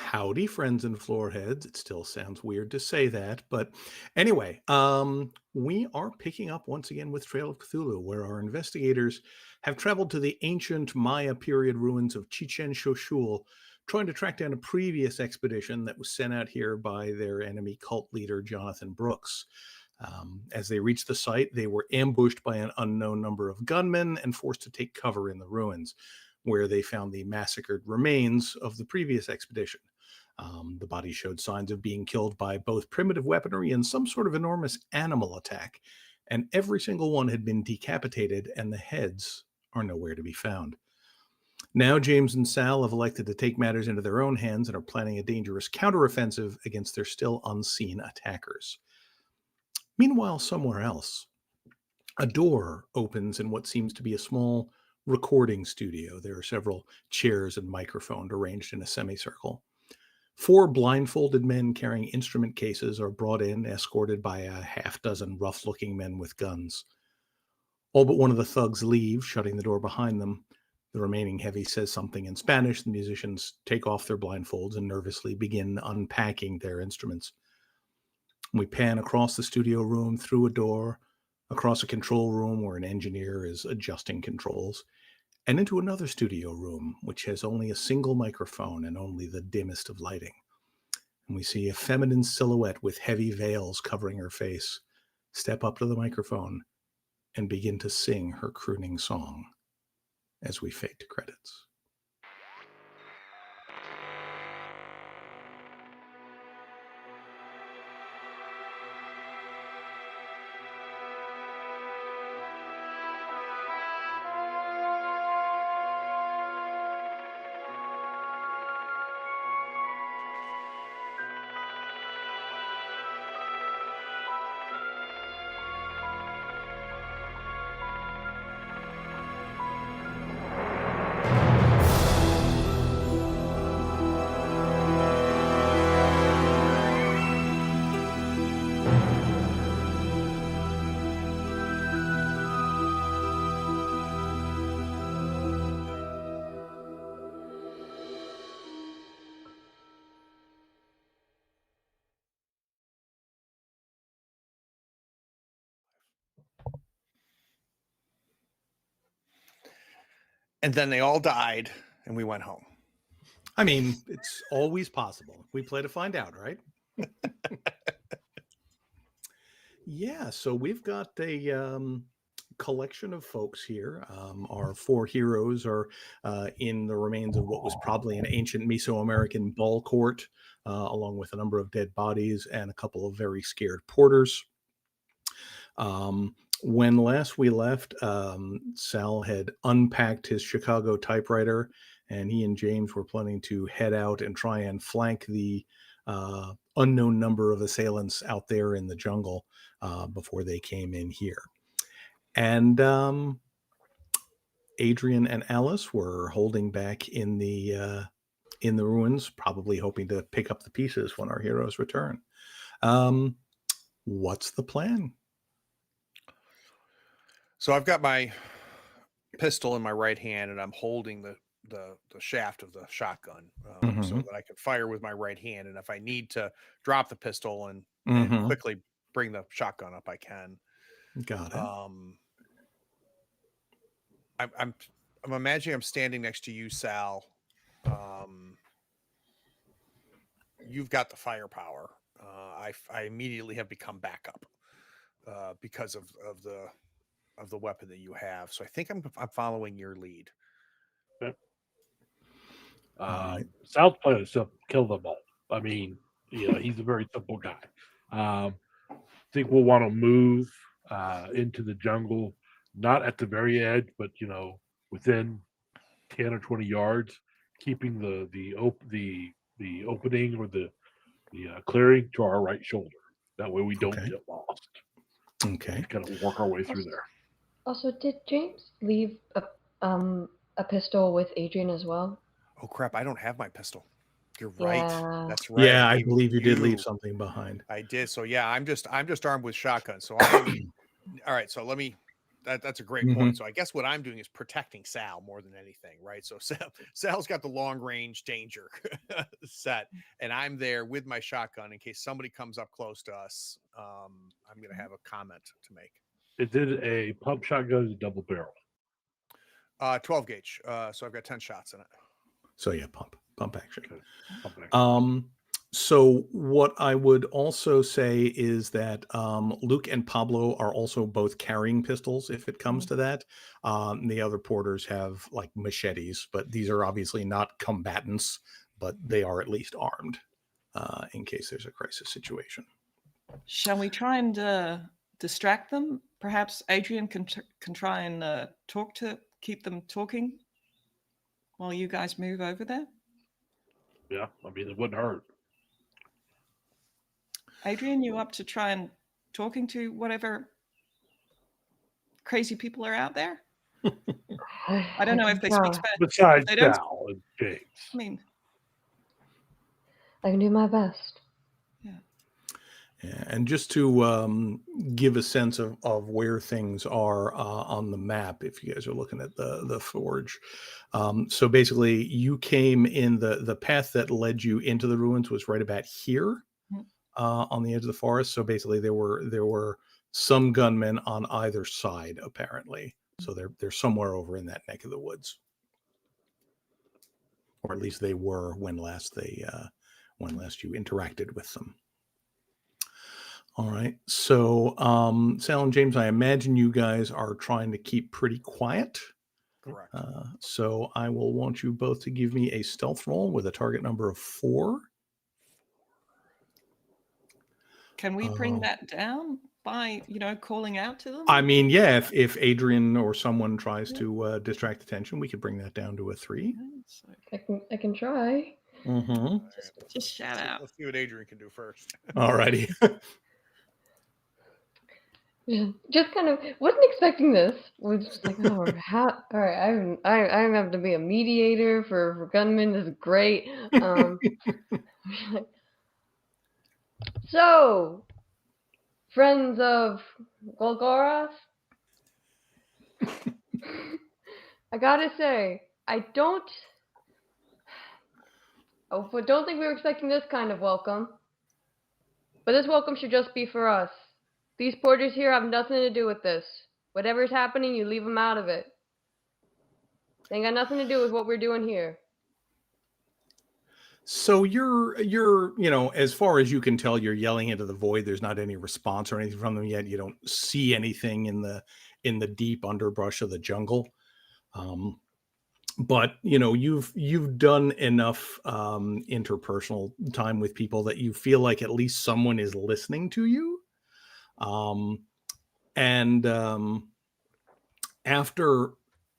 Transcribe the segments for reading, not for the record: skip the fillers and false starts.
Howdy, friends and floorheads. It still sounds weird to say that, but anyway, we are picking up once again with Trail of Cthulhu, where our investigators have traveled to the ancient Maya period ruins of Chichen Xoxul, trying to track down a previous expedition that was sent out here by their enemy cult leader, Jonathan Brooks. As they reached the site, they were ambushed by an unknown number of gunmen and forced to take cover in the ruins, where they found the massacred remains of the previous expedition. The bodies showed signs of being killed by both primitive weaponry and some sort of enormous animal attack, and every single one had been decapitated, and the heads are nowhere to be found. Now, James and Sal have elected to take matters into their own hands and are planning a dangerous counteroffensive against their still unseen attackers. Meanwhile, somewhere else, a door opens in what seems to be a small recording studio. There are several chairs and microphones arranged in a semicircle. 4 blindfolded men carrying instrument cases are brought in, escorted by a half-dozen rough-looking men with guns. All but one of the thugs leave, shutting the door behind them. The remaining heavy says something in Spanish. The musicians take off their blindfolds and nervously begin unpacking their instruments. We pan across the studio room, through a door, across a control room where an engineer is adjusting controls, and into another studio room, which has only a single microphone and only the dimmest of lighting. And we see a feminine silhouette with heavy veils covering her face step up to the microphone and begin to sing her crooning song as we fade to credits. And then they all died, and we went home. I mean, it's always possible. We play to find out, right? Yeah, so we've got a collection of folks here. Our 4 heroes are in the remains of what was probably an ancient Mesoamerican ball court, along with a number of dead bodies and a couple of very scared porters. When last we left, Sal had unpacked his Chicago typewriter, and he and James were planning to head out and try and flank the unknown number of assailants out there in the jungle before they came in here. And Adrian and Alice were holding back in the ruins, probably hoping to pick up the pieces when our heroes return. What's the plan? So I've got my pistol in my right hand, and I'm holding the shaft of the shotgun so that I can fire with my right hand. And if I need to drop the pistol and quickly bring the shotgun up, I can. Got it. I'm imagining I'm standing next to you, Sal. You've got the firepower. I immediately have become backup because of the weapon that you have. So I think I'm following your lead. Sal's plan is to kill them all. I mean, he's a very simple guy. I think we'll want to move into the jungle, not at the very edge, but within 10 or 20 yards, keeping the opening or the clearing to our right shoulder. That way we don't get lost. Okay. Kind of work our way through there. Also, did James leave a pistol with Adrian as well? Oh crap! I don't have my pistol. You're right. Yeah. That's right. Yeah, I believe you did leave something behind. I did. So yeah, I'm just armed with shotgun. So all right. So that's a great point. So I guess what I'm doing is protecting Sal more than anything, right? So Sal's got the long range danger set, and I'm there with my shotgun in case somebody comes up close to us. I'm gonna have a comment to make. Is it a pump shotgun or double barrel? 12 gauge. So I've got 10 shots in it. So yeah, pump action. Okay. Pump action. So what I would also say is that Luke and Pablo are also both carrying pistols if it comes to that. The other porters have like machetes, but these are obviously not combatants, but they are at least armed in case there's a crisis situation. Shall we try and distract them? Perhaps Adrian can try and keep them talking while you guys move over there. Yeah, I mean, it wouldn't hurt. Adrian, you up to try and talking to whatever crazy people are out there? I don't know if they speak Spanish. Besides They don't Sal and James. I mean, I can do my best. Yeah, and just to give a sense of where things are on the map, if you guys are looking at the forge. So basically, you came in the path that led you into the ruins was right about here. On the edge of the forest. So basically there were some gunmen on either side, apparently. So they're somewhere over in that neck of the woods. Or at least they were when last you interacted with them. All right. So Sal and James, I imagine you guys are trying to keep pretty quiet. Correct. So I will want you both to give me a stealth roll with a target number of 4. can we bring that down by, calling out to them? I mean, yeah, if Adrian or someone tries to distract attention, we could bring that down to a 3. So I can try. Mm-hmm. just shout out. Let's see what Adrian can do first. All righty. Yeah, just kind of wasn't expecting this. Was just like, oh, all right, I have to be a mediator for gunmen. This is great. So, friends of Golgoroth, I gotta say, but don't think we were expecting this kind of welcome. But this welcome should just be for us. These porters here have nothing to do with this. Whatever's happening, you leave them out of it. They ain't got nothing to do with what we're doing here. So you're as far as you can tell, you're yelling into the void. There's not any response or anything from them yet. You don't see anything in the deep underbrush of the jungle. But you've done enough interpersonal time with people that you feel like at least someone is listening to you. And after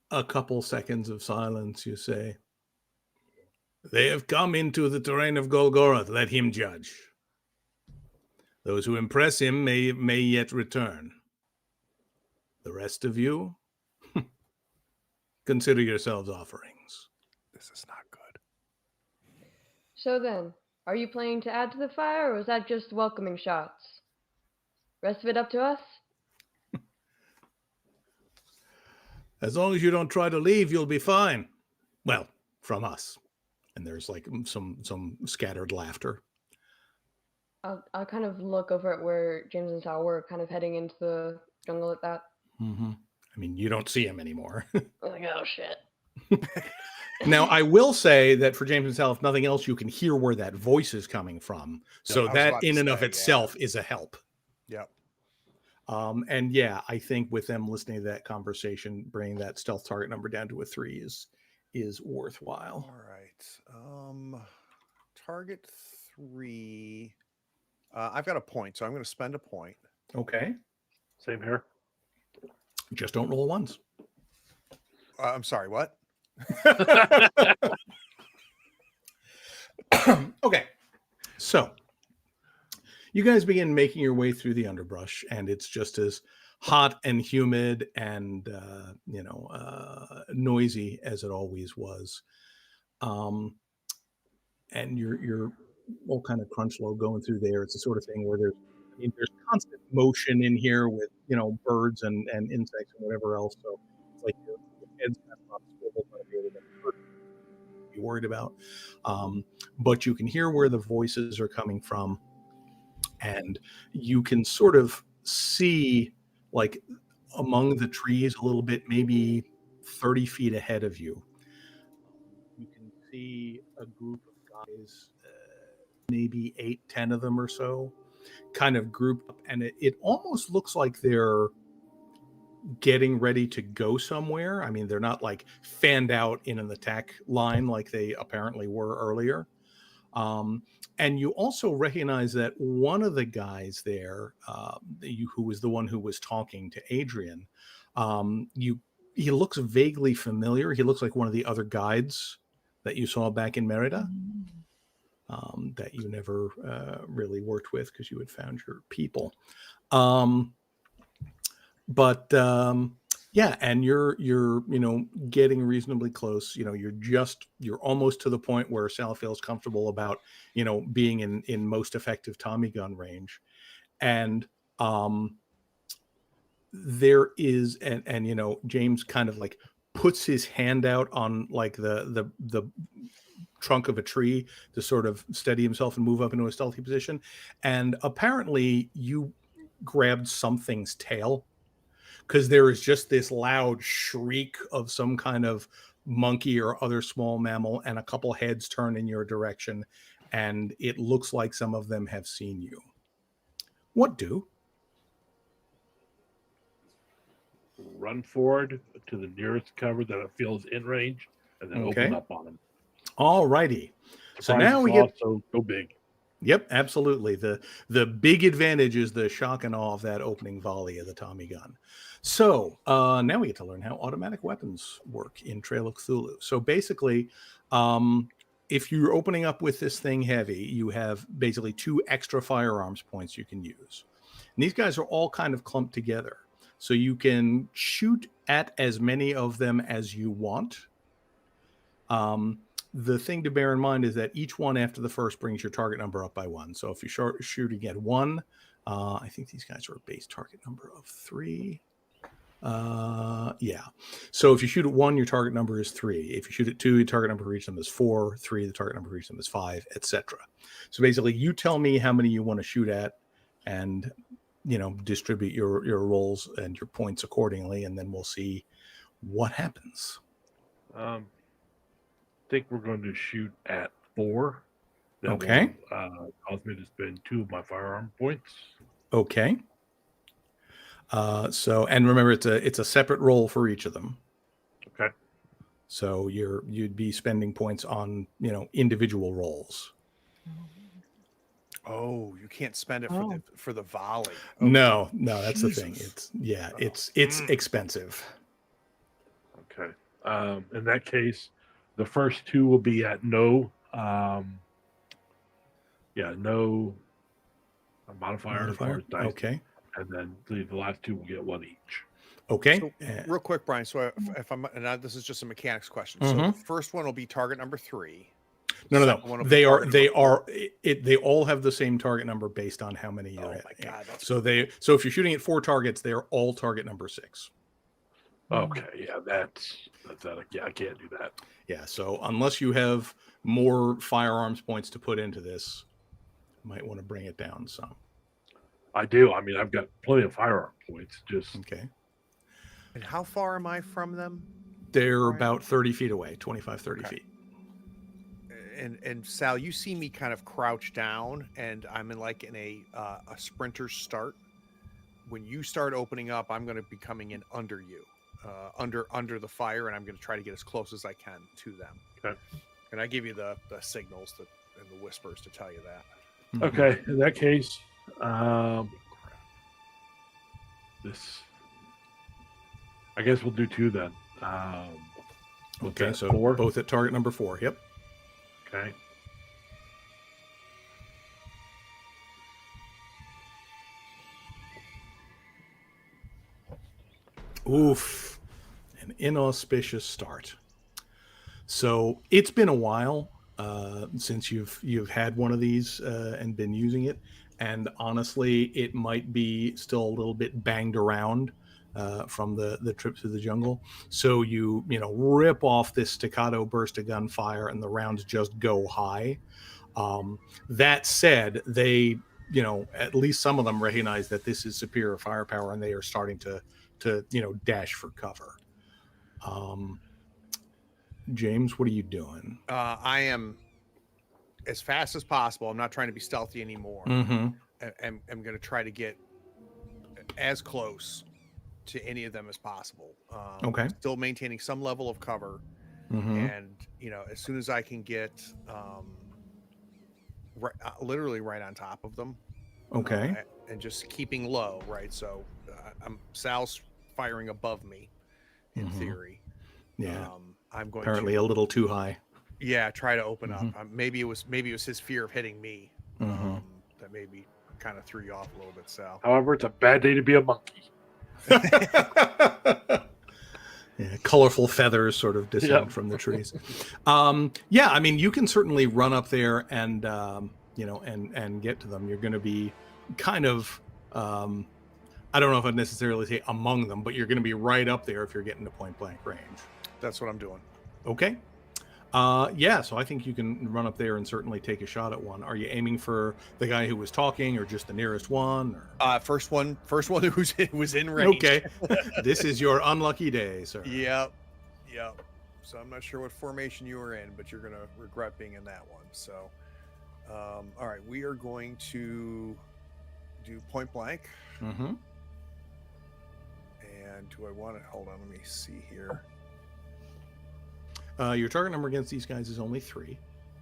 a couple seconds of silence, you say, "They have come into the terrain of Golgoroth. Let him judge. Those who impress him may yet return. The rest of you, consider yourselves offerings." This is not good. So then, are you planning to add to the fire, or was that just welcoming shots? Rest of it up to us? As long as you don't try to leave, you'll be fine. Well, from us. And there's like some scattered laughter. I'll kind of look over at where James and Sal were kind of heading into the jungle at that. Mm-hmm. I mean, you don't see him anymore. I'm like, oh shit. Now, I will say that for James and Sal, if nothing else, you can hear where that voice is coming from. So that in and of itself is a help. Yep. And yeah, I think with them listening to that conversation, bringing that stealth target number down to a 3 is worthwhile. All right. Target 3. I've got a point, so I'm going to spend a point. Okay. Same here. Just don't roll ones. I'm sorry, what? Okay. So you guys begin making your way through the underbrush, and it's just as hot and humid and noisy as it always was. And you're all kind of crunch low going through there. It's the sort of thing where there's mean, there's constant motion in here with, birds and insects and whatever else. So it's like your head's kind of on a swivel, trying to be able to be worried about. But you can hear where the voices are coming from, and you can sort of see, like, among the trees a little bit, maybe 30 feet ahead of you. You can see a group of guys, maybe 8-10 of them or so, kind of grouped up, and it almost looks like they're getting ready to go somewhere. I mean, they're not like fanned out in an attack line like they apparently were earlier. And you also recognize that one of the guys there, who was the one who was talking to Adrian, he looks vaguely familiar. He looks like one of the other guides that you saw back in Merida, that you never really worked with because you had found your people. Yeah, and you're getting reasonably close. You're almost to the point where Sal feels comfortable about being in most effective Tommy gun range, and there is and James kind of like puts his hand out on like the trunk of a tree to sort of steady himself and move up into a stealthy position, and apparently you grabbed something's tail, because there is just this loud shriek of some kind of monkey or other small mammal, and a couple heads turn in your direction, and it looks like some of them have seen you. What do? Run forward to the nearest cover that it feels in range, and then Okay. open up on them. All righty. So Surprise now we get... So go big. Yep, absolutely. The big advantage is the shock and awe of that opening volley of the Tommy gun. So now we get to learn how automatic weapons work in Trail of Cthulhu. So basically, if you're opening up with this thing heavy, you have basically 2 extra firearms points you can use. And these guys are all kind of clumped together. So you can shoot at as many of them as you want. The thing to bear in mind is that each one after the first brings your target number up by 1. So if you're shooting at 1, I think these guys are a base target number of 3. Yeah. So if you shoot at 1, your target number is 3. If you shoot at 2, your target number for each of them is 4. 3, the target number for each of them is 5, etc. So basically, you tell me how many you want to shoot at, and distribute your rolls and your points accordingly, and then we'll see what happens. I think we're going to shoot at 4. That Okay. will cause me to spend 2 of my firearm points. Okay. So, and remember, it's a separate roll for each of them. Okay. So you'd be spending points on individual rolls. Oh, you can't spend it for the volley. Okay. No, that's Jesus. the thing. It's expensive. Okay. In that case, the first 2 will be at no modifier as far as dice. Okay. And then the last 2 will get 1 each. Okay. So, real quick, Brian. So if I'm, and this is just a mechanics question. So the first one will be target number 3. No. They all have the same target number based on how many you're hitting. God, that's so if you're shooting at 4 targets, they're all target number 6. Okay, yeah, that's yeah, I can't do that. Yeah, so unless you have more firearms points to put into this, you might want to bring it down some. I do. I mean, I've got plenty of firearm points. Just okay. And how far am I from them? They're about 30 feet away, 25, 30 feet. And Sal, you see me kind of crouch down, and I'm in a sprinter's start. When you start opening up, I'm going to be coming in under you, under the fire, and I'm going to try to get as close as I can to them. Okay. And I give you the signals and the whispers to tell you that. Okay. In that case, this. I guess we'll do 2 then. Okay, so 4? Both at target number 4. Yep. Okay. Oof. An inauspicious start. So it's been a while since you've had one of these and been using it. and honestly, it might be still a little bit banged around from the trip through the jungle. So you rip off this staccato burst of gunfire, and the rounds just go high. That said, they, at least some of them recognize that this is superior firepower, and they are starting to dash for cover. James, what are you doing? I am as fast as possible. I'm not trying to be stealthy anymore. Mm-hmm. I'm going to try to get as close to any of them as possible. Okay. Still maintaining some level of cover. Mm-hmm. And, as soon as I can get literally right on top of them. Okay. And just keeping low, right? So Sal's firing above me in theory. Yeah. I'm going apparently to, a little too high. Yeah, try to open up. Maybe it was his fear of hitting me that maybe kind of threw you off a little bit, Sal. However, it's a bad day to be a monkey. Yeah, colorful feathers sort of descend from the trees. Yeah, I mean, you can certainly run up there and and get to them. You're going to be kind of I don't know if I'd necessarily say among them, but you're going to be right up there if you're getting to point blank range. That's what I'm doing. Okay. Yeah, so I think you can run up there and certainly take a shot at one. Are you aiming for the guy who was talking, or just the nearest one? Or? First one who was in range. Okay. This is your unlucky day, sir. Yep. So I'm not sure what formation you were in, but you're going to regret being in that one. So, all right, we are going to do point blank. Mm-hmm. And do I want to hold on? Let me see here. Your target number against these guys is only 3.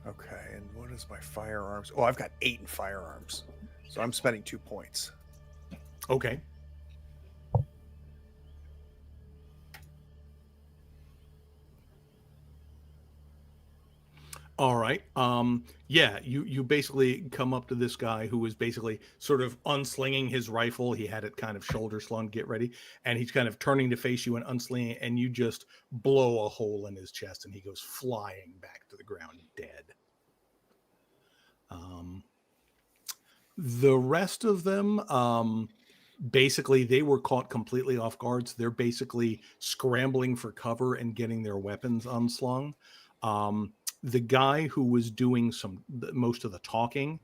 Okay, and what is my firearms? Oh, I've got 8 in firearms, so I'm spending 2 points. Okay. All right. Yeah, you basically come up to this guy who was basically sort of unslinging his rifle. He had it kind of shoulder slung, get ready, and he's kind of turning to face you and unslinging it, and you just blow a hole in his chest, and he goes flying back to the ground dead. The rest of them, basically, they were caught completely off guard. So they're basically scrambling for cover and getting their weapons unslung. The guy who was doing most of the talking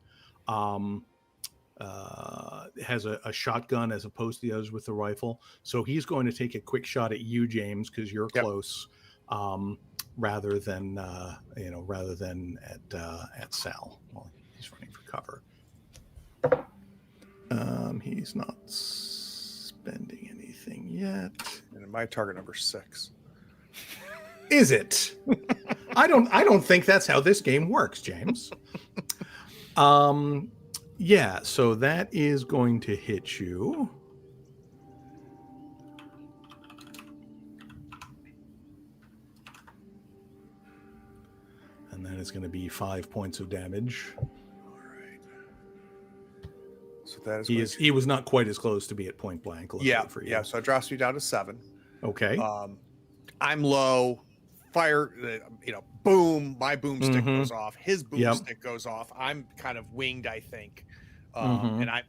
has a shotgun as opposed to the others with the rifle. So he's going to take a quick shot at you, James, because you're close, rather than at Sal while he's running for cover. He's not spending anything yet. And my target number 6. Is it? I don't think that's how this game works, James. Yeah, so that is going to hit you. And that is going to be 5 points of damage. All right. So that is he was not quite as close to be at point blank. For you. Yeah, so it drops me down to 7. Okay. I'm low. Fire, boom, my boomstick goes off. His boomstick goes off. I'm kind of winged, I think. And I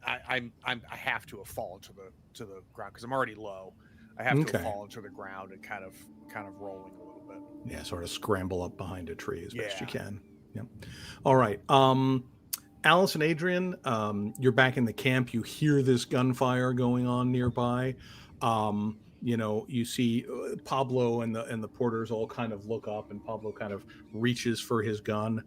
have to have fallen to the ground because I'm already low. I have to have fallen to the ground and kind of rolling a little bit. Yeah, sort of scramble up behind a tree as best you can. Yep. All right. Alice and Adrian, you're back in the camp. You hear this gunfire going on nearby. You see Pablo and the porters all kind of look up, and Pablo kind of reaches for his gun.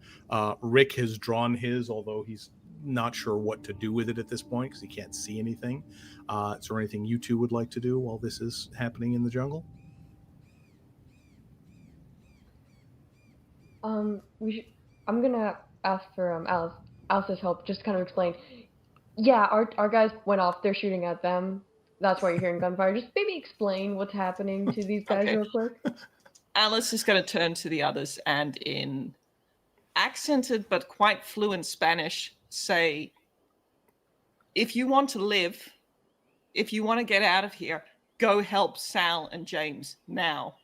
Rick has drawn his, although he's not sure what to do with it at this point because he can't see anything. Is there anything you two would like to do while this is happening in the jungle? I'm gonna ask for Alice's help. Just to kind of explain. Yeah, our guys went off. They're shooting at them. That's why you're hearing gunfire. Just maybe explain what's happening to these guys real quick. Alice is going to turn to the others and in accented but quite fluent Spanish say, if you want to live, if you want to get out of here, go help Sal and James now.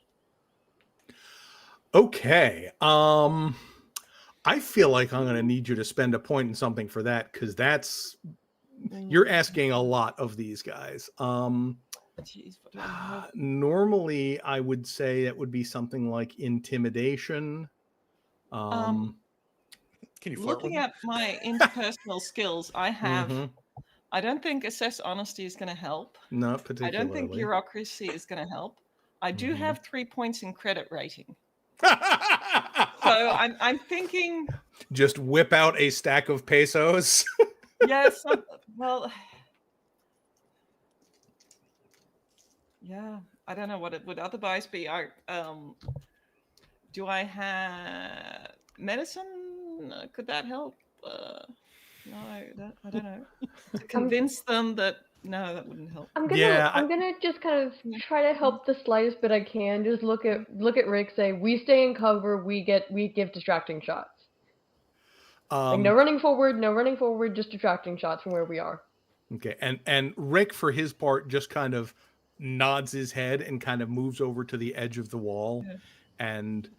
Okay. I feel like I'm going to need you to spend a point in something for that, because that's You're asking a lot of these guys. Jeez, what do I have? Normally, I would say it would be something like intimidation. Can you flirt with Looking him? at my interpersonal skills, I have. Mhm. I don't think assess honesty is going to help. Not I particularly. don't think bureaucracy is going to help. I do have 3 points in credit rating. So I'm thinking. Just whip out a stack of pesos. Yes. Well. Yeah, I don't know what it would otherwise be. Do I have medicine? Could that help? No, I don't know. To convince them that no, that wouldn't help. I'm gonna just kind of try to help the slightest bit I can. Just look at Rick. Say we stay in cover. We give distracting shots. Like no running forward. Just distracting shots from where we are. Okay, and Rick, for his part, just kind of nods his head and kind of moves over to the edge of the wall and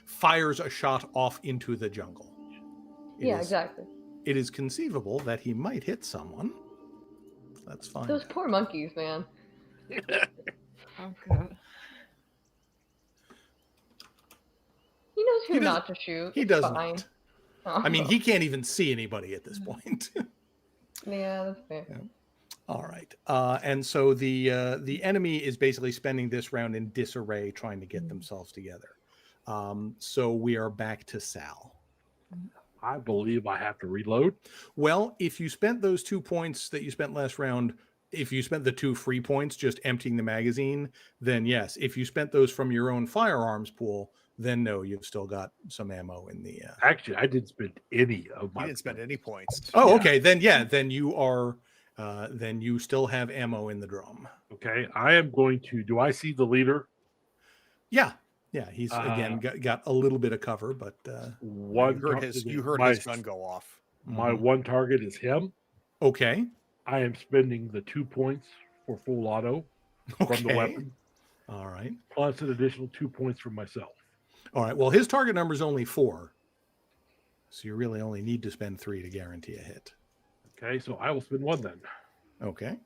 fires a shot off into the jungle. Exactly. It is conceivable that he might hit someone. That's fine. Those poor monkeys, man. Oh god. He knows who not to shoot. He It's does fine. not. Oh. I mean, he can't even see anybody at this point. Yeah, that's fair. Yeah. All right. And so the enemy is basically spending this round in disarray, trying to get themselves together. So we are back to Sal. I believe I have to reload. Well, if you spent those 2 points that you spent last round, if you spent the 2 free points just emptying the magazine, then yes. If you spent those from your own firearms pool, then no, you've still got some ammo in the. Actually, I didn't spend any of my. You didn't spend any points. Oh, okay. Then yeah, then you are. Then you still have ammo in the drum. Okay, I am going to. Do I see the leader? Yeah. He's again got a little bit of cover, but one. You heard his gun go off. My one target is him. Okay. I am spending the 2 points for full auto from the weapon. All right. Plus an additional 2 points from myself. All right. Well, his target number is only 4, so you really only need to spend 3 to guarantee a hit. Okay, so I will spend 1 then. Okay.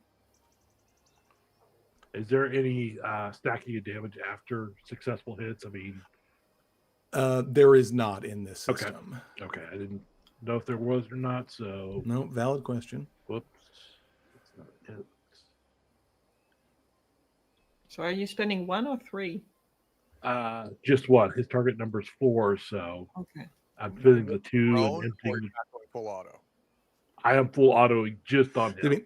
Is there any stacking of damage after successful hits? I mean, there is not in this system. Okay, I didn't know if there was or not. So no, valid question. Whoops. It's not it. So are you spending 1 or 3? Just 1. His target number is 4, so okay. I'm filling the 2 and Or emptying. you're not going full auto. I am full autoing just on him. I mean,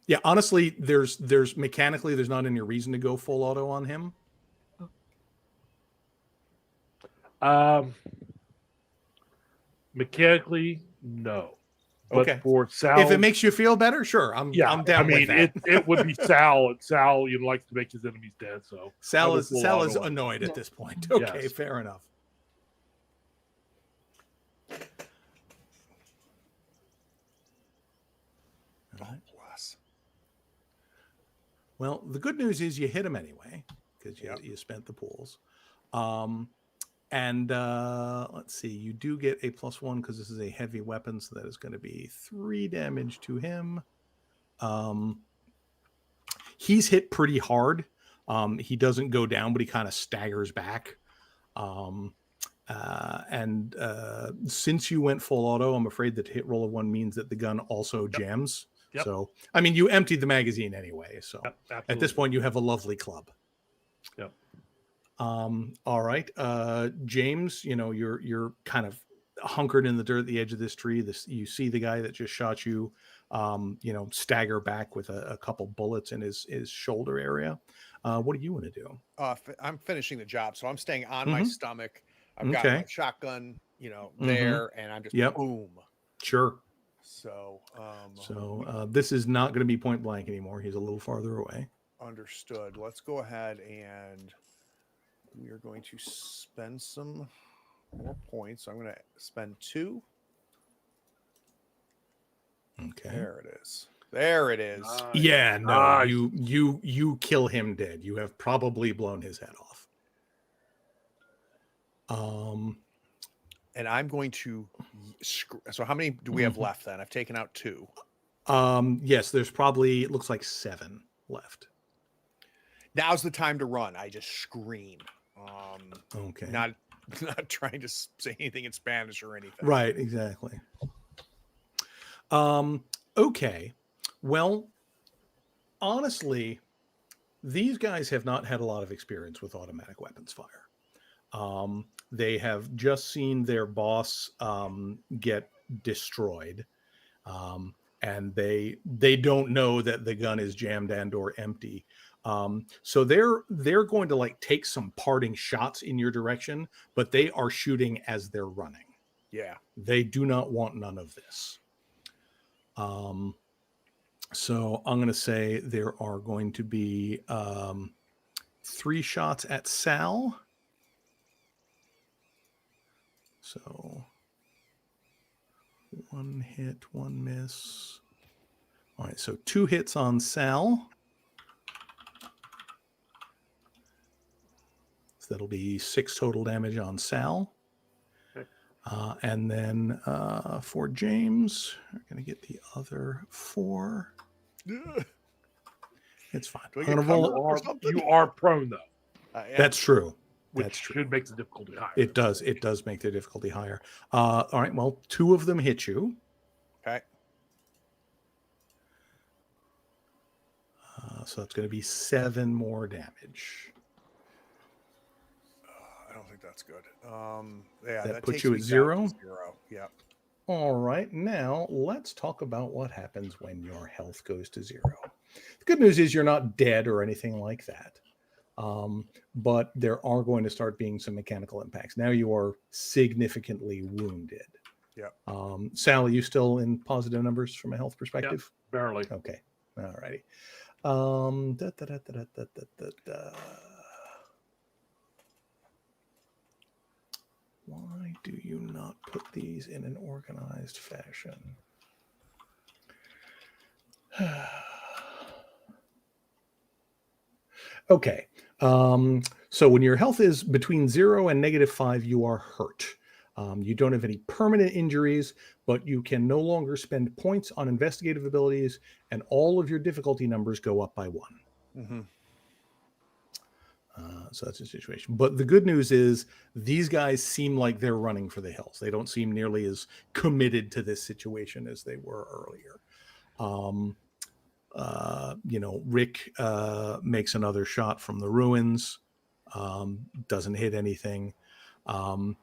yeah, honestly, there's mechanically there's not any reason to go full auto on him. Mechanically, no. But Okay. for Sal, If it makes you feel better, sure. I'm down with that. it would be Sal, and Sal likes to make his enemies dead. So Sal is annoyed at this point. Okay, Yes. fair enough. Oh, bless. Well, the good news is you hit him anyway because you spent the pools. And let's see, you do get a +1 because this is a heavy weapon, so that is going to be 3 damage to him. He's hit pretty hard. He doesn't go down, but he kind of staggers back. And since you went full auto, I'm afraid that hit roll of 1 means that the gun also jams. Yep. So, I mean, you emptied the magazine anyway. So at this point, you have a lovely club. Yep. All right. James, you're kind of hunkered in the dirt at the edge of this tree. You see the guy that just shot you, stagger back with a couple bullets in his shoulder area. What do you want to do? I'm finishing the job, so I'm staying on my stomach. I've got Okay. my shotgun, there, and I'm just boom. Sure. So, this is not going to be point blank anymore. He's a little farther away. Understood. Let's go ahead and we are going to spend some more points. So I'm going to spend 2. Okay. There it is. There it is. Yeah, no, Nice. you kill him dead. You have probably blown his head off. And I'm going to. So how many do we have left then? I've taken out 2. Yes, there's probably, it looks like 7 left. Now's the time to run. I just scream. Okay. Not trying to say anything in Spanish or anything. Right, exactly. Okay. Well, honestly, these guys have not had a lot of experience with automatic weapons fire. They have just seen their boss get destroyed, and they don't know that the gun is jammed and or empty. So they're going to like take some parting shots in your direction, but they are shooting as they're running. Yeah. They do not want none of this. So I'm going to say there are going to be 3 shots at Sal. So 1 hit, 1 miss. All right, so 2 hits on Sal. So that'll be 6 total damage on Sal. Okay. And then for James, we're going to get the other 4. It's fine. Do I I'm get gonna roll cover it. or something? You are prone though, That's true. which That's true. should make the difficulty higher. It does. It does make the difficulty higher. All right. Well, 2 of them hit you. Okay. So that's going to be 7 more damage. I don't think that's good. Yeah, That puts takes you me at down 0? to 0. Yep. All right. Now let's talk about what happens when your health goes to 0. The good news is you're not dead or anything like that. But there are going to start being some mechanical impacts. Now you are significantly wounded. Yep. Sal, are you still in positive numbers from a health perspective? Yep, barely. Okay. All righty. Why do you not put these in an organized fashion? Okay. So when your health is between 0 and -5, you are hurt. You don't have any permanent injuries, but you can no longer spend points on investigative abilities, and all of your difficulty numbers go up by 1. Mm-hmm. So that's the situation. But the good news is these guys seem like they're running for the hills. They don't seem nearly as committed to this situation as they were earlier. Rick makes another shot from the ruins, doesn't hit anything.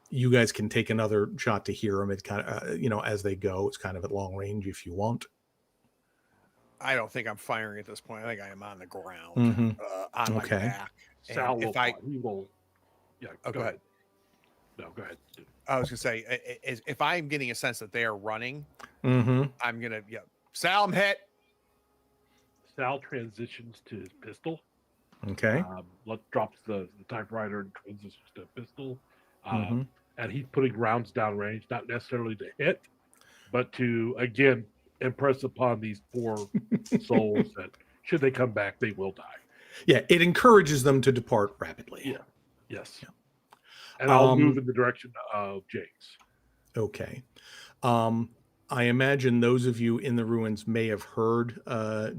You guys can take another shot to hear them. It kind of, as they go, it's kind of at long range if you want. I don't think I'm firing at this point. I think I am on the ground, Mm-hmm. on my Okay. back. Sal And will. if I, He will. Yeah. Oh, go ahead. No, go ahead. I was gonna say, if I'm getting a sense that they are running, Mm-hmm. I'm gonna, Sal, I'm hit. Sal transitions to his pistol. Okay. Drops the typewriter and transitions to a pistol. Mm-hmm. And he's putting rounds downrange, not necessarily to hit, but to, again, impress upon these poor souls that should they come back, they will die. Yeah, it encourages them to depart rapidly. Yeah. Yes. Yeah. And I'll move in the direction of James. Okay. I imagine those of you in the ruins may have heard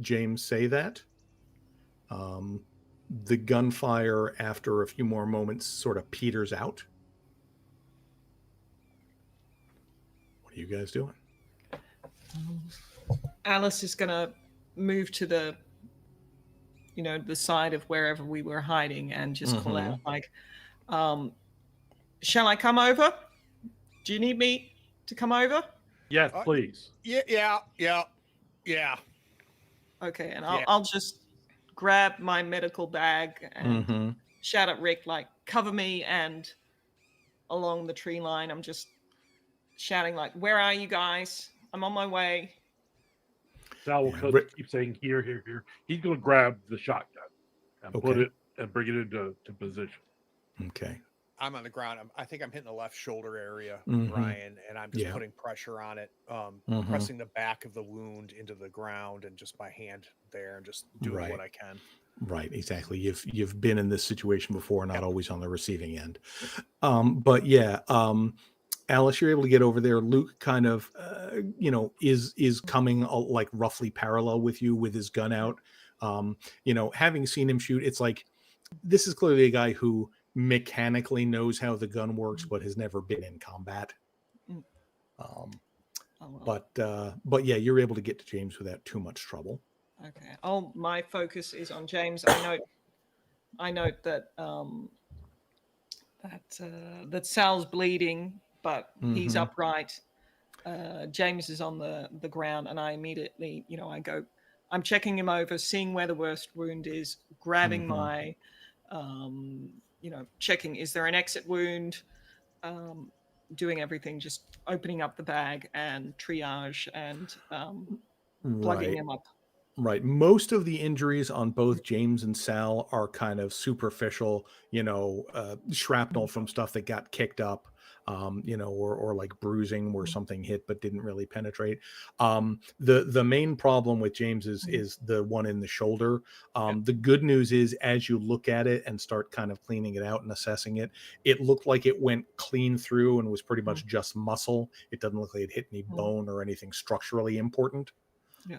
James say that. The gunfire after a few more moments sort of peters out. What are you guys doing? Alice is going to move to the side of wherever we were hiding and just call out like, shall I come over? Do you need me to come over? Yes, please. Yeah. Okay, and I'll just grab my medical bag and shout at Rick, like, cover me, and along the tree line, I'm just shouting, like, where are you guys? I'm on my way. Sal will keep saying, here. He's going to grab the shotgun and put it and bring it into position. Okay. I'm on the ground. I think I'm hitting the left shoulder area, Brian, and I'm just putting pressure on it, pressing the back of the wound into the ground, and just my hand there, and just doing what I can. Right, exactly. You've been in this situation before, not always on the receiving end. But yeah, Alice, you're able to get over there. Luke kind of, is coming like roughly parallel with you with his gun out. Having seen him shoot, it's like, this is clearly a guy who mechanically knows how the gun works, but has never been in combat. Oh, well. But yeah, you're able to get to James without too much trouble. Okay. Oh, my focus is on James. I note that that Sal's bleeding, but he's upright. James is on the ground, and I immediately, I'm checking him over, seeing where the worst wound is, grabbing my, checking, is there an exit wound? Doing everything, just opening up the bag and triage and plugging him up. Right. Most of the injuries on both James and Sal are kind of superficial, shrapnel from stuff that got kicked up, or like bruising where something hit but didn't really penetrate. The main problem with James is the one in the shoulder. The good news is, as you look at it and start kind of cleaning it out and assessing it, it looked like it went clean through and was pretty much just muscle. It doesn't look like it hit any bone or anything structurally important. Yeah.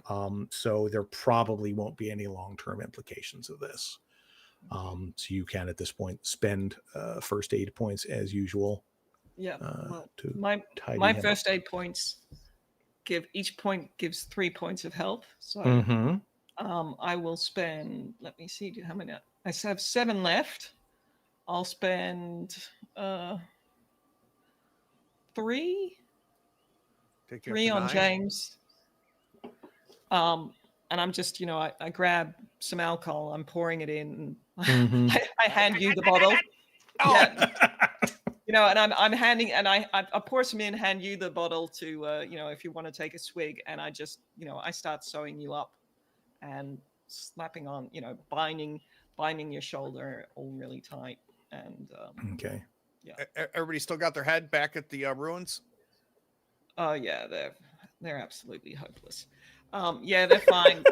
So there probably won't be any long-term implications of this. So you can, at this point, spend first aid points as usual. Yeah. My first aid points each point gives 3 points of health. So I will spend, let me see, how many? I have 7 left. I'll spend 3 on James. And I'm just, I grab some alcohol, I'm pouring it in. I hand you the bottle. Yeah. And I'm handing, and I pour some in, hand you the bottle to, if you want to take a swig. And I just, I start sewing you up and slapping on, binding your shoulder all really tight. And okay. Yeah. Everybody still got their head back at the ruins? Oh yeah, they're absolutely hopeless. Yeah, they're fine.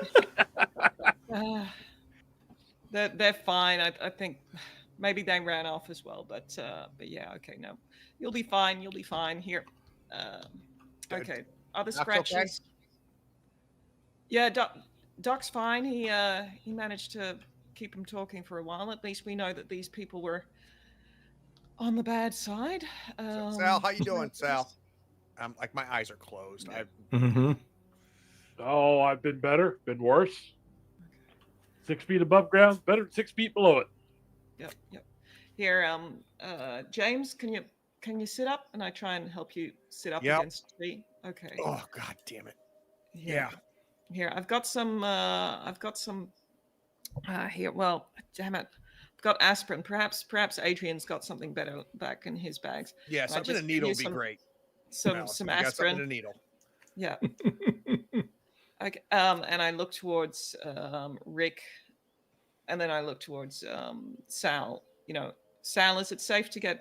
They're fine. I think maybe they ran off as well, but yeah, okay, no, you'll be fine. You'll be fine here. Okay, other scratches. Okay? Yeah, Doc's fine. He managed to keep him talking for a while. At least we know that these people were on the bad side. Sal, how you doing, Sal? Like my eyes are closed. Yeah. Oh, I've been better, been worse. 6 feet above ground, better 6 feet below it. Yep. Here, James, can you sit up? And I try and help you sit up against the tree. Okay. Oh, God damn it. Yeah. Here, I've got some. Here, well, damn it. I've got aspirin. Perhaps Adrian's got something better back in his bags. Yeah, something in a needle would be great. Some aspirin. In a needle. Yeah. Okay. And I look towards Rick, and then I look towards Sal. Sal, is it safe to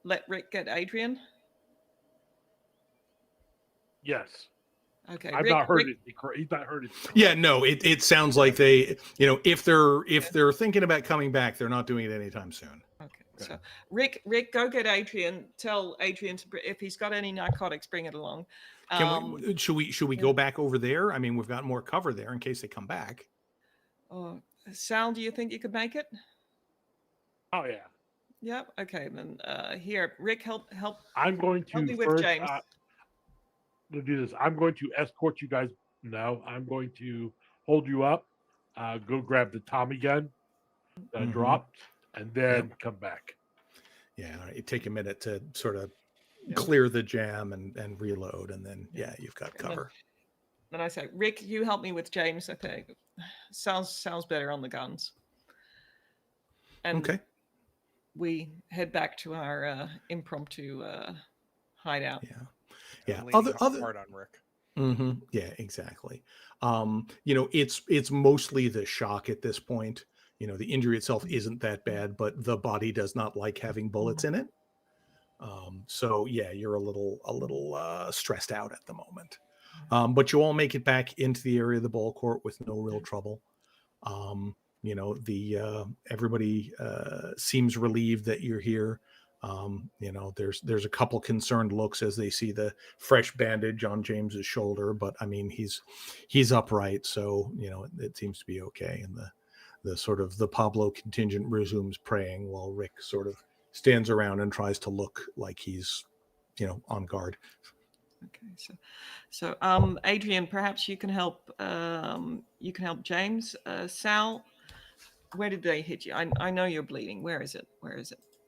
let Rick get Adrian? Yes. Okay. I've not heard it. He's not heard it. Yeah, no. It sounds like they, if they're thinking about coming back, they're not doing it anytime soon. Okay. So Rick, go get Adrian. Tell Adrian if he's got any narcotics, bring it along. Should we go back over there? I mean, we've got more cover there in case they come back. Sal, do you think you could make it? Oh yeah. Yeah. Okay. Then here, Rick, help. I'm going to help me first, with James. To do this, I'm going to escort you guys. No, I'm going to hold you up. Go grab the Tommy gun that I dropped, and then come back. Yeah, all right. It take a minute to sort of clear the jam and reload, and then you've got cover. Then I say, Rick, you help me with James. I think sounds better on the guns. And okay, we head back to our impromptu hideout. Yeah. Other hard on Rick. Yeah, exactly. It's mostly the shock at this point. The injury itself isn't that bad, but the body does not like having bullets in it. So yeah, you're a little stressed out at the moment. But you all make it back into the area of the ball court with no real trouble. Everybody seems relieved that you're here. There's a couple concerned looks as they see the fresh bandage on James's shoulder, but I mean he's upright, so it seems to be okay. And the sort of the Pablo contingent resumes praying while Rick sort of stands around and tries to look like he's on guard. Okay, so Adrian, perhaps you can help. You can help James. Sal, where did they hit you? I know you're bleeding. Where is it?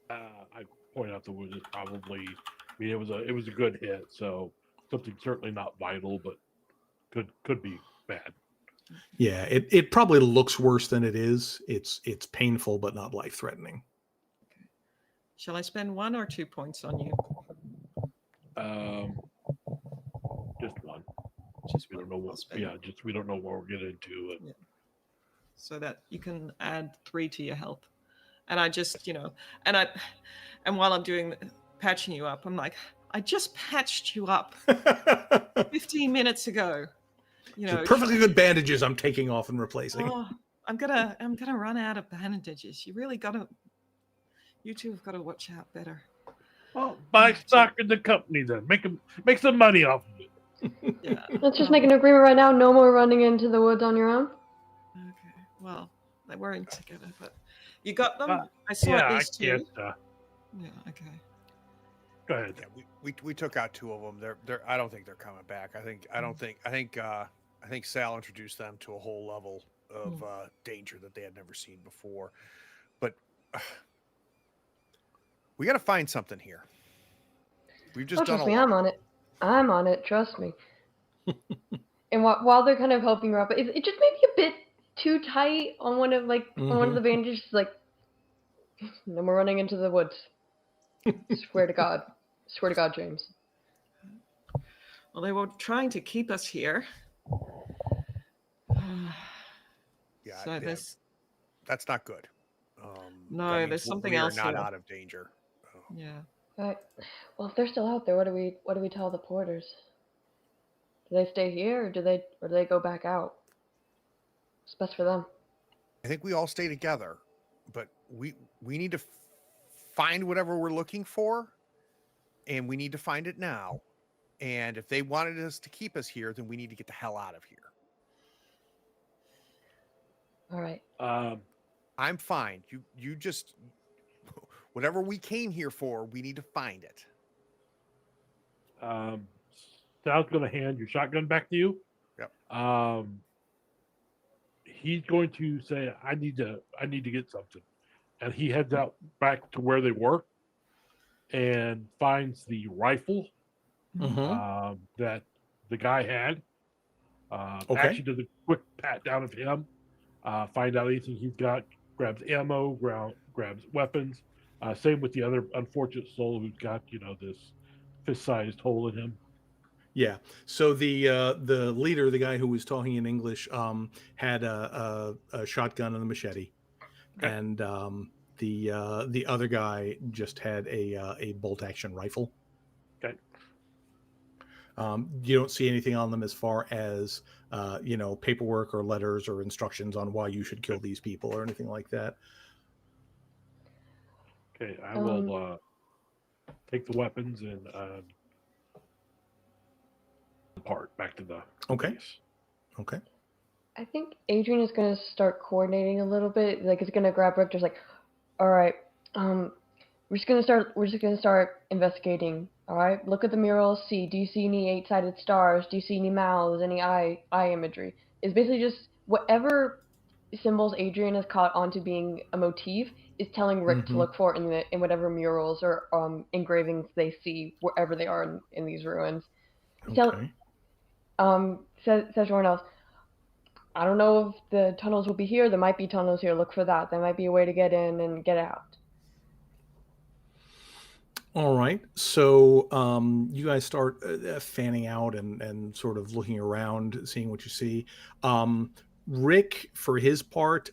I point out the wound is probably. I mean, it was a good hit, so something certainly not vital, but could be bad. Yeah, it probably looks worse than it is. It's painful, but not life threatening. Okay. Shall I spend 1 or 2 points on you? Just one. Just we one. don't know what. Yeah, just we don't know what we're getting into. Yeah. So that you can add 3 to your health. And I just, and while I'm doing patching you up, I'm like, I just patched you up 15 minutes ago. Perfectly good bandages I'm taking off and replacing. Oh, I'm gonna run out of bandages. You two have got to watch out better. Well, buy stock in the company then. Make some money off of it. Yeah. Let's just make an agreement right now. No more running into the woods on your own. Okay. Well, we're in together, but you got them. I saw yeah, at least 2. I can't. Yeah. Okay. Go ahead. Yeah, we took out 2 of them. They're I don't think they're coming back. I think Sal introduced them to a whole level of danger that they had never seen before. But we got to find something here. We've just done trust me, I'm on it. I'm on it. Trust me. And while they're kind of helping her up, it just may be a bit too tight on one of on one of the bandages. Like, no more running into the woods. Swear to God, James. Well, they were trying to keep us here. Yeah, so that's not good. No, there's something else. We are not here. out of danger. Yeah. Right. Well, if they're still out there, what do we tell the porters? Do they stay here, or do they go back out? What's best for them? I think we all stay together, but we need to find whatever we're looking for, and we need to find it now. And if they wanted us to keep us here, then we need to get the hell out of here. All right. I'm fine. You just whatever we came here for, we need to find it. Sal's going to hand your shotgun back to you. Yep. He's going to say, I need to get something. And he heads out back to where they were and finds the rifle that the guy had. Actually does a quick pat down of him, find out anything he's got, grabs ammo, grabs weapons. Same with the other unfortunate soul who's got, this fist-sized hole in him. Yeah. So the leader, the guy who was talking in English, had a shotgun and a machete, and the other guy just had a bolt action rifle. Okay. You don't see anything on them as far as paperwork or letters or instructions on why you should kill these people or anything like that. Okay, I will take the weapons and part back to the base. Okay. I think Adrian is going to start coordinating a little bit. Like, he's going to grab Rick. Just like, all right, we're just going to start investigating. All right, look at the murals. See, do you see any 8-sided stars? Do you see any mouths? Any eye imagery? It's basically just whatever symbols Adrian has caught onto being a motif is telling Rick to look for in whatever murals or engravings they see wherever they are in these ruins. Okay. Says everyone else, I don't know if the tunnels will be here. There might be tunnels here. Look for that. There might be a way to get in and get out. All right. So you guys start fanning out and sort of looking around, seeing what you see. Rick, for his part,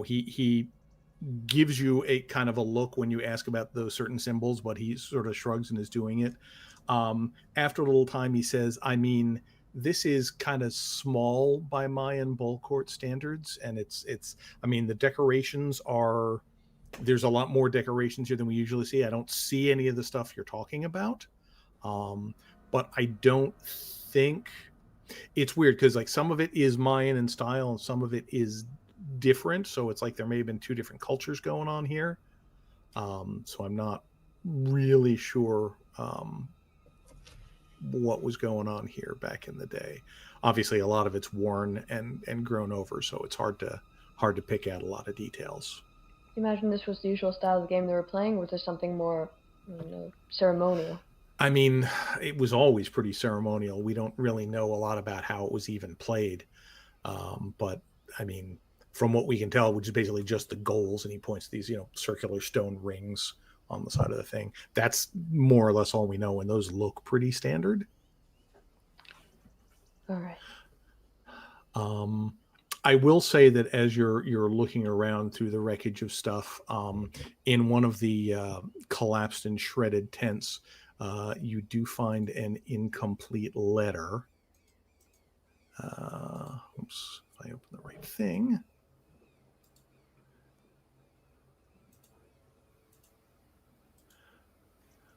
he gives you a kind of a look when you ask about those certain symbols, but he sort of shrugs and is doing it. After a little time, he says, I mean, this is kind of small by Mayan ball court standards. And it's, I mean, the decorations are There's a lot more decorations here than we usually see. I don't see any of the stuff you're talking about. But I don't think it's weird because like some of it is Mayan in style and some of it is different. So it's like there may have been two different cultures going on here. So I'm not really sure what was going on here back in the day. Obviously, a lot of it's worn and grown over, so it's hard to pick out a lot of details. Imagine this was the usual style of game they were playing, or was there something more, ceremonial? I mean, it was always pretty ceremonial. We don't really know a lot about how it was even played. But I mean, from what we can tell, which is basically just the goals, and he points to these, circular stone rings on the side of the thing. That's more or less all we know, and those look pretty standard. All right. I will say that as you're looking around through the wreckage of stuff, in one of the collapsed and shredded tents, you do find an incomplete letter. Oops, if I open the right thing.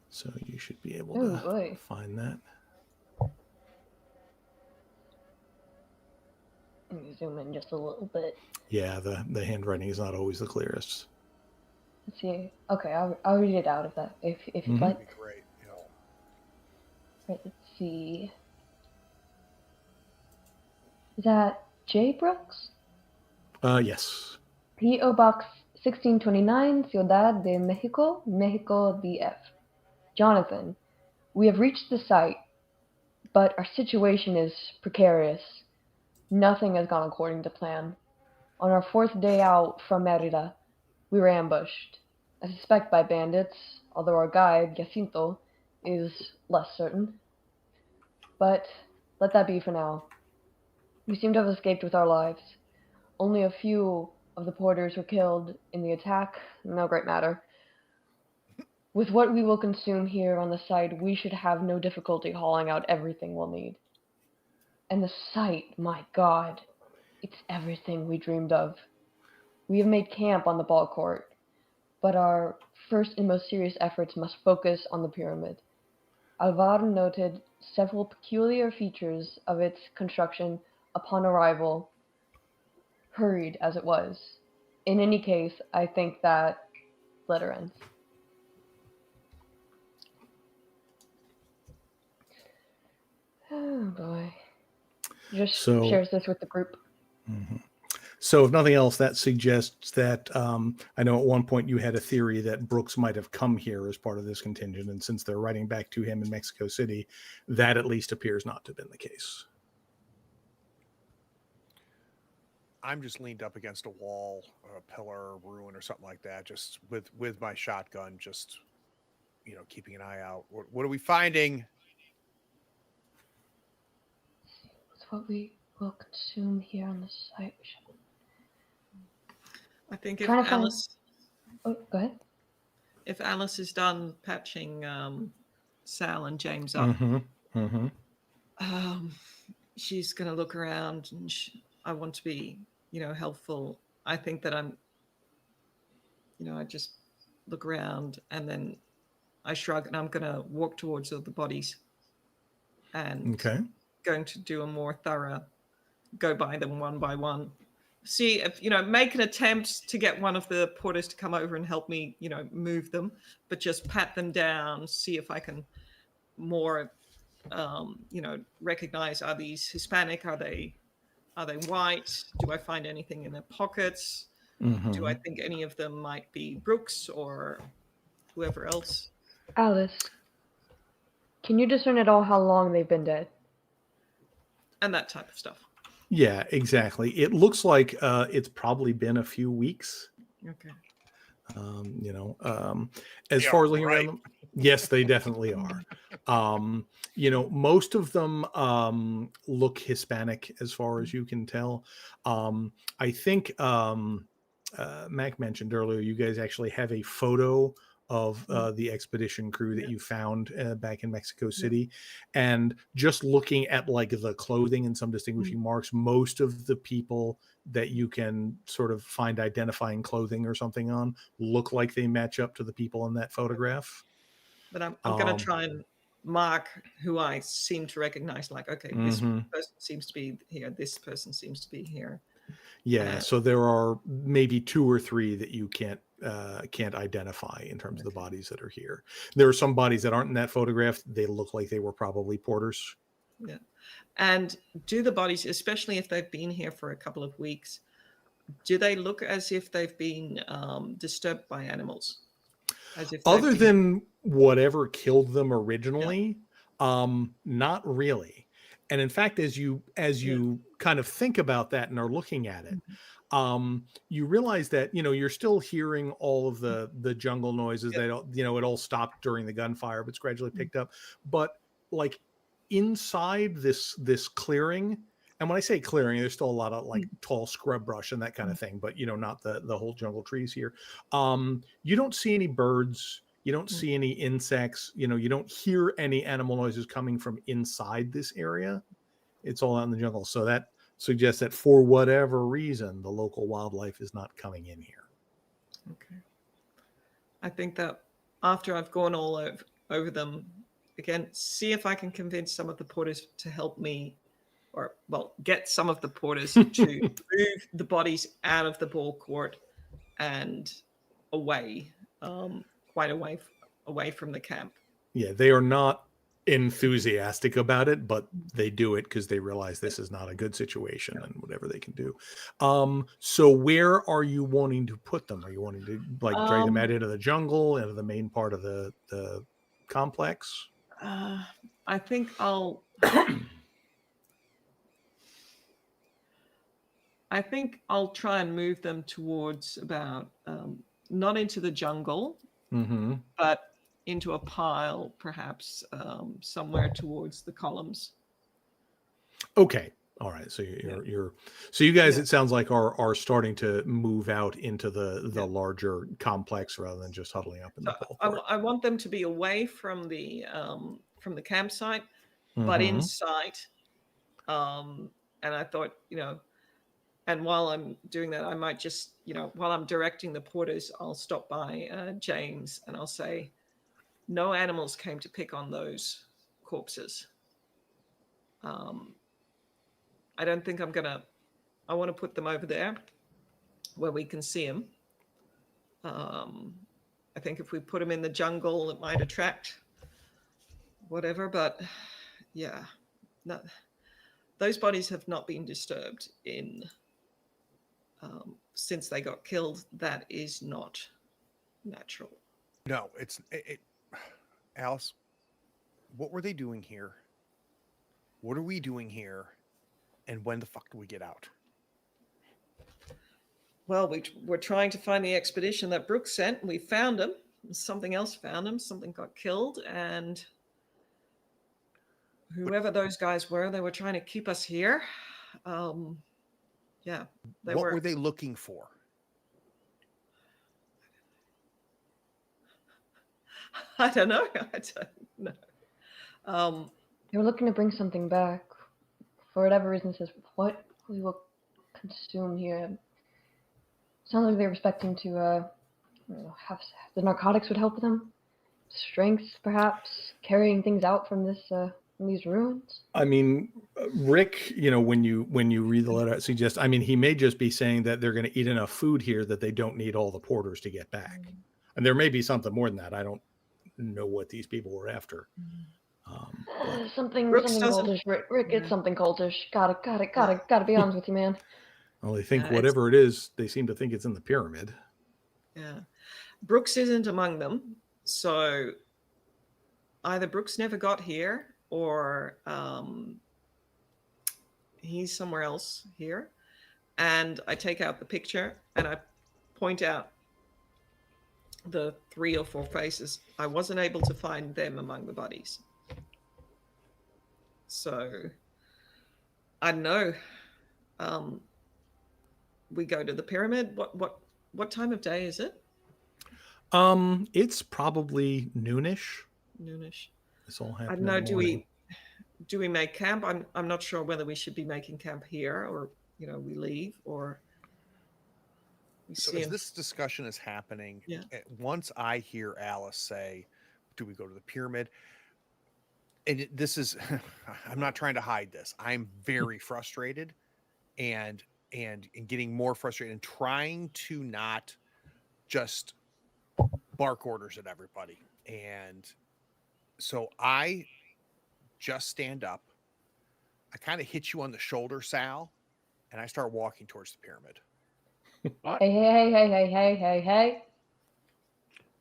So you should be able to find that. Let me zoom in just a little bit. Yeah, the handwriting is not always the clearest. Let's see. Okay, I'll read it out if you'd like. That'd be great. Right, let's see. Is that J. Brooks? Yes. P.O. Box 1629, Ciudad de Mexico, Mexico DF. Jonathan, we have reached the site, but our situation is precarious. Nothing has gone according to plan. On our 4th day out from Merida, we were ambushed. I suspect by bandits, although our guide, Jacinto, is less certain. But let that be for now. We seem to have escaped with our lives. Only a few of the porters were killed in the attack, no great matter. With what we will consume here on the site, we should have no difficulty hauling out everything we'll need. And the site, my God, it's everything we dreamed of. We have made camp on the ball court, but our first and most serious efforts must focus on the pyramid. Alvaro noted several peculiar features of its construction upon arrival, hurried as it was. In any case, I think that letter ends. Oh boy. Just shares this with the group. Mm-hmm. So if nothing else, that suggests that I know at one point you had a theory that Brooks might have come here as part of this contingent. And since they're writing back to him in Mexico City, that at least appears not to have been the case. I'm just leaned up against a wall, or a pillar, or ruin, or something like that, just with my shotgun, just keeping an eye out. What are we finding? It's what we will consume here on the site. I think if Alice... Oh, go ahead. If Alice is done patching Sal and James up, she's going to look around, and I want to be, helpful. I think that I'm, I just look around and then I shrug, and I'm going to walk towards all the bodies and going to do a more thorough go by them one by one. See if, make an attempt to get one of the porters to come over and help me, move them, but just pat them down, see if I can more, recognize, are these Hispanic? Are they white? Do I find anything in their pockets? Do I think any of them might be Brooks or whoever else? Alice, can you discern at all how long they've been dead? And that type of stuff. Yeah, exactly. It looks like it's probably been a few weeks. Okay. As far as looking around them, yes, they definitely are. Most of them look Hispanic as far as you can tell. I think Mac mentioned earlier, you guys actually have a photo of the expedition crew that you found back in Mexico City. And just looking at like the clothing and some distinguishing marks, most of the people that you can sort of find identifying clothing or something on look like they match up to the people in that photograph. But I'm going to try and mark who I seem to recognize, like, okay, this person seems to be here, this person seems to be here. Yeah, so there are maybe 2 or 3 that you can't identify in terms of the bodies that are here. There are some bodies that aren't in that photograph. They look like they were probably porters. Yeah. And do the bodies, especially if they've been here for a couple of weeks, do they look as if they've been disturbed by animals? As if other than whatever killed them originally, not really. And in fact, as you kind of think about that and are looking at it, you realize that, you know, you're still hearing all of the jungle noises. They don't, you know, it all stopped during the gunfire, but it's gradually picked up. But like inside this clearing, and when I say clearing, there's still a lot of like tall scrub brush and that kind of thing, but you know, not the whole jungle trees here. You don't see any birds. You don't see any insects. You know, you don't hear any animal noises coming from inside this area. It's all out in the jungle. So that suggests that for whatever reason, the local wildlife is not coming in here. Okay. I think that after I've gone all over them again, see if I can convince some of the porters to help me, or well, get some of the porters to move the bodies out of the ball court and away, quite away from the camp. Yeah, they are not enthusiastic about it, but they do it because they realize this is not a good situation and whatever they can do. So where are you wanting to put them? Are you wanting to like drag them out into the jungle, into the main part of the complex? I think I'll try and move them towards about not into the jungle, but into a pile, perhaps somewhere towards the columns. Okay. All right. So so you guys, it sounds like are starting to move out into the larger complex rather than just huddling up in the ball court. I want them to be away from the campsite, but in sight. And I thought, you know, and while I'm doing that, I might just, you know, while I'm directing the porters, I'll stop by James and I'll say, no animals came to pick on those corpses. I don't think I want to put them over there where we can see them. I think if we put them in the jungle, it might attract whatever, but yeah, no, those bodies have not been disturbed since they got killed. That is not natural. No, Alice, what were they doing here? What are we doing here? And when the fuck do we get out? Well, we're trying to find the expedition that Brooks sent. We found him. Something else found him. Something got killed. And whoever those guys were, they were trying to keep us here. Yeah. What were they looking for? I don't know. I don't know. They were looking to bring something back. For whatever reason, says what we will consume here. Sounds like they were expecting to have the narcotics would help them. Strength, perhaps, carrying things out from these ruins. I mean, Rick, you know, when you read the letter, it suggests, I mean, he may just be saying that they're going to eat enough food here that they don't need all the porters to get back. And there may be something more than that. I don't know what these people were after. Something cultish. Rick, it's something cultish. Gotta be honest with you, man. Well, they think whatever it is, they seem to think it's in the pyramid. Yeah. Brooks isn't among them. So either Brooks never got here or he's somewhere else here. And I take out the picture and I point out the 3 or 4 faces. I wasn't able to find them among the bodies. So I don't know. We go to the pyramid. What time of day is it? It's probably noonish. Noonish. This all I happened don't in know. the morning. Do we make camp? I'm not sure whether we should be making camp here or we leave or we So see as him. this discussion is happening, Yeah. once I hear Alice say, "Do we go to the pyramid?" And this is, I'm not trying to hide this. I'm very frustrated, and getting more frustrated, and trying to not just bark orders at everybody. And so I just stand up. I kind of hit you on the shoulder, Sal, and I start walking towards the pyramid. Hey.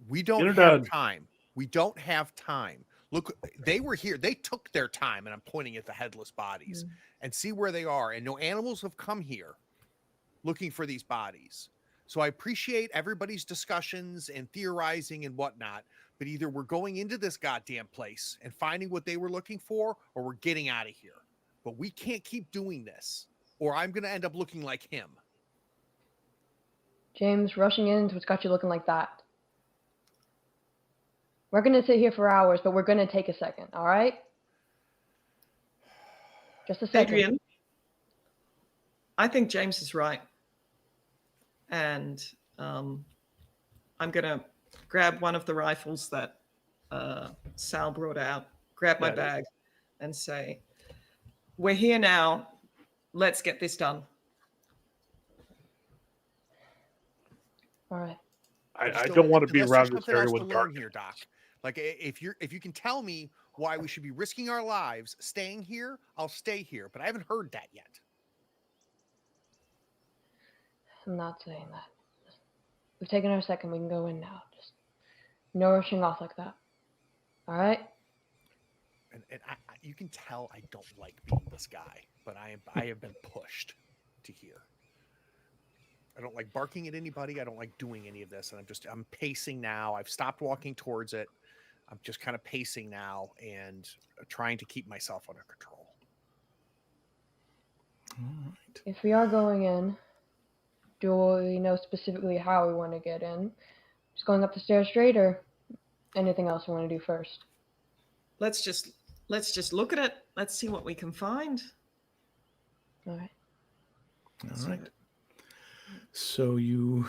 We don't Get her have done. time. We don't have time. Look, they were here. They took their time, and I'm pointing at the headless bodies, and see where they are. And no animals have come here looking for these bodies. So I appreciate everybody's discussions and theorizing and whatnot, but either we're going into this goddamn place and finding what they were looking for, or we're getting out of here. But we can't keep doing this, or I'm going to end up looking like him. James, rushing in is what's got you looking like that. We're going to sit here for hours, but we're going to take a second, all right? Just a second. Adrian, I think James is right. And I'm going to grab one of the rifles that Sal brought out, grab my bag, and say, we're here now. Let's get this done. All right. I don't want to be around this area with dark. Here, Doc. Like, if you can tell me why we should be risking our lives staying here, I'll stay here. But I haven't heard that yet. I'm not saying that. We've taken our second. We can go in now. Just no rushing off like that. All right? And you can tell I don't like being this guy, but I have been pushed to here. I don't like barking at anybody. I don't like doing any of this. And I'm pacing now. I've stopped walking towards it. I'm just kind of pacing now and trying to keep myself under control. All right. If we are going in, do we know specifically how we want to get in? Just going up the stairs straight, or anything else we want to do first? Let's just look at it. Let's see what we can find. All right. All right. So you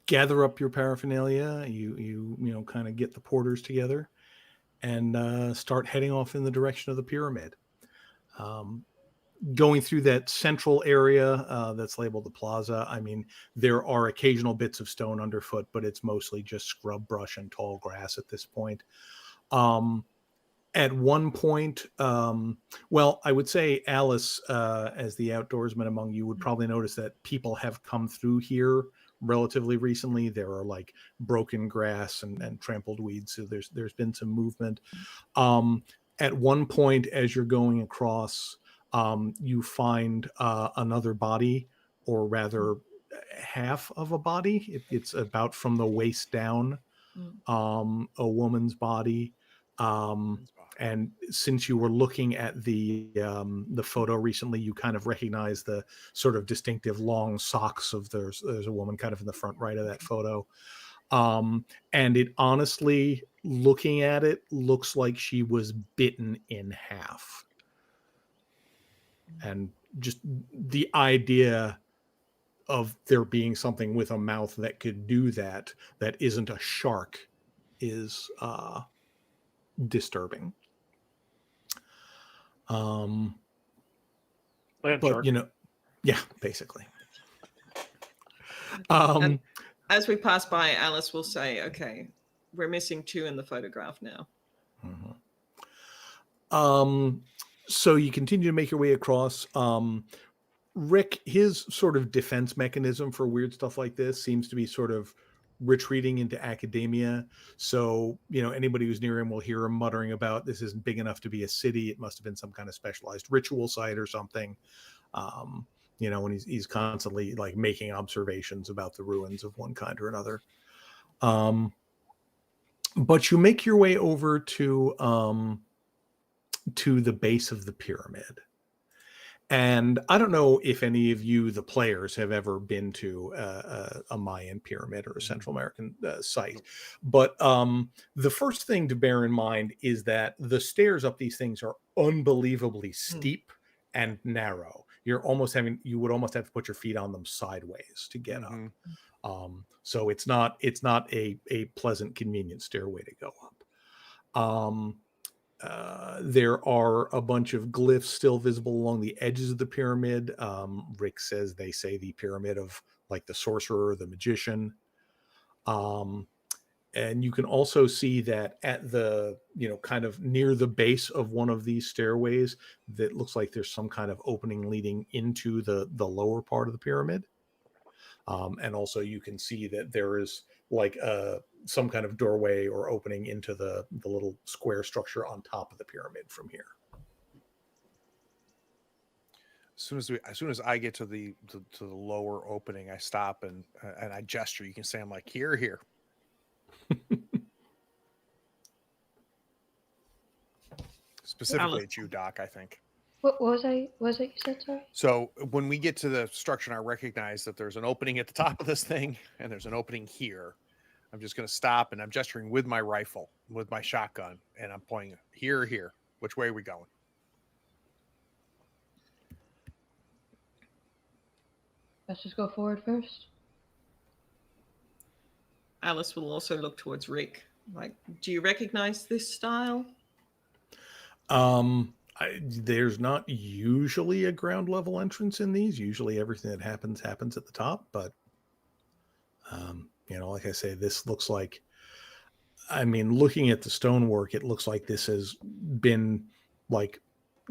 gather up your paraphernalia. You kind of get the porters together and start heading off in the direction of the pyramid. Going through that central area that's labeled the plaza. I mean, there are occasional bits of stone underfoot, but it's mostly just scrub brush and tall grass at this point. At one point, well, I would say Alice, as the outdoorsman among you, would probably notice that people have come through here relatively recently. There are like broken grass and trampled weeds, so there's been some movement. At one point, as you're going across, you find another body, or rather half of a body. It's about from the waist down, a woman's body. And since you were looking at the photo recently, you kind of recognize the sort of distinctive long socks of there's a woman kind of in the front right of that photo. And it honestly, looking at it, looks like she was bitten in half. And just the idea of there being something with a mouth that could do that isn't a shark is disturbing. But shark. Yeah, basically. And as we pass by, Alice will say, okay, we're missing 2 in the photograph now. So you continue to make your way across. Rick, his sort of defense mechanism for weird stuff like this seems to be sort of retreating into academia. So, anybody who's near him will hear him muttering about, this isn't big enough to be a city. It must have been some kind of specialized ritual site or something. And he's constantly like making observations about the ruins of one kind or another. But you make your way over to the base of the pyramid. And I don't know if any of you, the players, have ever been to a Mayan pyramid or a Central American site. But the first thing to bear in mind is that the stairs up these things are unbelievably steep and narrow. You would almost have to put your feet on them sideways to get up. So it's not a pleasant, convenient stairway to go up. There are a bunch of glyphs still visible along the edges of the pyramid. Rick says they say the pyramid of like the sorcerer, the magician. And you can also see that at the, kind of near the base of one of these stairways, that looks like there's some kind of opening leading into the lower part of the pyramid. And also you can see that there is like some kind of doorway or opening into the little square structure on top of the pyramid from here. As soon as I get to the lower opening, I stop and I gesture. You can say I'm like, here. Specifically at you, Doc, I think. What was it you said, sorry? So when we get to the structure and I recognize that there's an opening at the top of this thing and there's an opening here, I'm just going to stop and I'm gesturing with my rifle, with my shotgun, and I'm pointing here. Which way are we going? Let's just go forward first. Alice will also look towards Rick. Like, do you recognize this style? There's not usually a ground level entrance in these. Usually everything that happens at the top. But, like I say, this looks like, looking at the stonework, it looks like this has been like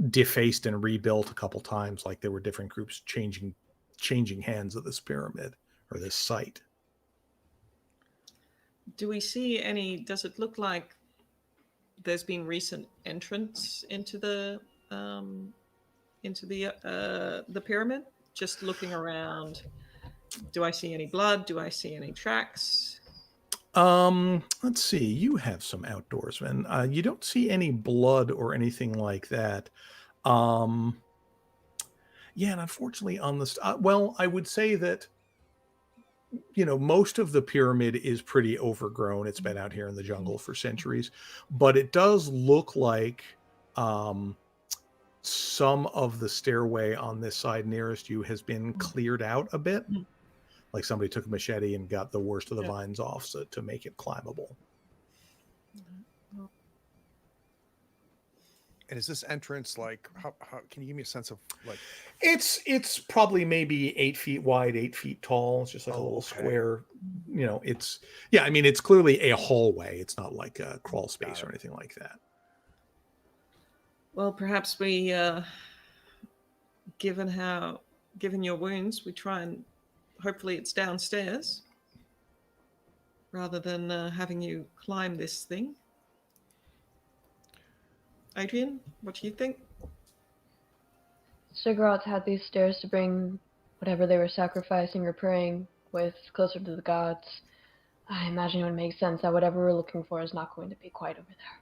defaced and rebuilt a couple times. Like there were different groups changing hands of this pyramid or this site. Do we see does it look like there's been recent entrance into the pyramid? Just looking around, do I see any blood? Do I see any tracks? Let's see. You have some outdoorsmen. You don't see any blood or anything like that. Yeah, and unfortunately on this, I would say that, most of the pyramid is pretty overgrown. It's been out here in the jungle for centuries, but it does look like some of the stairway on this side nearest you has been cleared out a bit. Like somebody took a machete and got the worst of the vines off to make it climbable. And is this entrance like, how can you give me a sense of like? It's probably maybe 8 feet wide, 8 feet tall. It's just like a little square, it's clearly a hallway. It's not like a crawl space or anything like that. Well, perhaps we, given your wounds, we try and hopefully it's downstairs rather than having you climb this thing. Adrian, what do you think? Sigurats had these stairs to bring whatever they were sacrificing or praying with closer to the gods. I imagine it would make sense that whatever we're looking for is not going to be quite over there.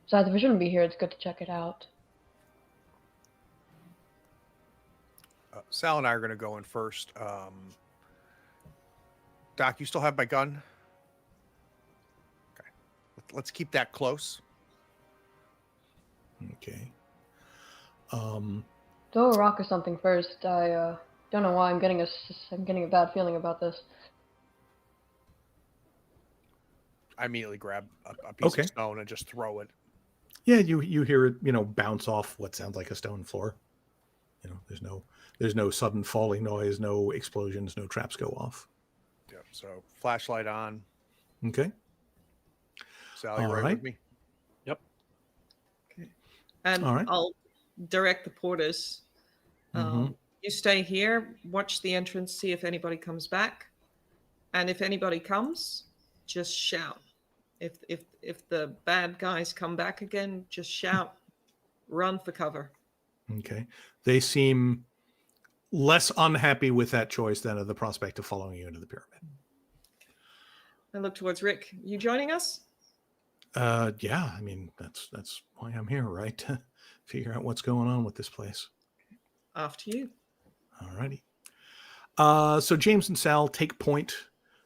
Besides, if we shouldn't be here, it's good to check it out. Sal and I are going to go in first. Doc, you still have my gun? Okay. Let's keep that close. Okay. Throw a rock or something first. I don't know why I'm getting a bad feeling about this. I immediately grab a piece of stone and just throw it. Yeah, you hear it, bounce off what sounds like a stone floor. There's no sudden falling noise, no explosions, no traps go off. Yep. So flashlight on. Okay. Sal, you right with me? Yep. Okay. And all right. I'll direct the porters. You stay here, watch the entrance, see if anybody comes back, and if anybody comes, just shout. If the bad guys come back again, just shout. Run for cover. Okay. They seem less unhappy with that choice than of the prospect of following you into the pyramid. I look towards Rick. You joining us? Yeah, I mean, that's why I'm here, right? To figure out what's going on with this place. After you. Alrighty. So James and Sal take point,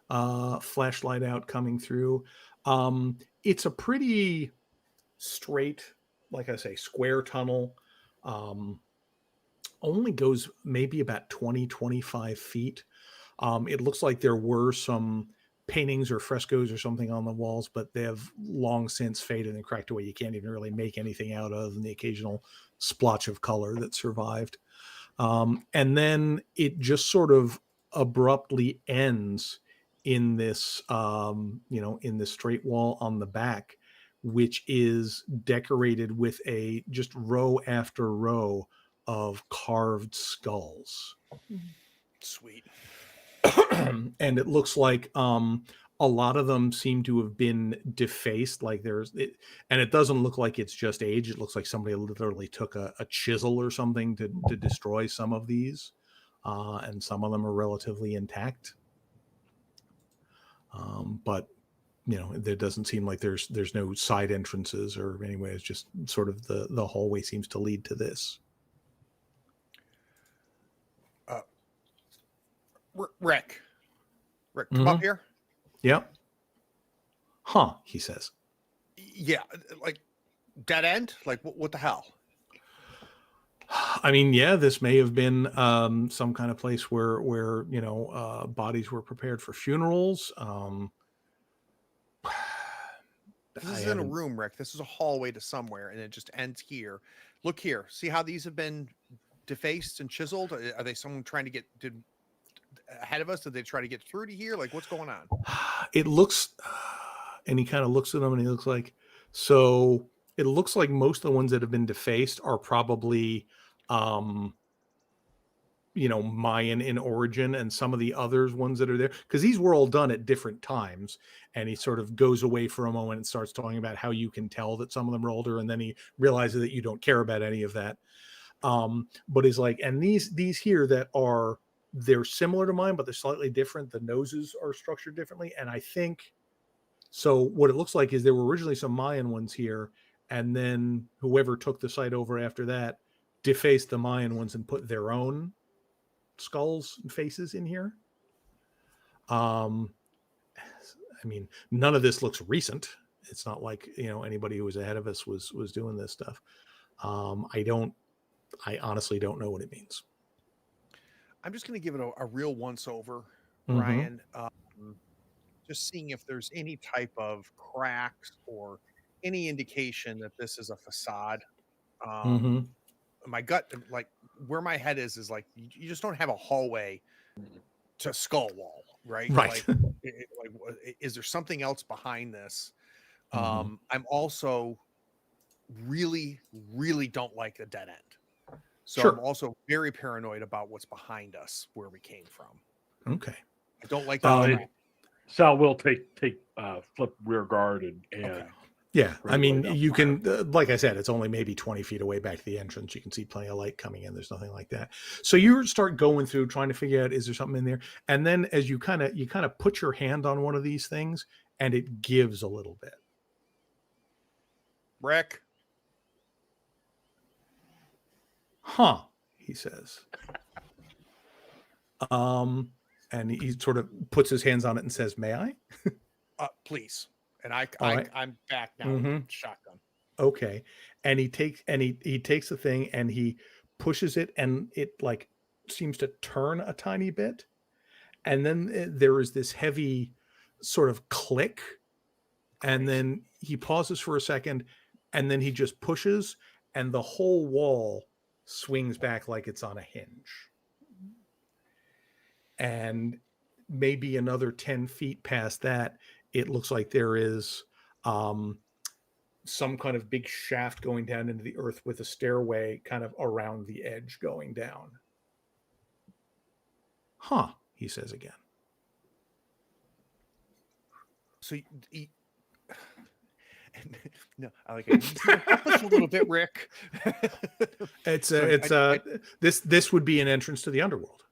flashlight out coming through. It's a pretty straight, like I say, square tunnel. Only goes maybe about 20-25 feet. It looks like there were some paintings or frescoes or something on the walls, but they have long since faded and cracked away. You can't even really make anything out of the occasional splotch of color that survived. And then it just sort of abruptly ends in this, in this straight wall on the back, which is decorated with a just row after row of carved skulls. Sweet. And it looks like a lot of them seem to have been defaced, like and it doesn't look like it's just age. It looks like somebody literally took a chisel or something to destroy some of these, and some of them are relatively intact. But there doesn't seem like there's no side entrances or anyway. It's just sort of the hallway seems to lead to this. Rick, come up here. Yep. Huh, he says. Yeah, like dead end? Like what the hell? I mean, yeah, this may have been some kind of place where bodies were prepared for funerals. This isn't a room, Rick. This is a hallway to somewhere, and it just ends here. Look here. See how these have been defaced and chiseled? Are they someone trying to get ahead of us? Did they try to get through to here? Like, what's going on? It looks, and he kind of looks at them, and he looks like, so it looks like most of the ones that have been defaced are probably, Mayan in origin, and some of the others ones that are there, because these were all done at different times. And he sort of goes away for a moment and starts talking about how you can tell that some of them are older, and then he realizes that you don't care about any of that. But he's like, and these here that are, they're similar to mine, but they're slightly different. The noses are structured differently. And I think, so what it looks like is there were originally some Mayan ones here, and then whoever took the site over after that defaced the Mayan ones and put their own skulls and faces in here. I mean, none of this looks recent. It's not like, anybody who was ahead of us was doing this stuff. I honestly don't know what it means. I'm just going to give it a real once over, Mm-hmm. Ryan. Just seeing if there's any type of cracks or any indication that this is a facade. My gut, like where my head is like you just don't have a hallway to skull wall, right? Right. Is there something else behind this? Mm-hmm. I'm also really, really don't like the dead end. So Sure. I'm also very paranoid about what's behind us, where we came from. Okay. I don't like that. Sal will take flip rear guard and Okay. Yeah, I mean, you fire. can, like I said, it's only maybe 20 feet away back to the entrance. You can see plenty of light coming in. There's nothing like that. So you start going through, trying to figure out, is there something in there? And then as you kind of put your hand on one of these things, and it gives a little bit. Rick. Huh, he says. And he sort of puts his hands on it and says, "May I?" Please. And right. I'm back now Mm-hmm. with the shotgun. Okay. And he takes the thing and he pushes it, and it like seems to turn a tiny bit. And then there is this heavy sort of click. And then he pauses for a second, and then he just pushes, and the whole wall swings back like it's on a hinge. And maybe another 10 feet past that, it looks like there is some kind of big shaft going down into the earth with a stairway kind of around the edge going down. Huh, he says again. So no, I like it. Help us a little bit, Rick. This would be an entrance to the underworld.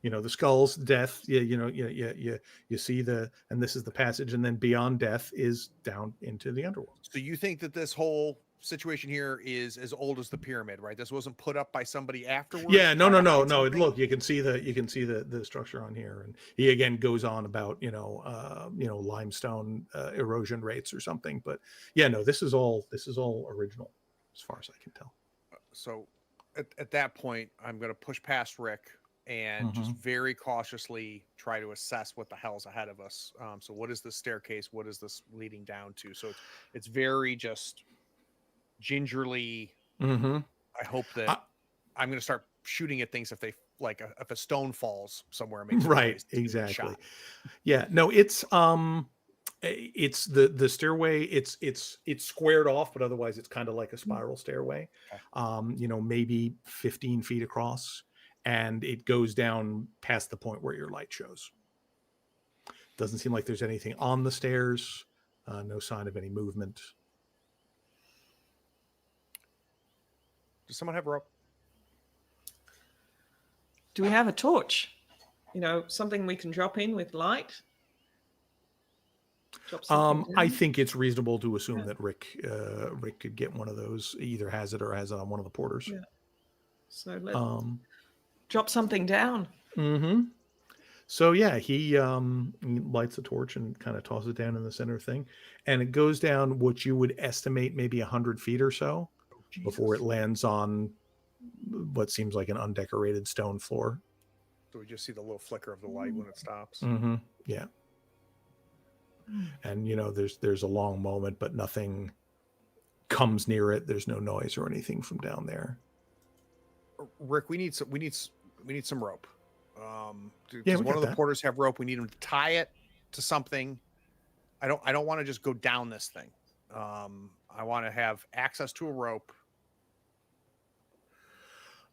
the skulls, death. You see and this is the passage, and then beyond death is down into the underworld. So you think that this whole situation here is as old as the pyramid, right? This wasn't put up by somebody afterwards. Yeah, no. Something? Look, you can see the structure on here, and he again goes on about limestone erosion rates or something. But yeah, no, this is all original as far as I can tell. So at that point, I'm going to push past Rick and just very cautiously try to assess what the hell's ahead of us. So what is this staircase? What is this leading down to? So it's very just gingerly. I hope that I'm going to start shooting at things if they if a stone falls somewhere and makes right, exactly. Yeah, no, it's the stairway. It's squared off, but otherwise it's kind of like a spiral stairway. Okay. Maybe 15 feet across, and it goes down past the point where your light shows. Doesn't seem like there's anything on the stairs. No sign of any movement. Does someone have a rope? Do we have a torch? Something we can drop in with light? I think it's reasonable to assume that Rick could get one of those. Either has it or has it on one of the porters. Yeah. So let's drop something down. So yeah, he lights a torch and kind of tosses it down in the center thing, and it goes down what you would estimate maybe 100 feet or so before it lands on what seems like an undecorated stone floor. So we just see the little flicker of the light when it stops. Yeah. And there's a long moment, but nothing comes near it. There's no noise or anything from down there. Rick, we need some rope. Yeah, one of the porters have rope. We need them to tie it to something. I don't want to just go down this thing. I want to have access to a rope.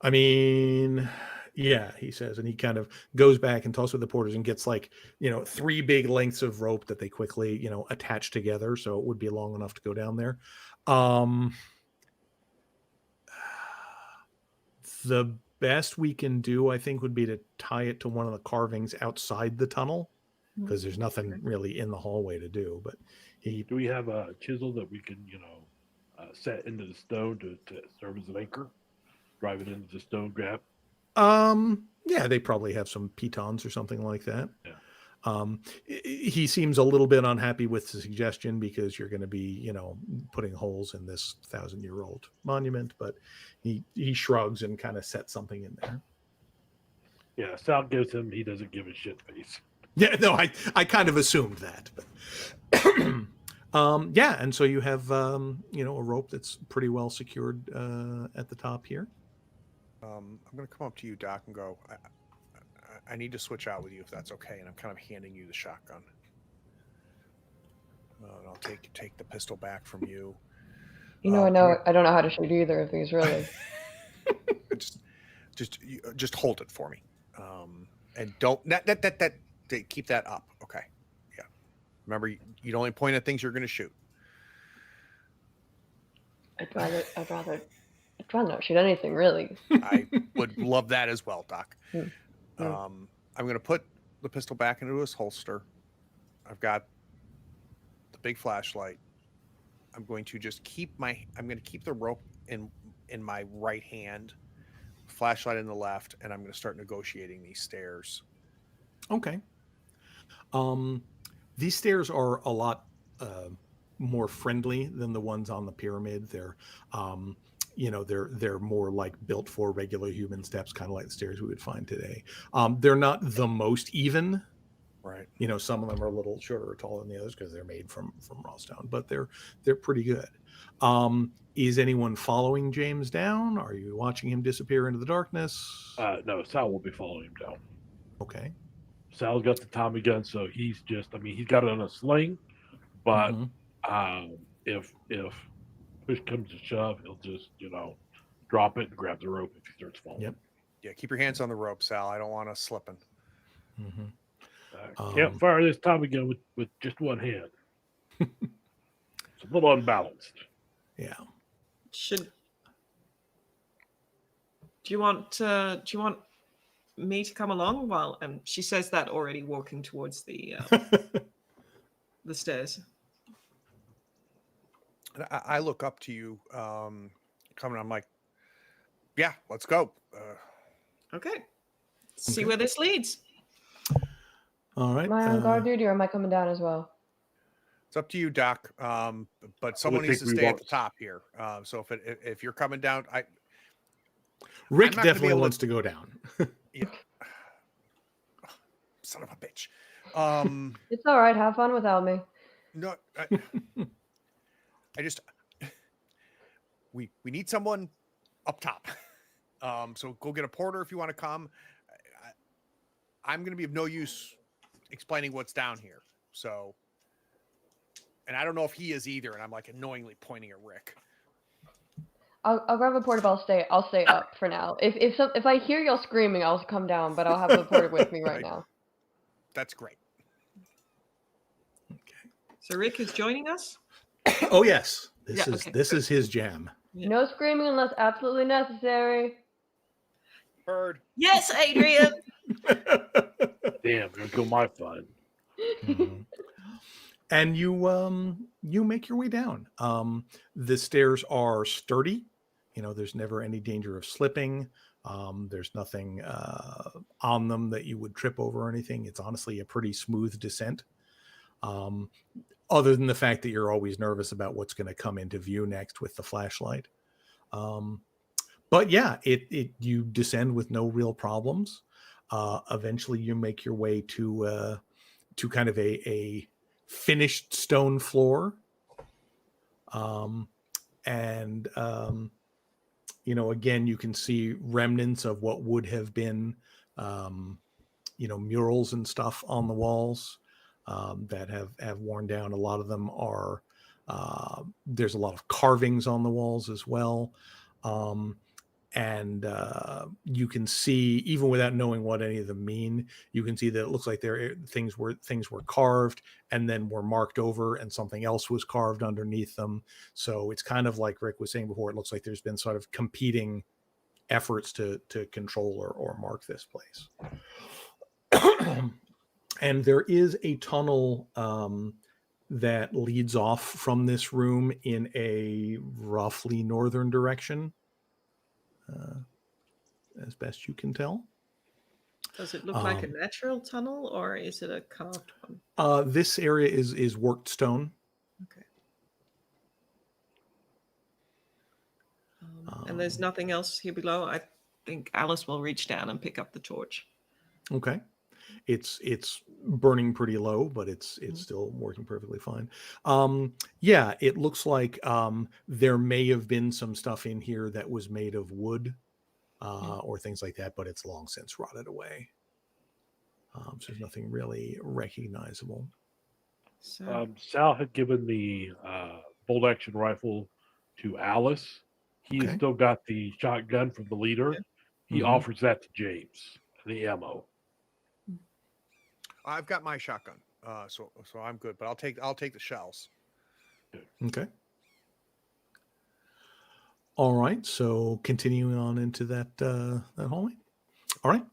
I mean, yeah, he says, and he kind of goes back and talks with the porters and gets 3 big lengths of rope that they quickly, attach together. So it would be long enough to go down there. The best we can do, I think, would be to tie it to one of the carvings outside the tunnel, because there's nothing really in the hallway to do. But do we have a chisel that we can, set into the stone to serve as an anchor? Drive it into the stone gap? Yeah, they probably have some pitons or something like that. Yeah. He seems a little bit unhappy with the suggestion because you're going to be, putting holes in this 1,000-year-old monument, but he shrugs and kind of sets something in there. Yeah, Sal gives him, he doesn't give a shit face. Yeah, no, I kind of assumed that. But yeah, and so you have a rope that's pretty well secured at the top here. I'm going to come up to you, Doc, and go, I need to switch out with you if that's okay. And I'm kind of handing you the shotgun. And I'll take the pistol back from you. I don't know how to shoot either of these, really. just hold it for me. And don't keep that up. Okay. Yeah. Remember, you'd only point at things you're going to shoot. I'd rather not shoot anything, really. I would love that as well, Doc. I'm going to put the pistol back into his holster. I've got the big flashlight. I'm going to just keep the rope in my right hand, flashlight in the left, and I'm going to start negotiating these stairs. Okay. These stairs are a lot more friendly than the ones on the pyramid. They're they're more like built for regular human steps, kind of like the stairs we would find today. They're not the most even. Right. Some of them are a little shorter or taller than the others because they're made from raw stone, but they're pretty good. Is anyone following James down? Are you watching him disappear into the darkness? No, Sal will be following him down. Okay. Sal's got the Tommy gun, so he's he's got it on a sling, but if push comes to shove, he'll just, drop it and grab the rope if he starts falling. Yep. Yeah, keep your hands on the rope, Sal. I don't want us slipping. Can't fire this Tommy gun with just one hand. It's a little unbalanced. Yeah. Do you want me to come along while she says that already walking towards the stairs. And I look up to you, coming. I'm like, yeah, let's go. Okay. See where this leads. All right. Am I on guard duty or am I coming down as well? It's up to you, Doc. But someone needs to stay at the top here. So if you're coming down, Rick definitely wants to go down. Yeah. Son of a bitch. It's all right. Have fun without me. No, I just we need someone up top. So go get a porter if you want to come. I'm going to be of no use explaining what's down here. So, and I don't know if he is either. And I'm like annoyingly pointing at Rick. I'll grab a porter. I'll stay up for now. If I hear y'all screaming, I'll come down. But I'll have the porter with me right now. That's great. Okay. So Rick is joining us. Oh yes, this is his jam. Yeah. No screaming unless absolutely necessary. Bird. Yes, Adrian. Damn, gonna kill my fun. Mhm. And you make your way down. The stairs are sturdy. There's never any danger of slipping. There's nothing on them that you would trip over or anything. It's honestly a pretty smooth descent. Other than the fact that you're always nervous about what's going to come into view next with the flashlight. But yeah, you descend with no real problems. Eventually you make your way to kind of a finished stone floor. Again, you can see remnants of what would have been, murals and stuff on the walls that have worn down. A lot of them are, there's a lot of carvings on the walls as well. You can see, even without knowing what any of them mean, you can see that it looks like things were carved and then were marked over and something else was carved underneath them. So it's kind of like Rick was saying before, it looks like there's been sort of competing efforts to control or mark this place. And there is a tunnel that leads off from this room in a roughly northern direction. As best you can tell. Does it look like a natural tunnel or is it a carved one? This area is worked stone. Okay. And there's nothing else here below. I think Alice will reach down and pick up the torch. Okay. It's burning pretty low, but it's still working perfectly fine. Yeah, it looks like there may have been some stuff in here that was made of wood or things like that, but it's long since rotted away. So there's nothing really recognizable. So, Sal had given the bolt action rifle to Alice. He's still got the shotgun from the leader. He offers that to James, the ammo. I've got my shotgun, so I'm good. But I'll take the shells. Okay. All right. So continuing on into that hallway. All right.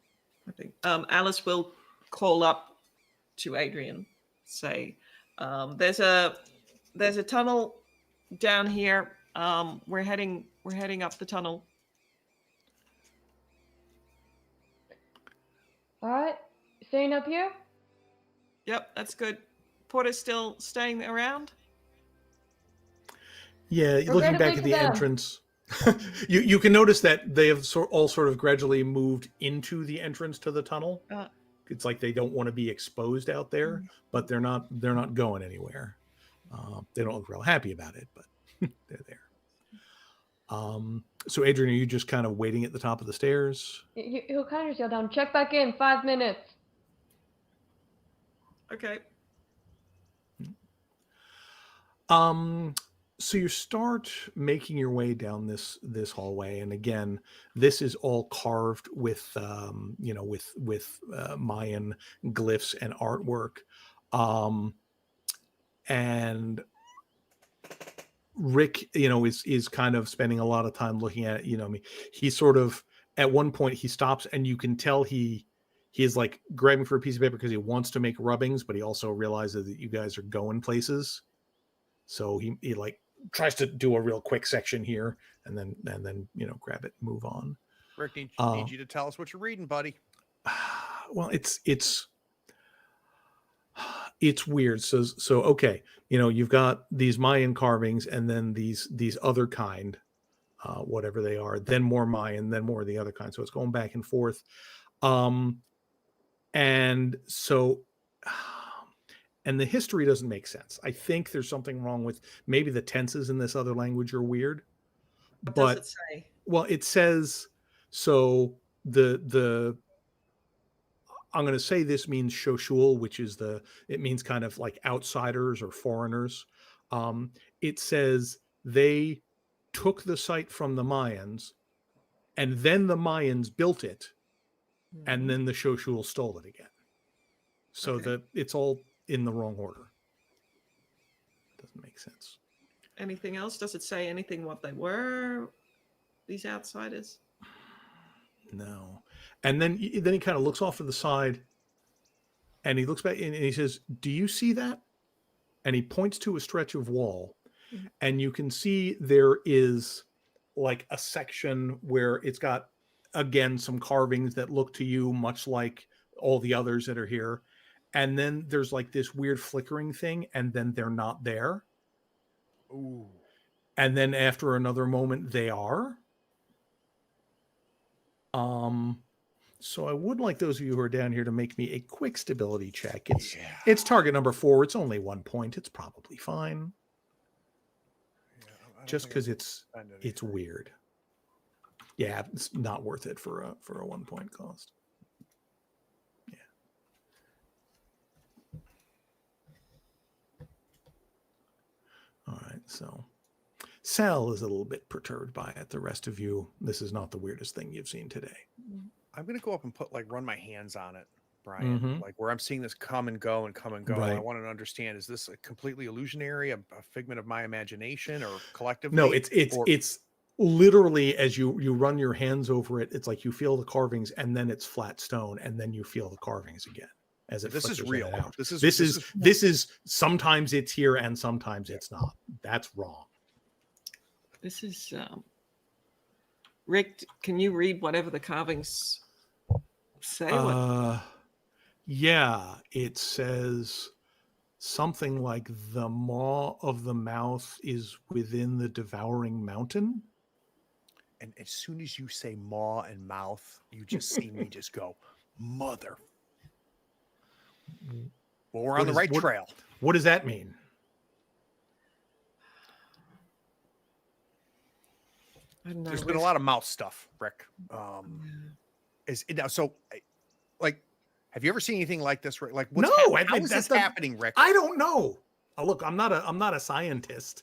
I think Alice will call up to Adrian, say, "There's a tunnel down here. We're heading up the tunnel." All right. Staying up here? Yep, that's good. Porter's still staying around? Yeah, looking back at the entrance, you can notice that they have all sort of gradually moved into the entrance to the tunnel. It's like they don't want to be exposed out there, but they're not going anywhere. They don't look real happy about it, but they're there. So Adrian, are you just kind of waiting at the top of the stairs? He'll kind of just yell down, check back in 5 minutes. Okay. So you start making your way down this hallway, and again, this is all carved with Mayan glyphs and artwork. And Rick, is kind of spending a lot of time looking at it. He sort of, at one point he stops, and you can tell he is like grabbing for a piece of paper because he wants to make rubbings, but he also realizes that you guys are going places. So he like tries to do a real quick section here, and then grab it and move on. Rick, need you to tell us what you're reading, buddy. Well, it's weird. So okay, you've got these Mayan carvings, and then these other kind, whatever they are, then more Mayan, then more of the other kind. So it's going back and forth. And so, and the history doesn't make sense. I think there's something wrong with maybe the tenses in this other language are weird. What But does it say? well, it says, so the I'm going to say this means Xoxul, which is it means kind of like outsiders or foreigners. It says they took the site from the Mayans, and then the Mayans built it, and then the Xoxul stole it again. So Okay. it's all in the wrong order. Doesn't make sense. Anything else? Does it say anything what they were? These outsiders? No. And then he kind of looks off to the side, and he looks back and he says, "Do you see that?" And he points to a stretch of wall, and you can see there is like a section where it's got, again, some carvings that look to you much like all the others that are here. And then there's like this weird flickering thing, and then they're not there. Ooh. And then after another moment, they are. So I would like those of you who are down here to make me a quick stability check. It's target number 4. It's only 1 point. It's probably fine. Just because it's weird. Yeah, it's not worth it for a 1 point cost. Yeah. All right, so Sal is a little bit perturbed by it. The rest of you, this is not the weirdest thing you've seen today. I'm gonna go up and run my hands on it, Brian. Like where I'm seeing this come and go and come and go. Right. I want to understand: is this a completely illusionary, a figment of my imagination, or collectively? No, it's literally as you run your hands over it. It's like you feel the carvings, and then it's flat stone, and then you feel the carvings again. As it This is flickers in real. and out. This is sometimes it's here and sometimes it's not. That's wrong. This is Rick. Can you read whatever the carvings say? Yeah, it says something like the maw of the mouth is within the devouring mountain. And as soon as you say maw and mouth, you just see me just go, mother. Well, we're on the right trail. What does that mean? I don't know. There's been a lot of mouth stuff, Rick. So, like, have you ever seen anything like this, Rick? Like, how is this happening, Rick? I don't know. Look, I'm not a scientist.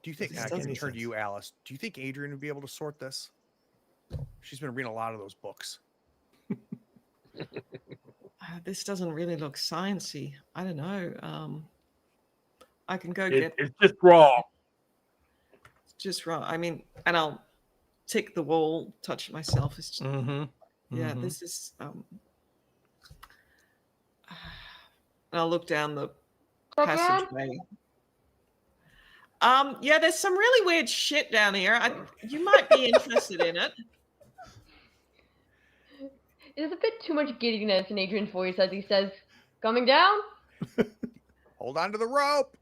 Do you think I can turn to you, Alice? Do you think Adrian would be able to sort this? She's been reading a lot of those books. This doesn't really look sciencey. I don't know. I can go It's just wrong. Just wrong. I mean, and I'll tick the wall, touch it myself. It's just, yeah, this is. And I'll look down the passageway. Yeah, there's some really weird shit down here. You might be interested in it. There's a bit too much giddiness in Adrian's voice as he says, "Coming down." Hold on to the rope.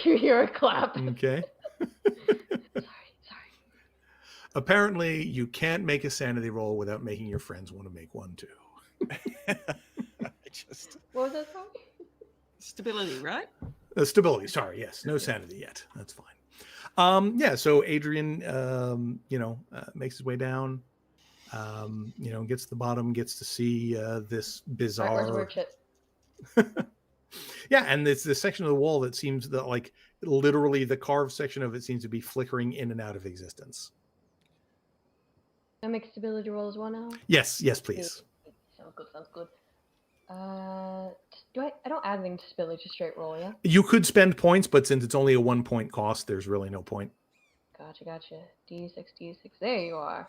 You hear a clap. Okay. Sorry. Apparently, you can't make a sanity roll without making your friends want to make one too. What was that song? Stability, right? Stability. Sorry. Yes. No sanity yet. That's fine. Yeah. So Adrian, makes his way down. Gets to the bottom, gets to see this bizarre. Yeah, and it's this section of the wall that seems that, like, literally the carved section of it seems to be flickering in and out of existence. Can I make stability roll as well now? Yes, please. Sounds good. I don't add anything to stability, just straight roll, yeah? You could spend points, but since it's only a 1 point cost, there's really no point. Got Gotcha. D6, D6. There you are.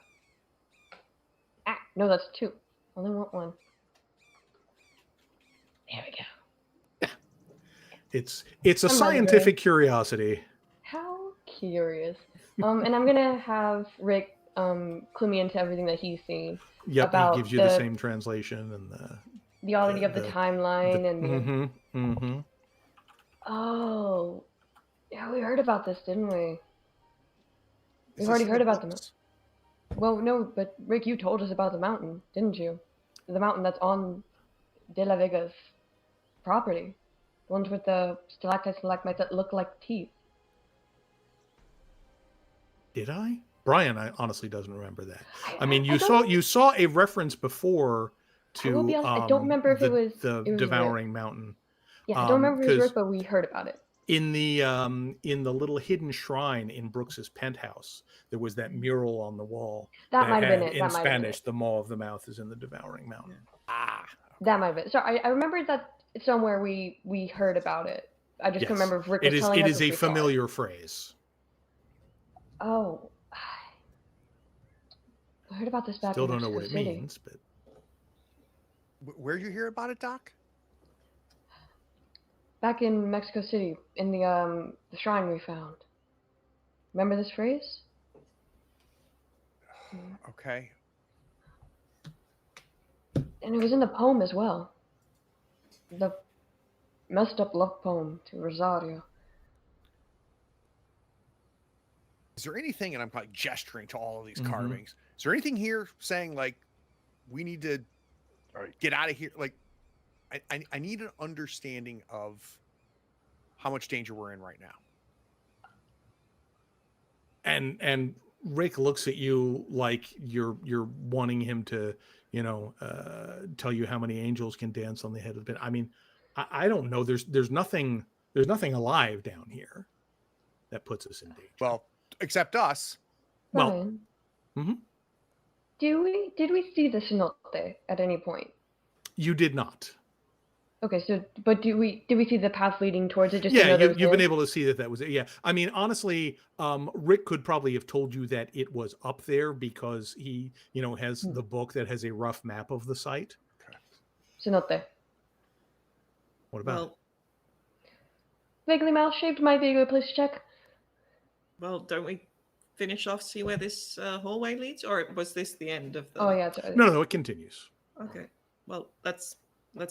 Ah, no, that's 2. Only want 1. There we go. It's a I'm ready, scientific curiosity. How curious. And I'm gonna have Rick clue me into everything that he's seen Yep, he about gives you the same translation and the oddity of the the timeline and mm-hmm. Oh, yeah, we heard about this, didn't we? Is We've this already in heard the about books? Well, no, but Rick, you told us about the mountain, didn't you? The mountain that's on De La Vega's property. The ones with the stalactites and stalagmites that look like teeth. Did I? Brian, I honestly doesn't remember that. I I mean, don't- you saw a reference before I will be to honest, I don't remember if it was devouring Rick. mountain. Yeah, I don't remember if it was because Rick, but we heard about it. in the little hidden shrine in Brooks's penthouse, there was that mural on the wall That might have been had it. in Spanish, "The maw of the mouth is in the devouring mountain." Ah, That might have been. So I remember that somewhere we heard about it. I just Yes. don't remember if Rick was telling It us. is or if a we saw it. familiar phrase. Oh, I heard about this back Still in don't know Mexico what it City. means, but where'd you hear about it, Doc? Back in Mexico City, in the shrine we found. Remember this phrase? Okay. And it was in the poem as well. The messed up love poem to Rosario. Is there anything, and I'm like gesturing to all of these Mhm. carvings, is there anything here saying like we need to get out of here? Like I need an understanding of how much danger we're in right now. And Rick looks at you like you're wanting him to, tell you how many angels can dance on the head of the bed. I mean, I don't know. There's nothing alive down here that puts us in danger. Well, except us. Well, Ryan, mhm. did we see the cenote at any point? You did not. Okay, so but did we see the path leading towards it? Just Yeah, to know that it was you've been there? able to see that was it. Yeah, I mean, honestly, Rick could probably have told you that it was up there because he, has the book that has a rough map of the site. Cenote. What about? Well, Vaguely mouse-shaped might be a good place to check. well, don't we finish off, see where this hallway leads, or was this the end of the? Oh yeah, No, it continues. Okay. Well, let's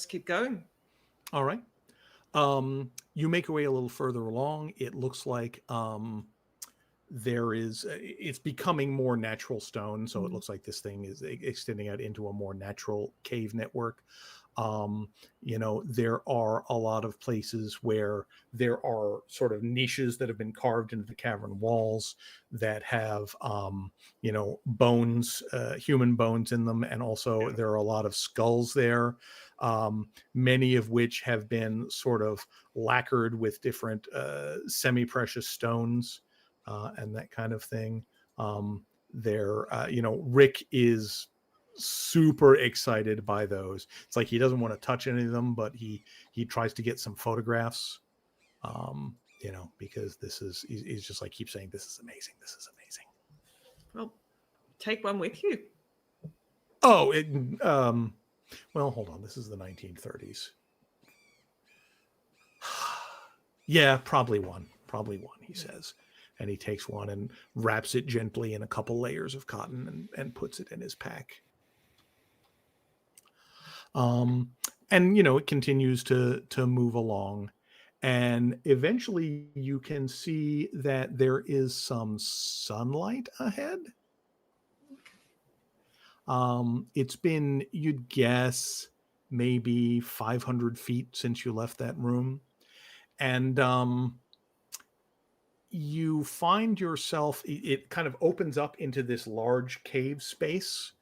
keep going. All right. You make your way a little further along. It looks like it's becoming more natural stone. So it looks like this thing is extending out into a more natural cave network. There are a lot of places where there are sort of niches that have been carved into the cavern walls that have, bones, human bones in them. And also there are a lot of skulls there, many of which have been sort of lacquered with different semi-precious stones and that kind of thing. Rick is super excited by those. It's like he doesn't want to touch any of them, but he tries to get some photographs, because he's just like keeps saying, "This is amazing. This is amazing." Well, take one with you. Oh, well, hold on. This is the 1930s. Yeah, probably one, he says. And he takes one and wraps it gently in a couple layers of cotton and puts it in his pack. It continues to move along. And eventually you can see that there is some sunlight ahead. It's been, you'd guess, maybe 500 feet since you left that room. And you find yourself, it kind of opens up into this large cave space,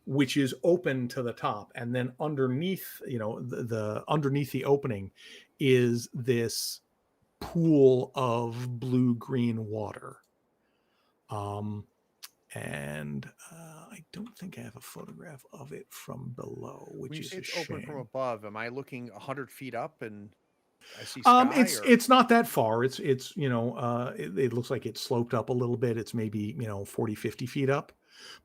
which is open to the top. And then underneath, the underneath the opening is this pool of blue-green water. And I don't think I have a photograph of it from below, which When you is say a it's open from shame. above, am I looking 100 feet up? And I see sky. It's not that far. It's it looks like it's sloped up a little bit. It's maybe 40, 50 feet up.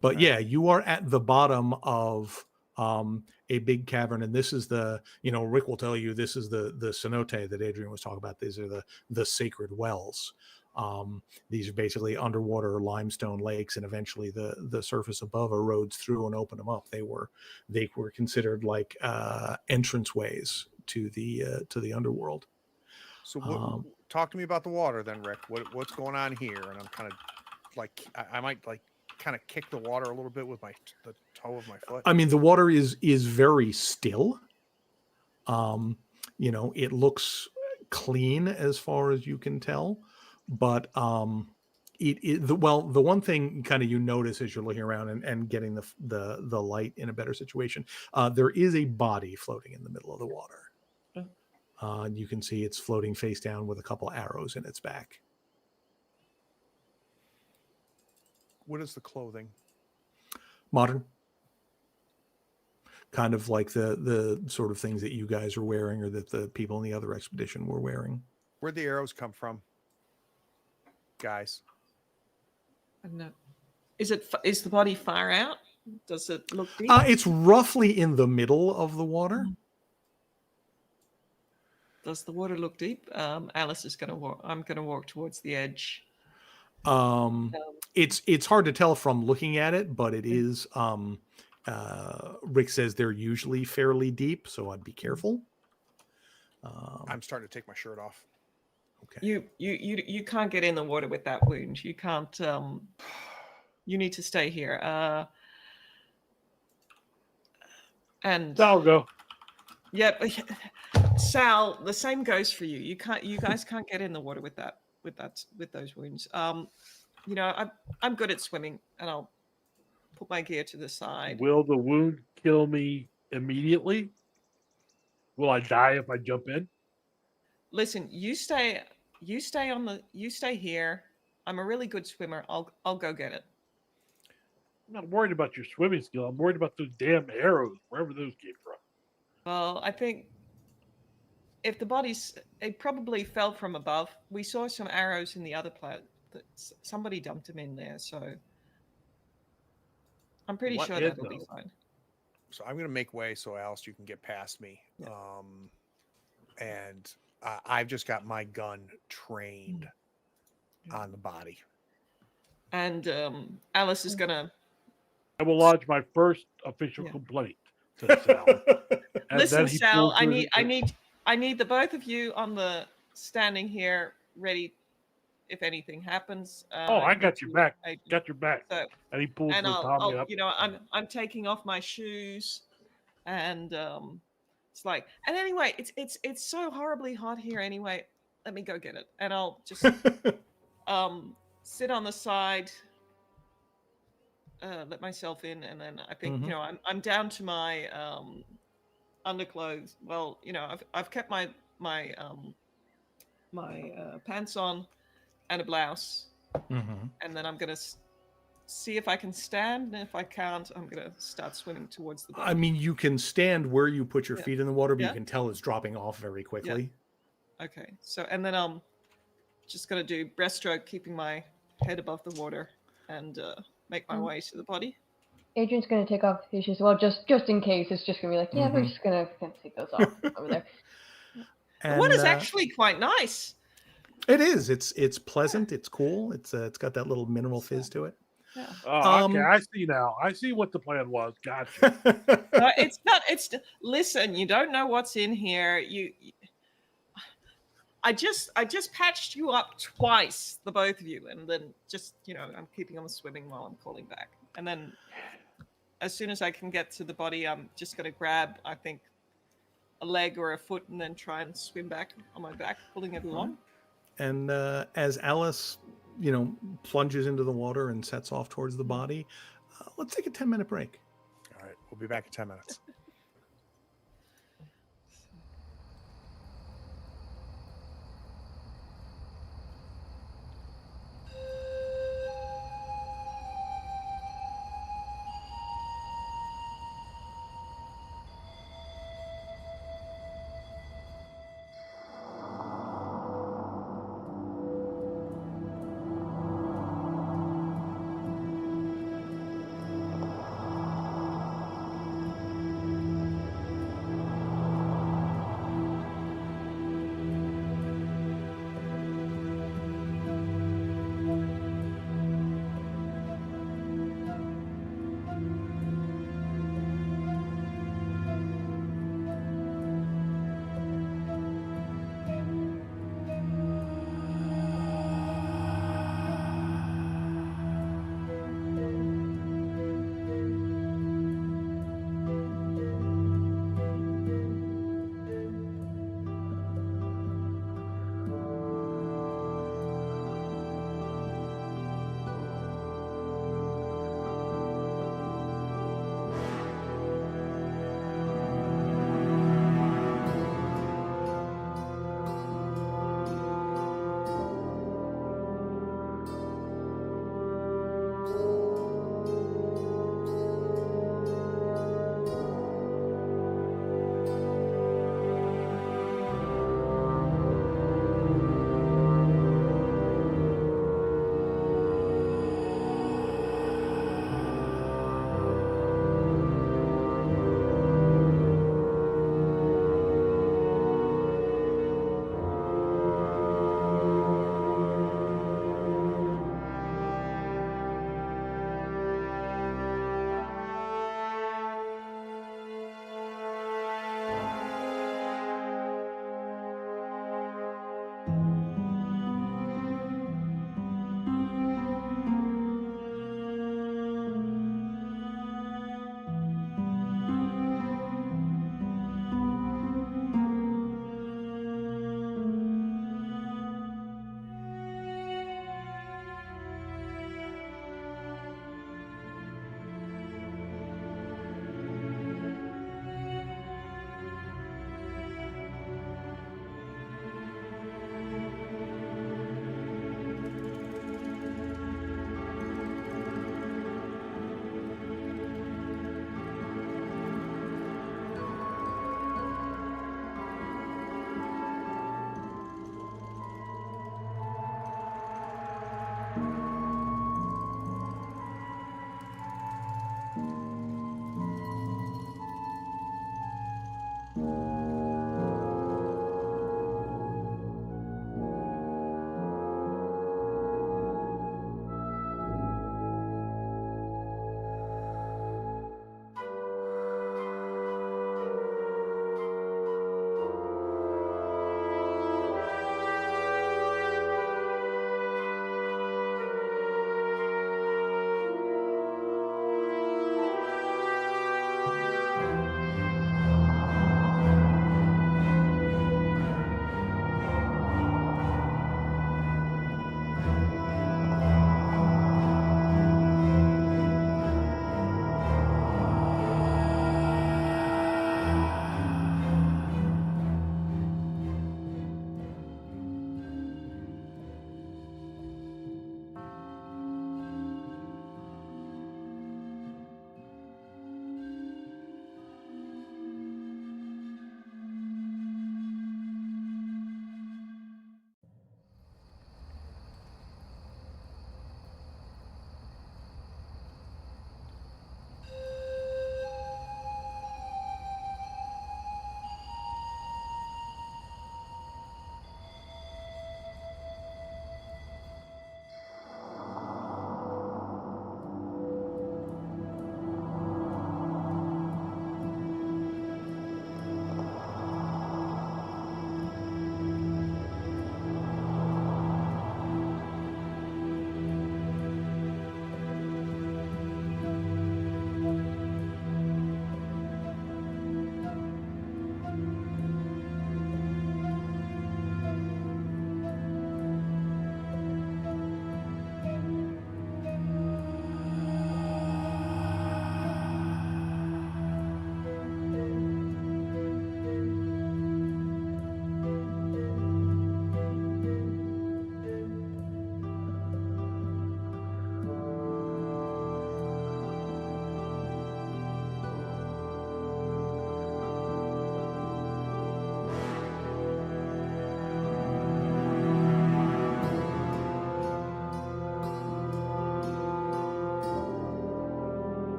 But Okay. yeah, you are at the bottom of a big cavern, and this is Rick will tell you this is the cenote that Adrian was talking about. These are the sacred wells. These are basically underwater limestone lakes, and eventually the surface above erodes through and open them up. They were considered like entranceways to the underworld. So talk to me about the water then, Rick. What's going on here? And I'm kind of like I might like kind of kick the water a little bit with the toe of my foot. I mean, the water is very still. It looks clean as far as you can tell, but the one thing kind of you notice as you're looking around and getting the light in a better situation, there is a body floating in the middle of the water. You can see it's floating face down with a couple arrows in its back. What is the clothing? Modern. Kind of like the sort of things that you guys are wearing, or that the people in the other expedition were wearing. Where'd the arrows come from, guys? I don't know. Is the body far out? Does it look deep? It's roughly in the middle of the water. Does the water look deep? Alice is going to walk. I'm going to walk towards the edge. It's hard to tell from looking at it, but it is. Rick says they're usually fairly deep, so I'd be careful. I'm starting to take my shirt off. Okay. You can't get in the water with that wound. You can't. You need to stay here. And I'll go. Yep, Sal. The same goes for you. You guys can't get in the water with those wounds. I'm good at swimming, and I'll put my gear to the side. Will the wound kill me immediately? Will I die if I jump in? Listen, you stay here. I'm a really good swimmer. I'll go get it. I'm not worried about your swimming skill. I'm worried about those damn arrows, wherever those came from. Well, I think if the bodies, it probably fell from above. We saw some arrows in the other place. Somebody dumped them in there, so I'm pretty sure that'll be fine. So I'm going to make way so Alice, you can get past me. Yeah. And I've just got my gun trained on the body. And Alice is gonna. I will lodge my first official complaint to Sal. Listen, Sal, I need the both of you on the standing here, ready if anything happens. I got your back. Got your back. So, and he pulls and Tommy up. I'm taking off my shoes, and it's like, and anyway, it's so horribly hot here. Anyway, let me go get it, and I'll just sit on the side, let myself in, and then I think I'm down to my underclothes. Well, I've kept my pants on and a blouse, and then I'm gonna see if I can stand, and if I can't, I'm gonna start swimming towards the bottom. I mean, you can stand where you put your feet in the water, but you can tell it's dropping off very quickly. Yeah. Okay, so and then I'm just gonna do breaststroke, keeping my head above the water, and make my way to the body. Adrian's gonna take off his shoes. Well, just in case, it's just gonna be like, we're just gonna take those off over there. And, the water's actually quite nice. It is. It's pleasant. It's cool. It's got that little mineral fizz to it. Yeah. Oh, okay. I see now. I see what the plan was. Gotcha. No, it's not. Listen. You don't know what's in here. I just patched you up twice, the both of you, and then just I'm keeping on swimming while I'm calling back. And then, as soon as I can get to the body, I'm just gonna grab, I think, a leg or a foot, and then try and swim back on my back, pulling it along. And as Alice, plunges into the water and sets off towards the body, let's take a 10-minute break. All right, we'll be back in 10 minutes.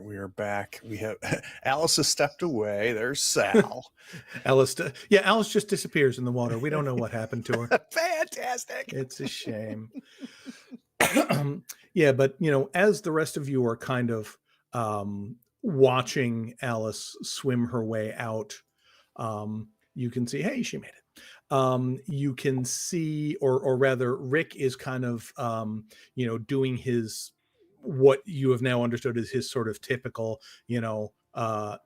we are back. We have Alice has stepped away. There's Sal. Alice just disappears in the water. We don't know what happened to her. Fantastic. It's a shame. Yeah, but as the rest of you are kind of watching Alice swim her way out, you can see, hey, she made it. You can see, or rather, Rick is kind of doing his, what you have now understood is his sort of typical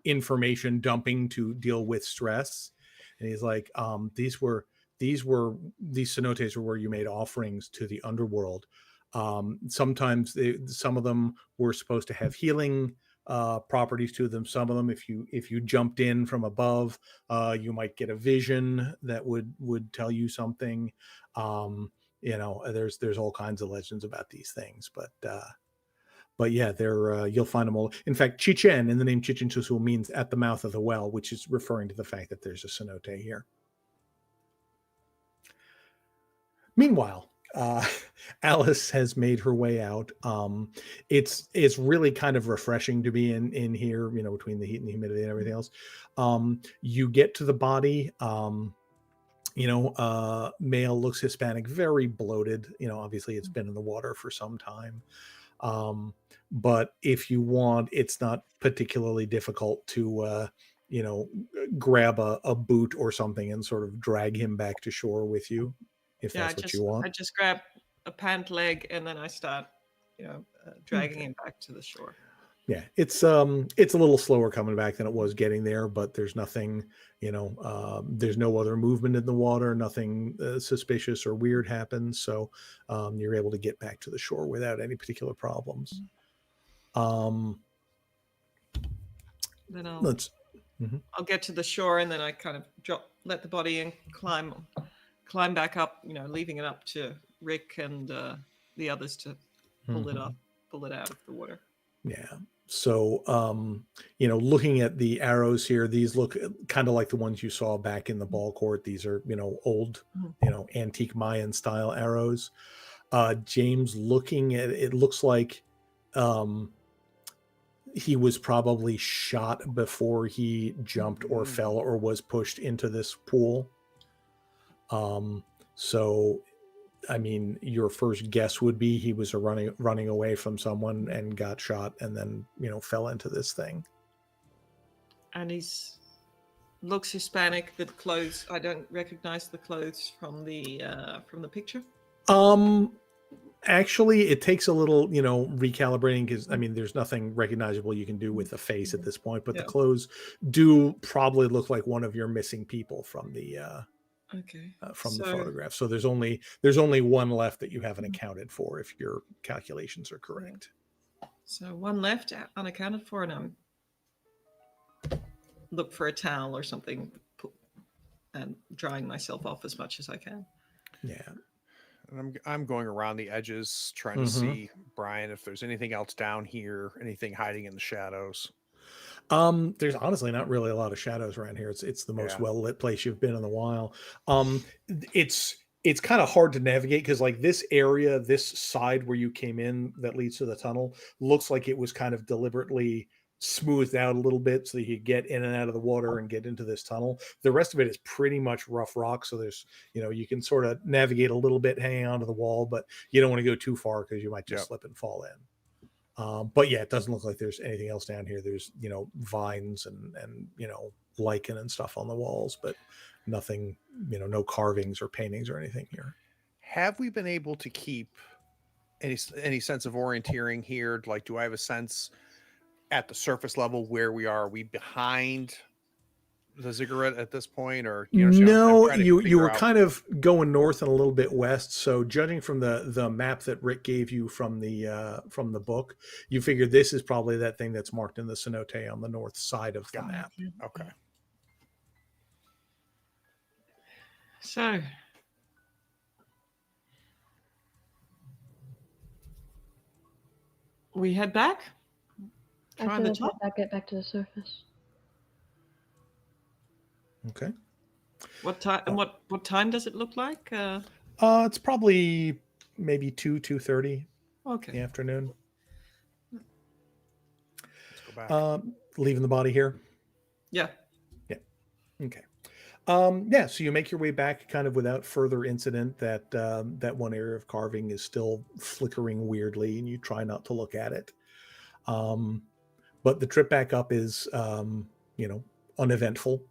information dumping to deal with stress. And he's like, these cenotes were where you made offerings to the underworld. Sometimes some of them were supposed to have healing properties to them. Some of them, if you jumped in from above, you might get a vision that would tell you something. There's all kinds of legends about these things, but yeah, they're you'll find them all. In fact, Chichen, in the name Chichen Xoxul, means at the mouth of the well, which is referring to the fact that there's a cenote here. Meanwhile, Alice has made her way out. It's really kind of refreshing to be in here, between the heat and the humidity and everything else. You get to the body. Male, looks Hispanic, very bloated. Obviously it's been in the water for some time. But if you want, it's not particularly difficult to grab a boot or something and sort of drag him back to shore with you, if that's what you want. I just grab a pant leg and then I start, dragging him back to the shore. Yeah, it's a little slower coming back than it was getting there, but there's nothing, there's no other movement in the water, nothing suspicious or weird happens, so you're able to get back to the shore without any particular problems. Then I'll get to the shore and then I kind of let the body in, climb back up, leaving it up to Rick and the others to pull it out of the water. Yeah. So, looking at the arrows here, these look kind of like the ones you saw back in the ball court. These are, old, antique Mayan style arrows. James, looking at it, looks like he was probably shot before he jumped or fell or was pushed into this pool. So, I mean, your first guess would be he was running away from someone and got shot and then, fell into this thing. And looks Hispanic. The clothes, I don't recognize the clothes from the picture. Actually, it takes a little, recalibrating because, I mean, there's nothing recognizable you can do with the face at this point, but the clothes do probably look like one of your missing people from the the photograph. So there's only one left that you haven't accounted for if your calculations are correct. So one left unaccounted for, and I'm look for a towel or something and drying myself off as much as I can. Yeah. And I'm going around the edges trying to see, Brian, if there's anything else down here, anything hiding in the shadows. There's honestly not really a lot of shadows around here. It's the most well lit place you've been in a while. It's kind of hard to navigate because like this area, this side where you came in that leads to the tunnel looks like it was kind of deliberately smoothed out a little bit so that you get in and out of the water and get into this tunnel. The rest of it is pretty much rough rock. So there's, you can sort of navigate a little bit hanging onto the wall, but you don't want to go too far because you might just slip and fall in. But yeah, it doesn't look like there's anything else down here. There's, vines and lichen and stuff on the walls, but nothing, no carvings or paintings or anything here. Have we been able to keep any sense of orienteering here? Like, do I have a sense at the surface level where we are? Are we behind the ziggurat at this point, or no? You were kind of going north and a little bit west. So judging from the map that Rick gave you from the book, you figure this is probably that thing that's marked in the cenote on the north side of the map. Okay. So we head back. Try the top. Get back to the surface. Okay. What time? And what time does it look like? It's probably maybe 2:30. Okay. In the afternoon. Let's go Go back. Leaving the body here. Yeah. Okay. Yeah, so you make your way back kind of without further incident. That one area of carving is still flickering weirdly, and you try not to look at it. But the trip back up is, uneventful.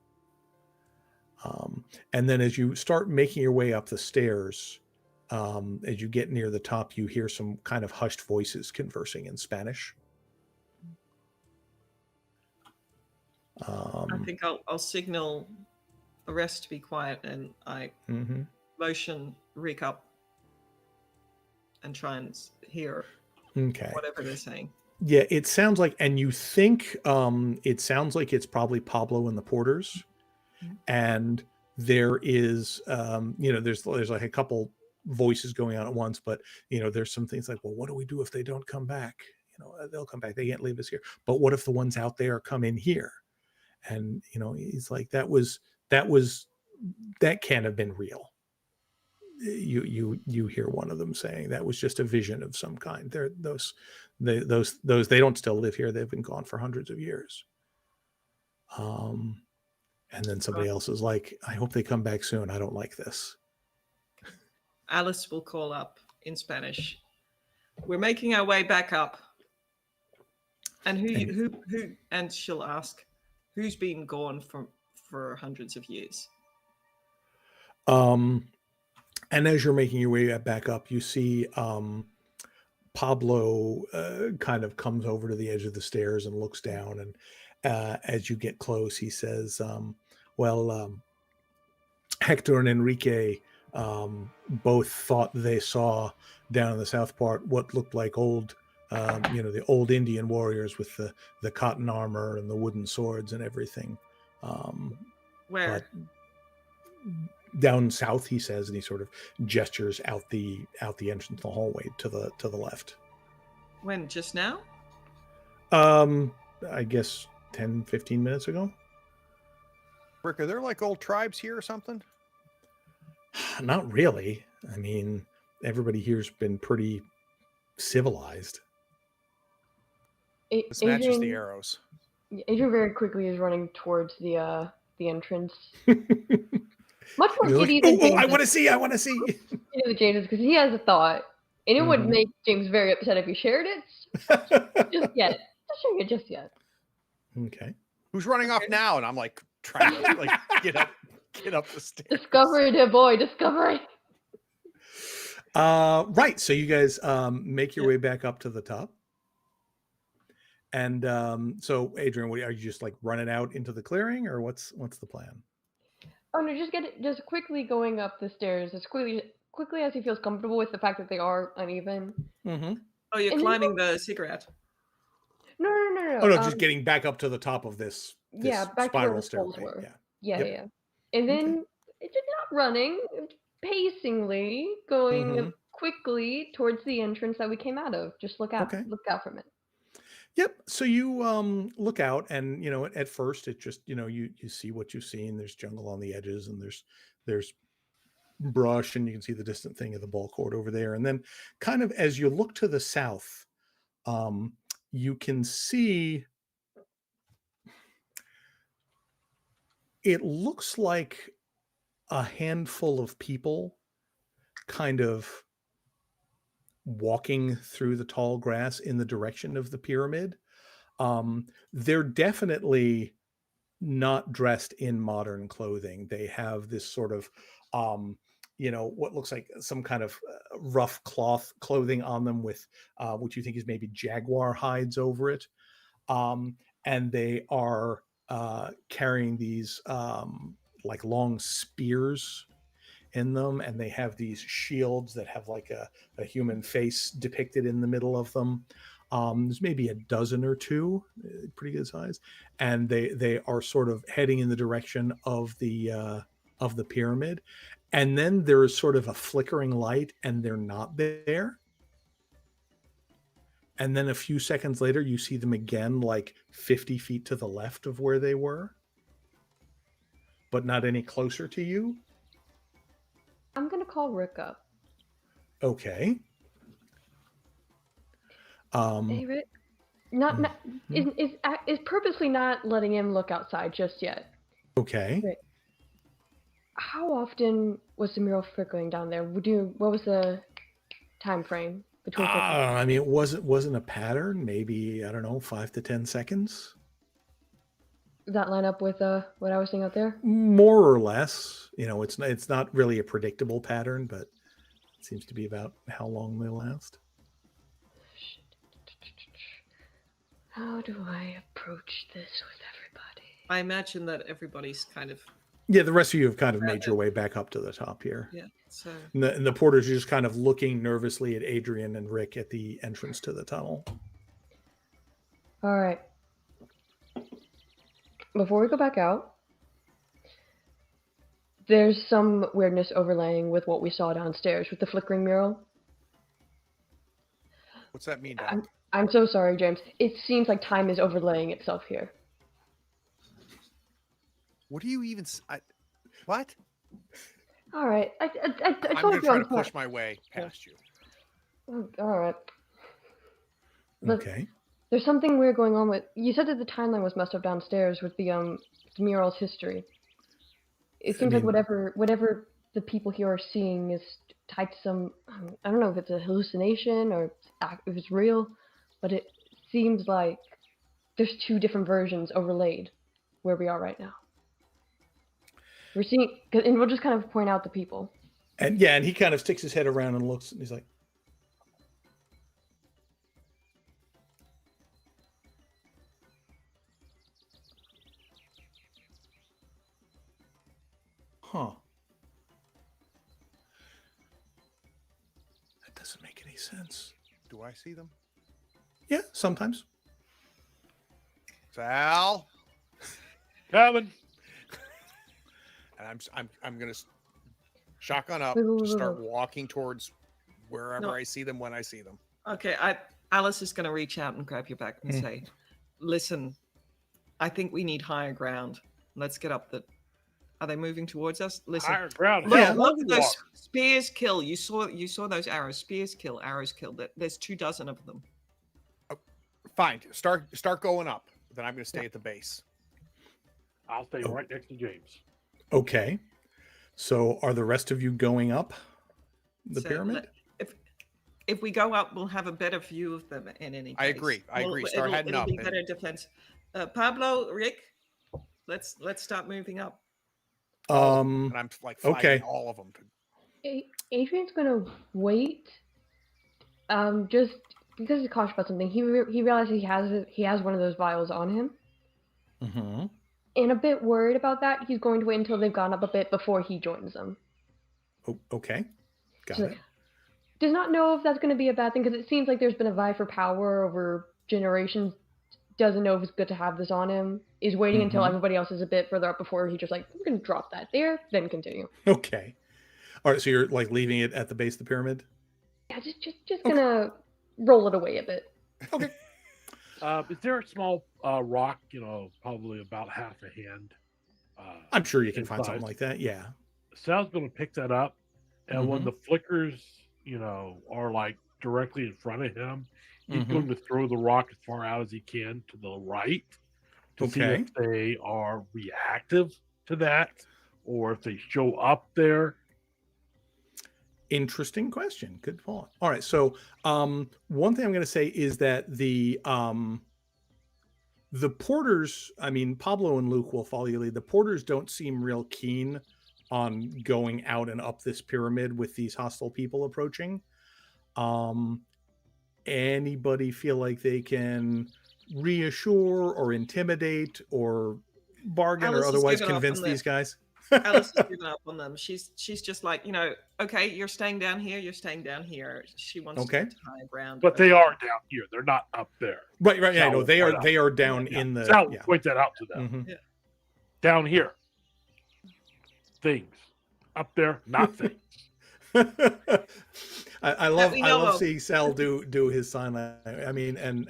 And then as you start making your way up the stairs, as you get near the top, you hear some kind of hushed voices conversing in Spanish. I think I'll signal the rest to be quiet, and I motion Rick up and try and hear whatever they're saying. Yeah, it sounds like, and you think it sounds like it's probably Pablo and the Porters, and there is, there's like a couple voices going on at once, but there's some things like, well, what do we do if they don't come back? They'll come back. They can't leave us here. But what if the ones out there come in here? And he's like, that can't have been real. You hear one of them saying that was just a vision of some kind. Those they don't still live here. They've been gone for hundreds of years. And then somebody else is like, I hope they come back soon. I don't like this. Alice will call up in Spanish. We're making our way back up. And who and she'll ask, who's been gone for hundreds of years? And as you're making your way back up, you see Pablo kind of comes over to the edge of the stairs and looks down. And as you get close, he says, Hector and Enrique both thought they saw down in the south part what looked like the old Indian warriors with the cotton armor and the wooden swords and everything. Where? Down south, he says, and he sort of gestures out the entrance to the hallway to the left. When? Just now? I guess 10, 15 minutes ago. Rick, are there like old tribes here or something? Not really. I mean, everybody here's been pretty civilized. This matches the arrows. Adrian very quickly is running towards the entrance. Much more giddy than James. I want to see. James, because he has a thought, and it would make James very upset if he shared it. Just yet. Not sharing it just yet. Okay. Who's running off now? And I'm like trying to get up the stairs. Discover it, boy. Discover it. Right. So you guys make your way back up to the top. And so Adrian, are you just like running out into the clearing, or what's the plan? Oh no, just quickly going up the stairs as quickly as he feels comfortable with the fact that they are uneven. Mm-hmm. Oh, you're climbing the cigarette. No. Oh no, just getting back up to the top of this back spiral to where the stairway. poles were. Yeah. Yeah. And then it's not running, pacingly going quickly towards the entrance that we came out of. Just look out from it. Yep. So you look out, and at first it just you see what you've seen. There's jungle on the edges, and there's brush, and you can see the distant thing of the ball court over there. And then, kind of as you look to the south, you can see it looks like a handful of people, kind of walking through the tall grass in the direction of the pyramid. They're definitely not dressed in modern clothing. They have this sort of, what looks like some kind of rough cloth clothing on them with what you think is maybe jaguar hides over it. And they are carrying these like long spears in them, and they have these shields that have like a human face depicted in the middle of them. There's maybe a dozen or two, pretty good size, and they are sort of heading in the direction of the pyramid. And then there is sort of a flickering light, and they're not there. And then a few seconds later, you see them again, like 50 feet to the left of where they were, but not any closer to you. I'm going to call Rick up. Okay. Hey, Rick. not Mhm. is purposely not letting him look outside just yet. Okay. Right. How often was the mural flickering down there? What was the time frame between flickering? I mean, it wasn't a pattern. Maybe, I don't know, 5 to 10 seconds. Does that line up with what I was seeing out there? More or less. It's not really a predictable pattern, but it seems to be about how long they last. How do I approach this with everybody? I imagine that everybody's kind of Yeah, the rest of you have kind of made your way back up to the top here. yeah. So And the porters are just kind of looking nervously at Adrian and Rick at the entrance to the tunnel. All right. Before we go back out, there's some weirdness overlaying with what we saw downstairs with the flickering mural. What's that mean, Doc? I'm so sorry, James. It seems like time is overlaying itself here. What do you even? What? All right. I I'm told gonna you try I'm to push my way past you. All right. But Okay. there's something weird going on with. You said that the timeline was messed up downstairs with the mural's history. It seems like mean- whatever the people here are seeing is tied to some. I don't know if it's a hallucination or if it's real, but it seems like there's two different versions overlaid where we are right now. We're seeing, and we'll just kind of point out the people. And yeah, and he kind of sticks his head around and looks, and he's like, huh. That doesn't make any sense. Do I see them? Yeah, sometimes. Sal, Coming. and I'm gonna shotgun up, Wait. start walking towards wherever No. I see them when I see them. okay, Alice is going to reach out and grab your back and say, "Listen, I think we need higher ground. Let's get up the. Are they moving towards us? Listen, Higher ground. look, Yeah. look at those Water. spears kill. You saw those arrows. Spears kill. Arrows kill. There's 24 of them. Fine, start going up. Then I'm gonna stay at the base. I'll stay Oh. right next to James. Okay. So are the rest of you going up the So pyramid? If we go up, we'll have a better view of them in any case. I agree. Start heading it'll up. be and- better defense. Pablo, Rick, let's start moving up. and I'm like fighting okay. all of them. Adrian's gonna wait. Just because he's cautious about something. He realizes he has one of those vials on him, Mm-hmm. and a bit worried about that. He's going to wait until they've gone up a bit before he joins them. Oh, okay. Got So, it. does not know if that's going to be a bad thing because it seems like there's been a vie for power over generations. Doesn't know if it's good to have this on him. Is waiting until Mhm. everybody else is a bit further up before he just like, I'm going to drop that there, then continue. Okay. All right. So you're like leaving it at the base of the pyramid? Yeah, just gonna roll it away a bit. Okay. Is there a small rock, probably about half a hand? I'm sure you can find Inside. something like that. Yeah. Sal's going to pick that up, and when Mhm. the flickers, are like directly in front of him, he's Mhm. going to throw the rock as far out as he can to the right to see Okay. if they are reactive to that or if they show up there. Interesting question. Good thought. All right. So one thing I'm going to say is that the porters, I mean, Pablo and Luke will follow you lead. The porters don't seem real keen on going out and up this pyramid with these hostile people approaching. Anybody feel like they can reassure or intimidate or bargain Alice or has otherwise given up convince on this. these guys? Alice has given up on them. She's just like, okay, you're staying down here. You're staying down here. She wants Okay. to get to high ground. But they are down here. They're not up there. Right. Yeah, I Sal know will they point are. out. They are down Yeah. in the. Sal will Yeah. point that out to them. Mhm. Down here. Things. Up there, not things. I love we know of. seeing Sal do his sign language. I mean, and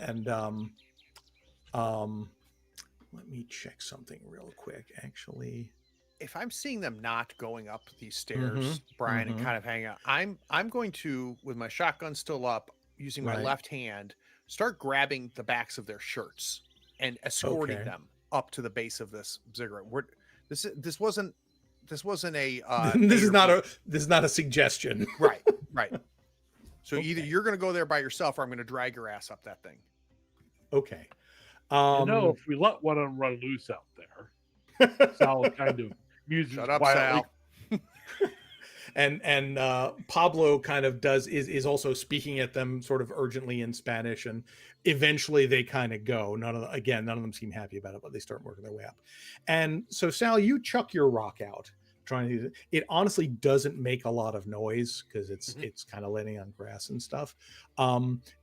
let me check something real quick. Actually, If I'm seeing them not going up these stairs, Mhm. Brian, and Mhm. kind of hanging out, I'm going to, with my shotgun still up, using my Right. left hand, start grabbing the backs of their shirts and escorting Okay. them up to the base of this ziggurat. This wasn't a This A is or not B. this is not a suggestion. Right. So Okay. either you're going to go there by yourself, or I'm going to drag your ass up that thing. Okay. If we let one of them run loose out there, Sal kind of muses Shut up, quietly. Sal. and Pablo kind of is also speaking at them sort of urgently in Spanish, and eventually they kind of go. None of them seem happy about it, but they start working their way up. And so Sal, you chuck your rock out, trying to use it. It honestly doesn't make a lot of noise because it's kind of landing on grass and stuff.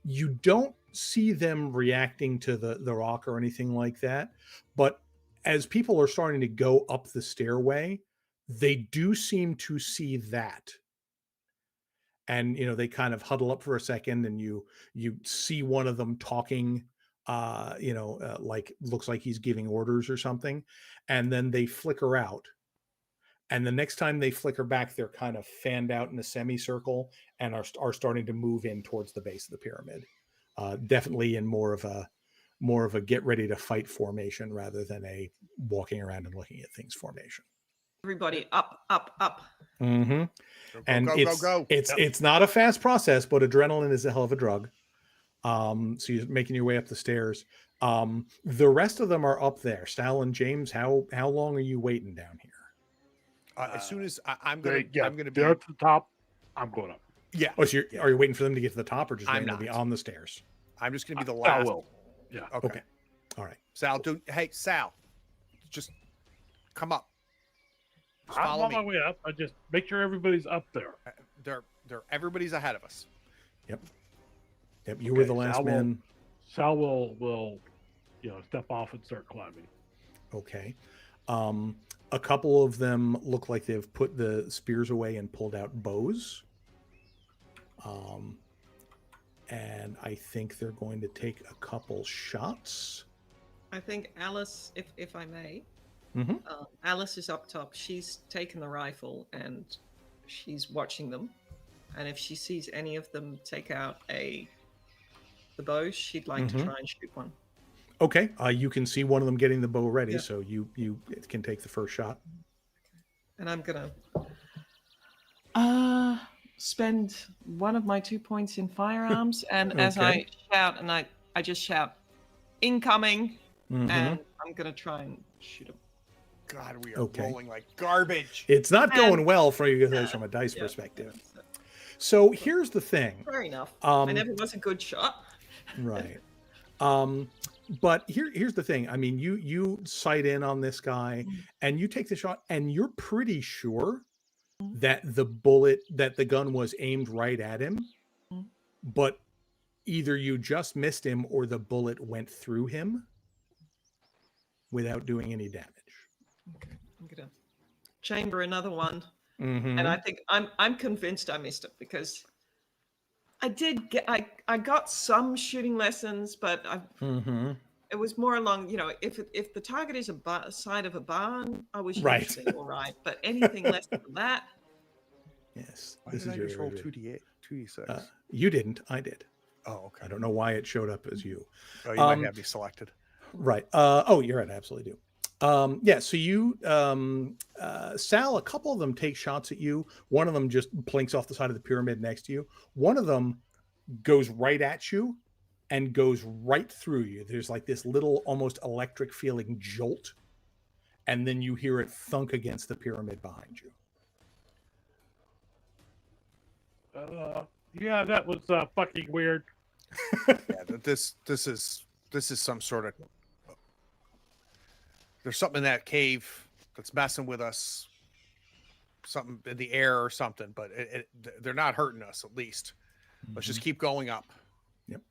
You don't see them reacting to the rock or anything like that, but as people are starting to go up the stairway, they do seem to see that. And they kind of huddle up for a second, and you see one of them talking, like looks like he's giving orders or something, and then they flicker out. And the next time they flicker back, they're kind of fanned out in a semicircle and are starting to move in towards the base of the pyramid. Definitely in more of a get ready to fight formation rather than a walking around and looking at things formation. Everybody up, up, up. Mm-hmm. And go. It's not a fast process, but adrenaline is a hell of a drug. So you're making your way up the stairs. The rest of them are up there. Sal and James, how long are you waiting down here? As soon as I'm gonna be they're at the top. I'm going up. Yeah. Oh, so are you waiting for them to get to the top, or just I'm waiting to be not. on the stairs? I'm just gonna be the I last. will. Yeah. Okay. All right. Sal, Sal, just come up. Just I'm follow on me. my way up. I just make sure everybody's up there. Everybody's ahead of us. Yep. You were the last man. Sal will step off and start climbing. Okay. A couple of them look like they've put the spears away and pulled out bows. And I think they're going to take a couple shots. I think Alice, if I may, Mm-hmm. Alice is up top. She's taken the rifle and she's watching them. And if she sees any of them take out the bow, she'd like to try and shoot one. Okay. You can see one of them getting the bow ready, Yeah. so you can take the first shot. And I'm gonna spend one of my 2 points in firearms, and as I shout, and I just shout, incoming, and I'm gonna try and shoot him. God, we are rolling like garbage. It's not going well for you guys from a dice perspective. So here's the thing. Fair enough. I never was a good shot. Right. But here's the thing. I mean, you sight in on this guy and you take the shot, and you're pretty sure that the gun was aimed right at him, but either you just missed him or the bullet went through him without doing any damage. Okay, I'm gonna chamber another one, Mm-hmm. and I think I'm convinced I missed it because I got some shooting lessons, but it was more along, if the target is a side of a barn, I was usually all right. But anything less than that. Yes. Why did I just roll 2d6? You didn't. I did. Oh, okay. I don't know why it showed up as you. Oh, you might have me selected. Right. You're right. I absolutely do. So you, Sal, a couple of them take shots at you. One of them just plinks off the side of the pyramid next to you. One of them goes right at you and goes right through you. There's like this little almost electric feeling jolt. And then you hear it thunk against the pyramid behind you. Yeah, that was fucking weird. Yeah, this is some sort of. There's something in that cave that's messing with us. Something in the air or something, but they're not hurting us. At least, let's just keep going up. Yep.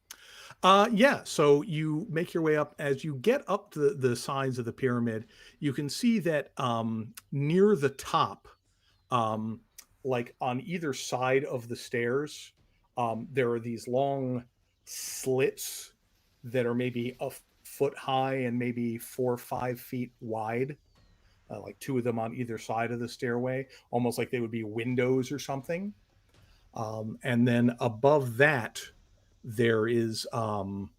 So you make your way up. As you get up to the sides of the pyramid, you can see that near the top, like on either side of the stairs, there are these long slits that are maybe a foot high and maybe 4 or 5 feet wide, like 2 of them on either side of the stairway, almost like they would be windows or something. And then above that, there is what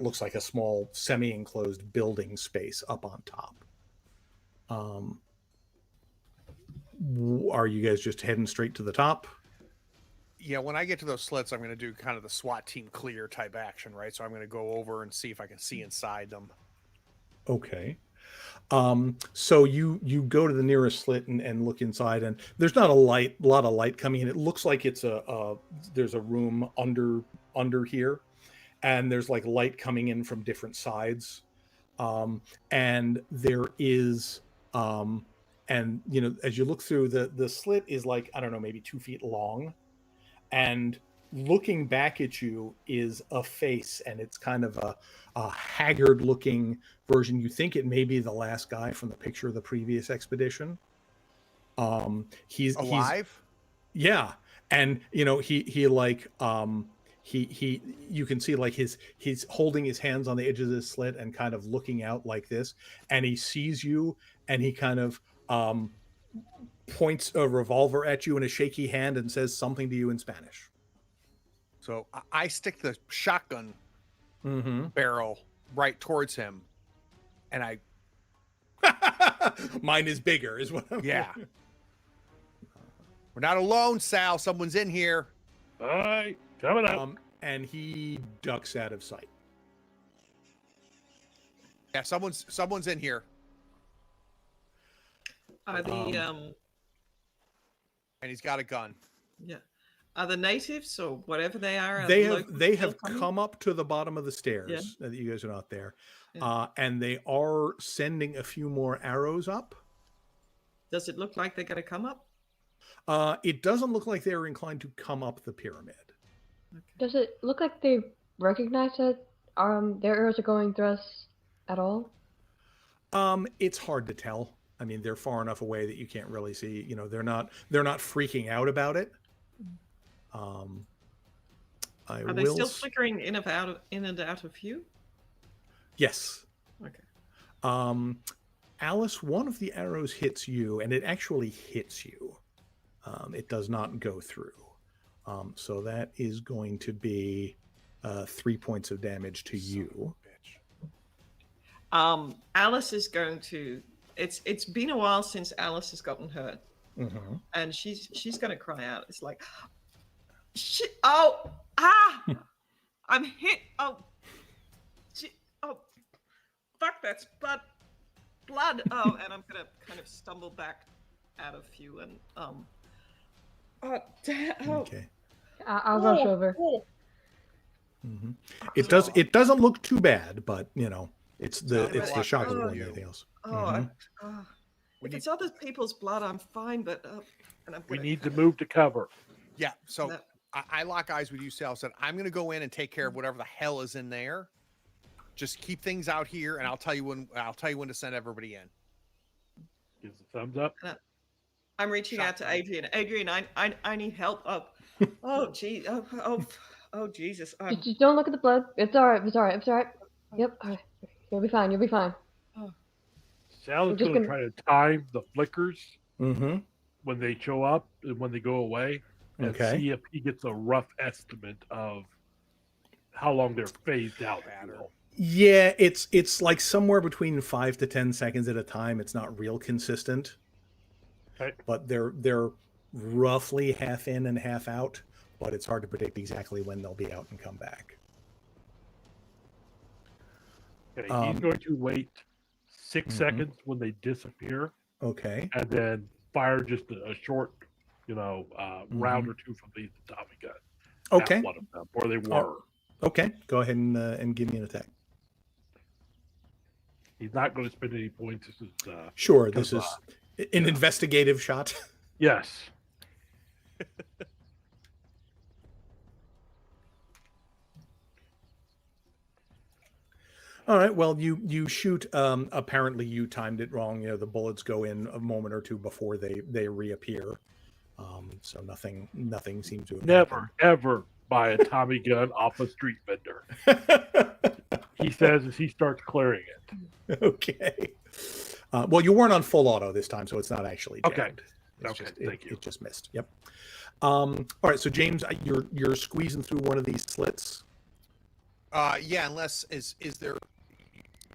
looks like a small semi-enclosed building space up on top. Are you guys just heading straight to the top? Yeah, when I get to those slits, I'm going to do kind of the SWAT team clear type action, right? So I'm going to go over and see if I can see inside them. Okay. So you go to the nearest slit and look inside, and there's not a lot of light coming in. It looks like it's there's a room under here, and there's like light coming in from different sides. And there is and as you look through, the slit is like, I don't know, maybe 2 feet long, and looking back at you is a face, and it's kind of a haggard looking version. You think it may be the last guy from the picture of the previous expedition. He's alive. Yeah. And he like he you can see like he's holding his hands on the edge of this slit and kind of looking out like this, and he sees you, and he kind of points a revolver at you in a shaky hand and says something to you in Spanish. So I stick the shotgun barrel right towards him, and I mine is bigger is what I'm yeah. We're not alone, Sal. Someone's in here. All right, coming up. And he ducks out of sight. Yeah, someone's in here. Are the And he's got a gun. yeah, are the natives or whatever they are? They have come up to the bottom of the stairs. Yeah. That you guys are not there, Yeah. and they are sending a few more arrows up. Does it look like they're going to come up? It doesn't look like they're inclined to come up the pyramid. Okay. Does it look like they recognize that their arrows are going through us at all? It's hard to tell. I mean, they're far enough away that you can't really see. They're not freaking out about it. Are they still flickering in and out of view? Yes. Okay. Alice, one of the arrows hits you, and it actually hits you. It does not go through. So that is going to be 3 points of damage to you. Alice is going to. It's been a while since Alice has gotten hurt, and she's going to cry out. It's like, I'm hit. Oh, fuck, that's blood. Oh, and I'm going to kind of stumble back out of view and Okay. I'll rush over. It doesn't look too bad, but it's the shock more than anything else. If it's other people's blood, I'm fine, but we need to move to cover. Yeah, so I lock eyes with you, Sal. Said I'm going to go in and take care of whatever the hell is in there. Just keep things out here, and I'll tell you when to send everybody in. Gives a thumbs up. I'm reaching out to Adrian. Adrian, I need help. Oh, geez. Oh, Jesus. Just don't look at the blood. It's all right. It's all right. It's all right. Yep. All right. You'll be fine. You'll be fine. Sal is going to try to time the flickers when they show up and when they go away, and see if he gets a rough estimate of how long they're phased out. Yeah, it's like somewhere between 5 to 10 seconds at a time. It's not real consistent. Okay. But they're roughly half in and half out, but it's hard to predict exactly when they'll be out and come back. Okay, he's going to wait 6 seconds when they disappear. Okay. And then fire just a short, round or two from the Tommy gun. Okay. At one of them, or they were. Okay. Go ahead and give me an attack. He's not going to spend any points. This is sure. This is an investigative shot. Yes. All right. Well, you shoot. Apparently, you timed it wrong. The bullets go in a moment or two before they reappear. So nothing seems to have never ever buy a Tommy gun off a street vendor. He says as he starts clearing it. Okay. Well, you weren't on full auto this time, so it's not actually jammed. Okay. Okay, thank you. It just missed. Yep. All right. So James, you're squeezing through one of these slits. Yeah, unless is there?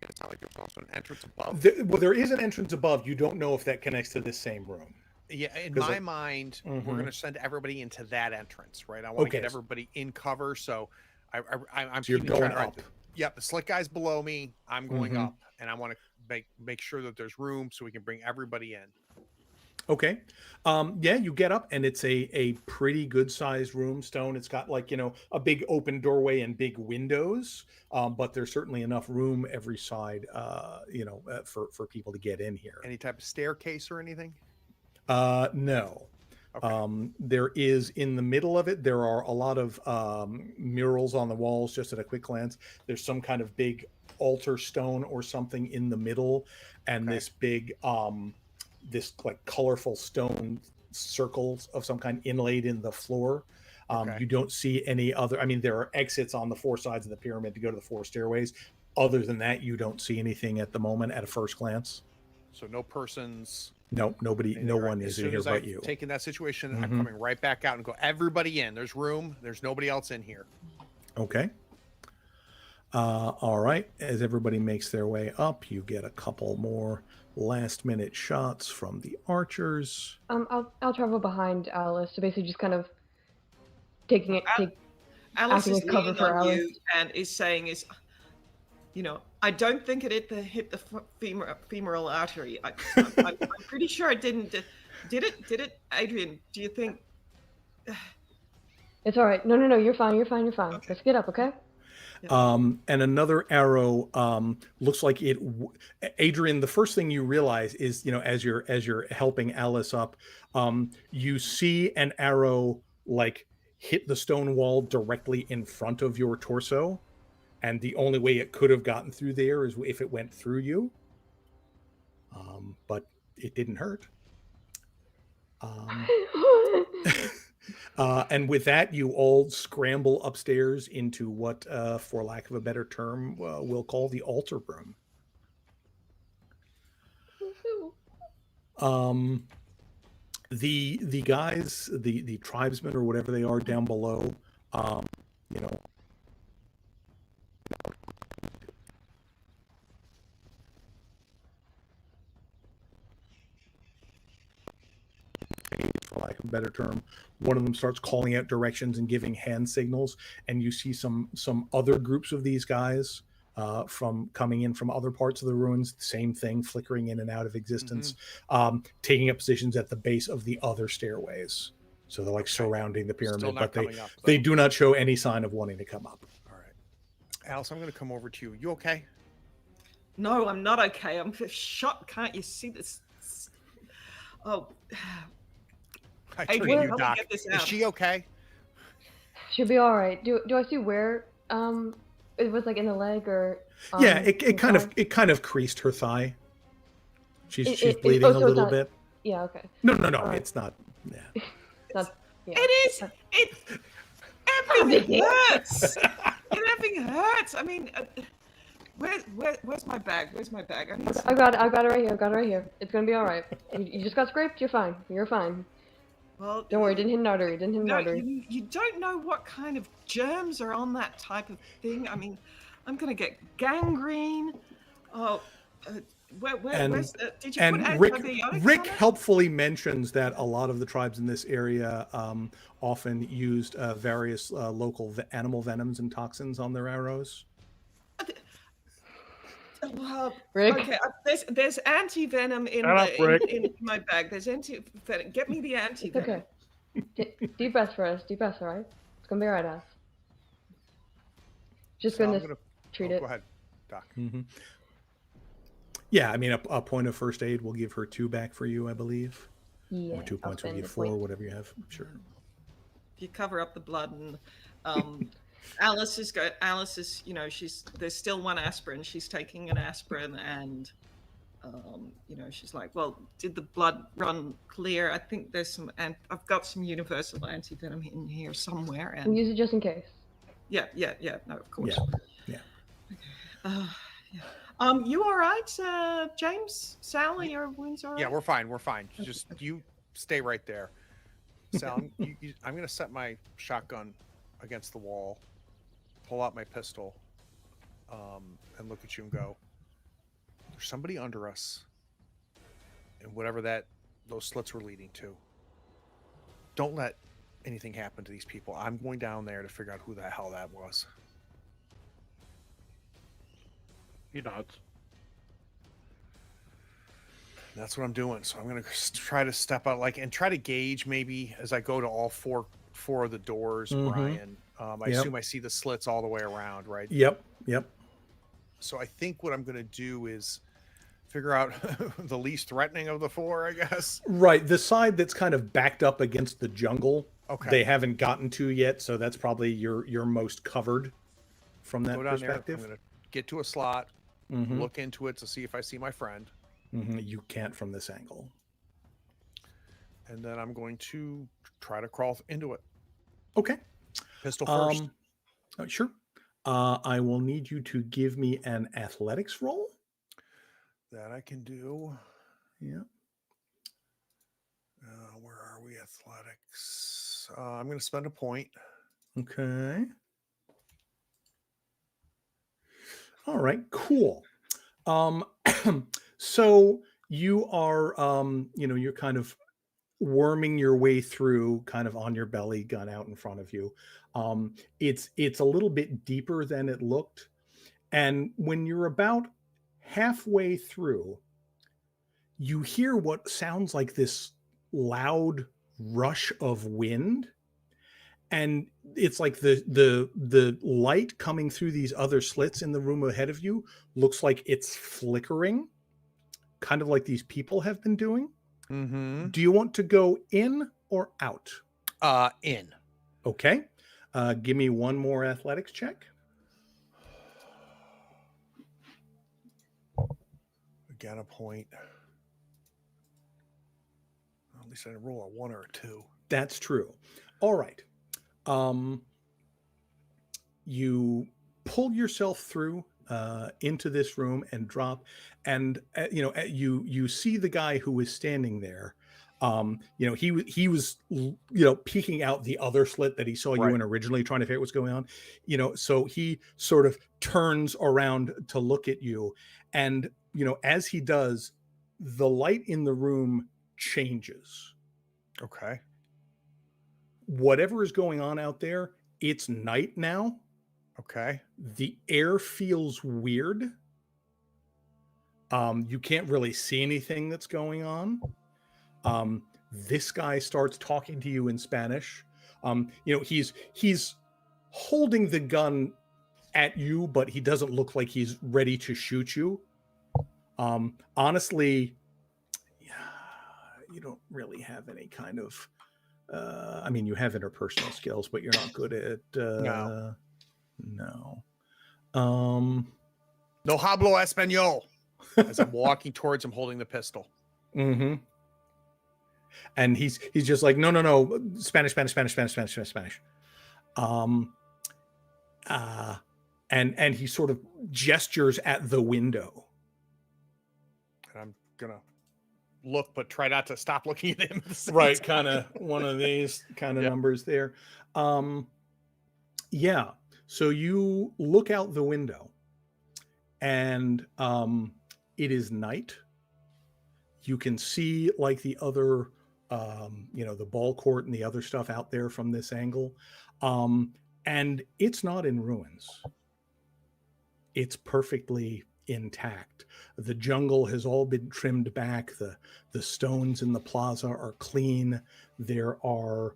It's not like there's also an entrance above. Well, there is an entrance above. You don't know if that connects to this same room. Yeah, in my mind, we're going to send everybody into that entrance, right? I want to get everybody in cover, so I'm So you're going track, up. Yep, the slick guy's below me. I'm going up, and I want to make sure that there's room so we can bring everybody in. Okay. Yeah, you get up and it's a pretty good sized room, Stone. It's got like, a big open doorway and big windows. But there's certainly enough room every side, for people to get in here. Any type of staircase or anything? No. Okay. There is in the middle of it, there are a lot of murals on the walls, just at a quick glance. There's some kind of big altar stone or something in the middle, and this big this like colorful stone circles of some kind inlaid in the floor. You don't see any other. I mean, there are exits on the four sides of the pyramid to go to the four stairways. Other than that, you don't see anything at the moment at a first glance. So no persons. No, nobody. No one is in here but you. Taking that situation, I'm coming right back out and go. Everybody in. There's room. There's nobody else in here. Okay. All right. As everybody makes their way up, you get a couple more last-minute shots from the archers. I'll travel behind Alice, so basically just kind of taking it. Alice is acting as cover leaning for on Alice. you and is saying, I don't think it hit the femoral artery. I'm pretty sure it didn't. Did it, Adrian? Do you think? It's all right. No. You're fine. Okay. Let's get up, okay? And another arrow looks like it. Adrian, the first thing you realize is, as you're helping Alice up, you see an arrow like hit the stone wall directly in front of your torso, and the only way it could have gotten through there is if it went through you. But it didn't hurt. And with that, you all scramble upstairs into what, for lack of a better term, we'll call the altar room. The guys, the tribesmen or whatever they are down below, for lack of a better term, one of them starts calling out directions and giving hand signals, and you see some other groups of these guys from coming in from other parts of the ruins, same thing, flickering in and out of existence, taking up positions at the base of the other stairways. So they're like surrounding the pyramid, but they do not show any sign of wanting to come up. All right, Alice, I'm going to come over to you. You okay? No, I'm not okay. I'm shot. Can't you see this? Oh. I turned to you, Doc. Is she okay? She'll be all right. Do I see where it was, like in the leg or? Yeah, it kind of creased her thigh. She's bleeding a little bit. Yeah. Okay. No. It's not. Yeah. It is. Everything hurts. Everything hurts. I mean, where's my bag? Where's my bag? I got it right here. It's gonna be all right. You just got scraped. You're fine. Well, don't worry. Didn't hit an artery. You don't know what kind of germs are on that type of thing. I mean, I'm gonna get gangrene. Oh. Where's did you put antibiotics Rick on it? helpfully mentions that a lot of the tribes in this area often used various local animal venoms and toxins on their arrows. Rick? Okay, there's anti-venom in my bag. There's anti-venom. Get me the anti-venom. Okay. Deep breath for us. All right? It's gonna be all right, Ass. Just gonna treat it. Go ahead, Doc. Mm-hmm. Yeah, I mean, a point of first aid will give her 2 back for you, I believe. Yeah. Or 2 points will give 4, whatever you have. Sure. You cover up the blood, and Alice is, there's still 1 aspirin. She's taking an aspirin, and she's like, well, did the blood run clear? I think there's some, and I've got some universal anti-venom in here somewhere. And we'll use it just in case. Yeah. No, of course. Yeah. Yeah. You all right, James? Sally, your wounds all right? Yeah, we're fine. Just you stay right there. Sal, I'm going to set my shotgun against the wall, pull out my pistol, and look at you and go, there's somebody under us, and whatever those slits were leading to. Don't let anything happen to these people. I'm going down there to figure out who the hell that was. He nods. That's what I'm doing. So I'm going to try to step out and try to gauge maybe as I go to all four of the doors, Brian. I assume I see the slits all the way around, right? Yep. So I think what I'm going to do is figure out the least threatening of the four, I guess. Right. The side that's kind of backed up against the jungle, they haven't gotten to yet, so that's probably your most covered from that perspective. I'm going to get to a slot, look into it to see if I see my friend. You can't from this angle. And then I'm going to try to crawl into it. Okay. Pistol first. Sure. I will need you to give me an athletics roll. That I can do. Yeah. Where are we? Athletics. I'm going to spend a point. Okay. All right, cool. So you are, you're kind of worming your way through, kind of on your belly, gun out in front of you. It's a little bit deeper than it looked. And when you're about halfway through, you hear what sounds like this loud rush of wind. And it's like the light coming through these other slits in the room ahead of you looks like it's flickering, kind of like these people have been doing. Do you want to go in or out? In. Okay. Give me one more athletics check. Again, a point. At least I didn't roll a 1 or a 2. That's true. All right. You pull yourself through into this room and drop, and you see the guy who was standing there. He was peeking out the other slit that he saw you in originally, trying to figure out what's going on. So he sort of turns around to look at you, and as he does, the light in the room changes. Okay. Whatever is going on out there, it's night now. Okay. The air feels weird. You can't really see anything that's going on. This guy starts talking to you in Spanish. He's holding the gun at you, but he doesn't look like he's ready to shoot you. Honestly, you don't really have any kind of you have interpersonal skills, but you're not good at no. No hablo español. As I'm walking towards him holding the pistol. And he's just like, no, Spanish. And he sort of gestures at the window. And I'm gonna look, but try not to stop looking at him. Right, kind of one of these kind of numbers there. Yeah. So you look out the window, and it is night. You can see like the other, the ball court and the other stuff out there from this angle. And it's not in ruins. It's perfectly intact. The jungle has all been trimmed back. The stones in the plaza are clean. There are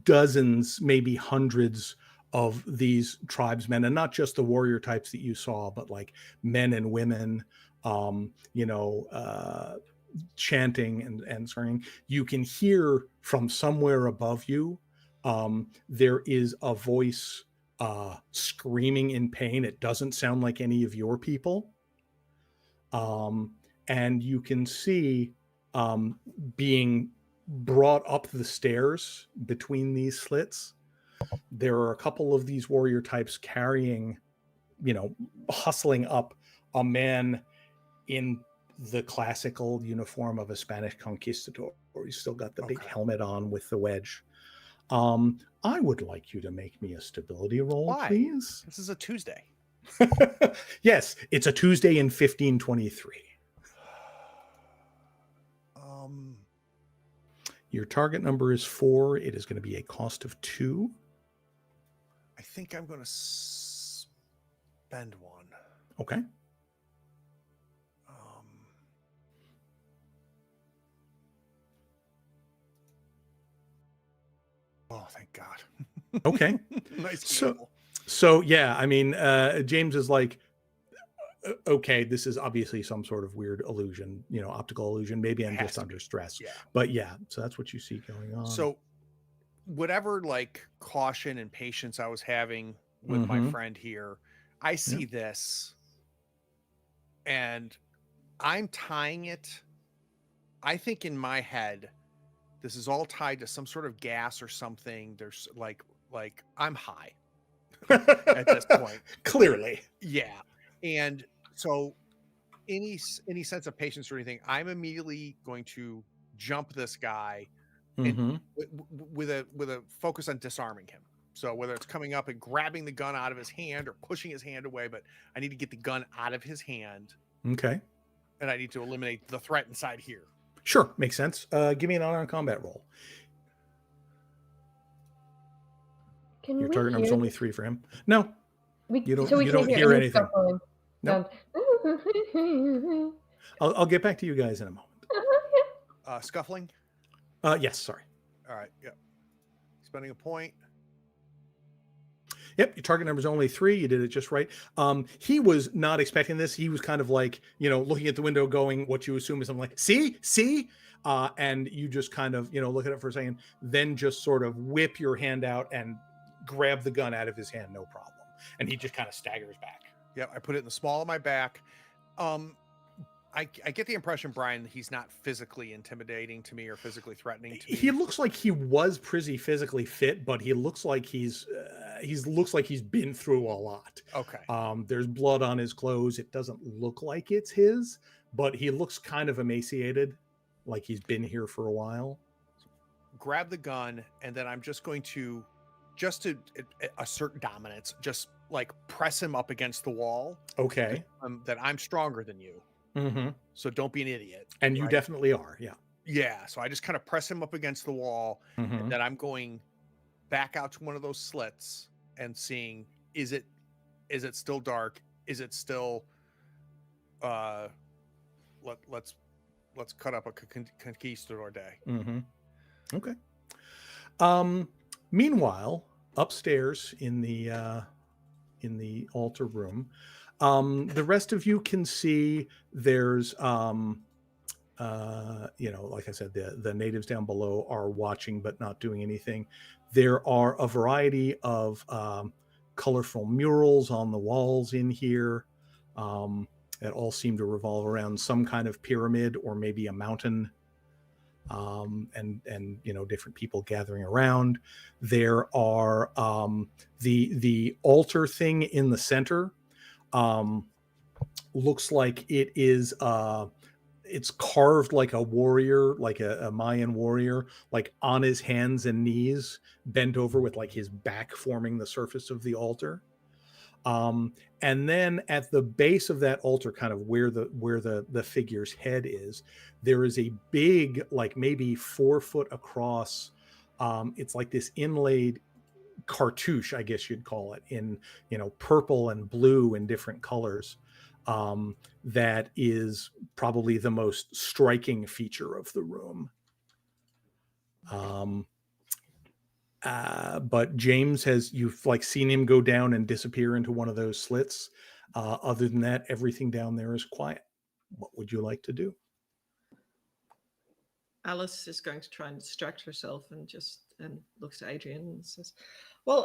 dozens, maybe hundreds of these tribesmen, and not just the warrior types that you saw, but like men and women, chanting and singing. You can hear from somewhere above you. There is a voice screaming in pain. It doesn't sound like any of your people. And you can see being brought up the stairs between these slits. There are a couple of these warrior types carrying, hustling up a man in the classical uniform of a Spanish conquistador. He's still got the big Okay. helmet on with the wedge. I would like you to make me a stability roll, Why? please. This is a Tuesday. Yes, it's a Tuesday in 1523. Your target number is 4. It is going to be a cost of 2. I think I'm going to spend 1. Okay. Oh, thank God. Okay. Nice So- gamble. So yeah, I mean, James is like, okay, this is obviously some sort of weird illusion, optical illusion. Maybe I'm Has just to under be. stress. Yeah. But yeah, so that's what you see going on. So whatever like caution and patience I was having with my Mhm. friend here, I see this and I'm tying it. I think in my head, this is all tied to some sort of gas or something. There's like I'm high at this point. Clearly. Yeah. And so any sense of patience or anything, I'm immediately going to jump this guy Mhm. with a focus on disarming him. So whether it's coming up and grabbing the gun out of his hand or pushing his hand away, but I need to get the gun out of his hand Okay. and I need to eliminate the threat inside here. Sure, makes sense. Give me an unarmed combat roll. Can Your we target number's hear only this? 3 for him. No, We, you don't- so we you can't don't hear any anything. scuffling Nope. sounds. I'll get back to you guys in a moment. Scuffling. Yes, sorry. All right. Yep. Spending a point. Yep, your target number is only 3. You did it just right. He was not expecting this. He was kind of like, looking at the window going, what you assume is something like, see? And you just kind of, look at it for a second, then just sort of whip your hand out and grab the gun out of his hand, no problem. And he just kind of staggers back. Yep. I put it in the small of my back. I get the impression, Brian, he's not physically intimidating to me or physically threatening to me. He looks like he was pretty physically fit, but he looks like he's been through a lot. Okay. There's blood on his clothes. It doesn't look like it's his, but he looks kind of emaciated, like he's been here for a while. Grab the gun, and then I'm just going to assert dominance, just like press him up against the wall. Okay. That I'm stronger than you. Mm-hmm. So don't be an idiot. And you right? definitely are. Yeah. Yeah. So I just kind of press him up against the wall, Mm-hmm. and then I'm going back out to one of those slits and seeing, is it still dark? Is it still let's cut up a conquistador day. Mm-hmm. Okay. Meanwhile, upstairs in the altar room, the rest of you can see there's like I said, the natives down below are watching but not doing anything. There are a variety of colorful murals on the walls in here that all seem to revolve around some kind of pyramid or maybe a mountain, and different people gathering around. There are the altar thing in the center. Looks like it is it's carved like a warrior, like a Mayan warrior, like on his hands and knees, bent over with like his back forming the surface of the altar. And then at the base of that altar, kind of where the figure's head is, there is a big, like maybe 4 foot across. It's like this inlaid cartouche, I guess you'd call it, in purple and blue and different colors. That is probably the most striking feature of the room. But James you've like seen him go down and disappear into one of those slits. Other than that, everything down there is quiet. What would you like to do? Alice is going to try and distract herself and looks at Adrian and says, "Well,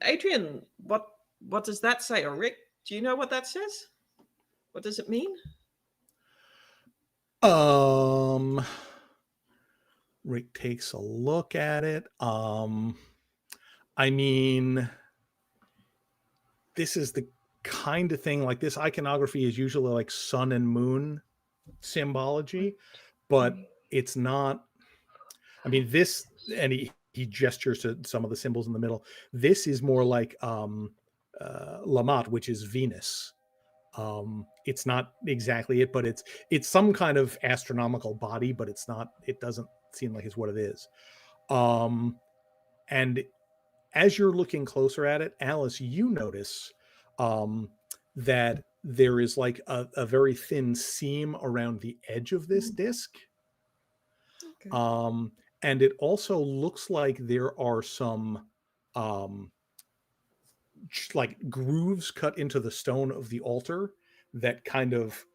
Adrian, what does that say?" Or Rick, do you know what that says? What does it mean? Rick takes a look at it. I mean, this is the kind of thing, like this iconography is usually like sun and moon symbology, but it's not. I mean, this, and he gestures to some of the symbols in the middle. This is more like Lamat, which is Venus. It's not exactly it, but it's some kind of astronomical body, but it's not. It doesn't seem like it's what it is. And as you're looking closer at it, Alice, you notice that there is like a very thin seam around the edge of this disc. Okay. And it also looks like there are some like grooves cut into the stone of the altar that kind of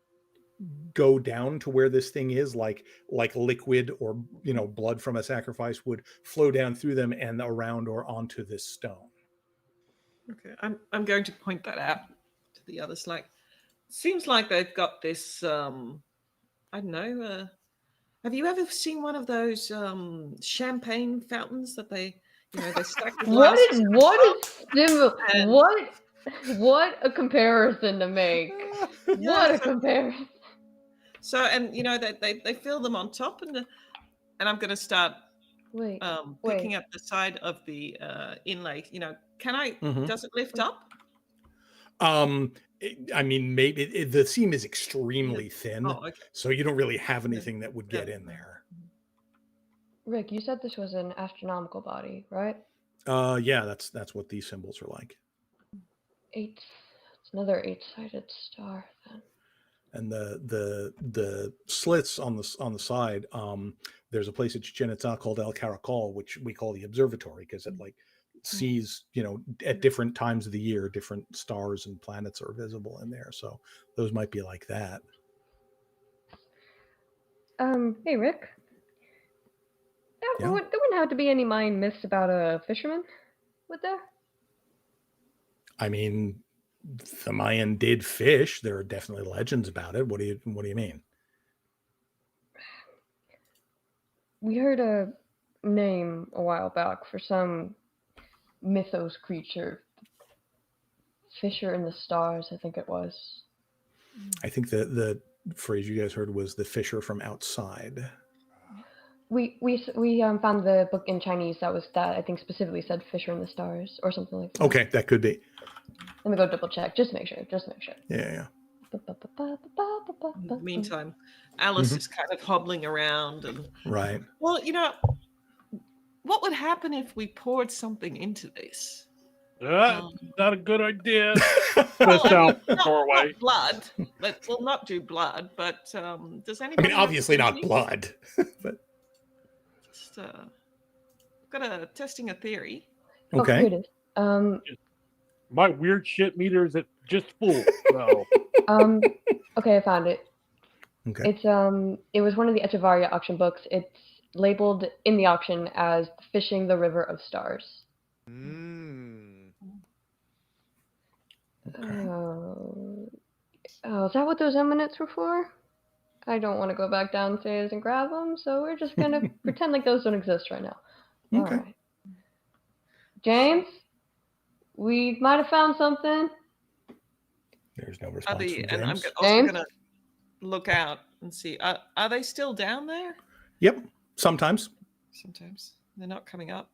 go down to where this thing is, like liquid or blood from a sacrifice would flow down through them and around or onto this stone. Okay, I'm going to point that out to the others. Like, seems like they've got this. I don't know. Have you ever seen one of those champagne fountains that they stack the glasses? What a comparison to make. What a comparison. So, and they fill them on top, and I'm going to start picking up the side of the inlay. Can I? Does it lift up? I mean, maybe the seam is extremely thin, okay. so you don't really have anything that would get in there. Rick, you said this was an astronomical body, right? Yeah, that's what these symbols are like. It's another 8-sided star then. And the slits on the side, there's a place at Chichen Xoxul called El Caracol, which we call the observatory, because it like sees, at different times of the year, different stars and planets are visible in there. So those might be like that. Hey Rick. There wouldn't have to be any mind myths about a fisherman, would there? I mean, the Mayan did fish. There are definitely legends about it. What do you mean? We heard a name a while back for some mythos creature. Fisher in the stars, I think it was. I think the phrase you guys heard was the fisher from outside. We found the book in Chinese that I think specifically said Fisher in the Stars or something like that. Okay, that could be. Let me go double check. Just make sure. Yeah. In the meantime, Alice is kind of hobbling around and right. Well, what would happen if we poured something into this? Not a good idea. Not blood. We'll not do blood, but does anybody? I mean, obviously not blood, but just got a testing a theory. Okay. Here it is. My weird shit meter is at just full. So. Okay, I found it. Okay. It's it was one of the Echevarria auction books. It's labeled in the auction as "Fishing the River of Stars." Okay. Is that what those eminence were for? I don't want to go back downstairs and grab them, so we're just gonna pretend like those don't exist right now. Okay. All right. James, we might have found something. There's no response from James. And I'm also gonna look out and see. Are they still down there? Yep. Sometimes they're not coming up.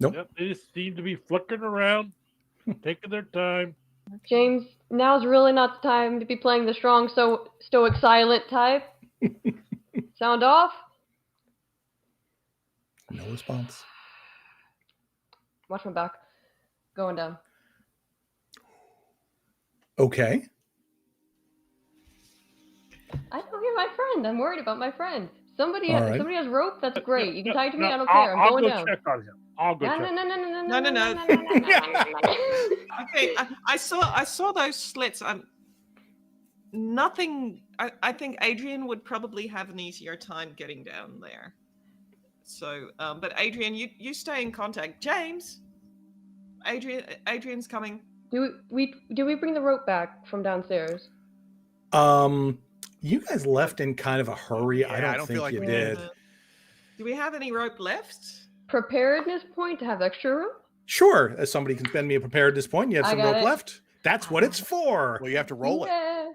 Nope. Yep, they just seem to be flickering around, taking their time. James, now's really not the time to be playing the strong, stoic, silent type. Sound off? No response. Watch my back. Going down. Okay. I don't hear my friend. I'm worried about my friend. Somebody right. has rope. That's great. You can tie it to me. I don't I'll care. I'm going down. I'll go check on him. I'll go check. No. Okay, I saw those slits. Nothing. I think Adrian would probably have an easier time getting down there. So, but Adrian, you stay in contact. James, Adrian's coming. Do we bring the rope back from downstairs? You guys left in kind of a hurry. Yeah, I don't think feel like you we did. Do we have any rope left? Preparedness point to have extra room? Sure. As somebody can spend me a preparedness point, you have I some got rope it. left. That's what it's for. Well, you have to roll it. Yeah.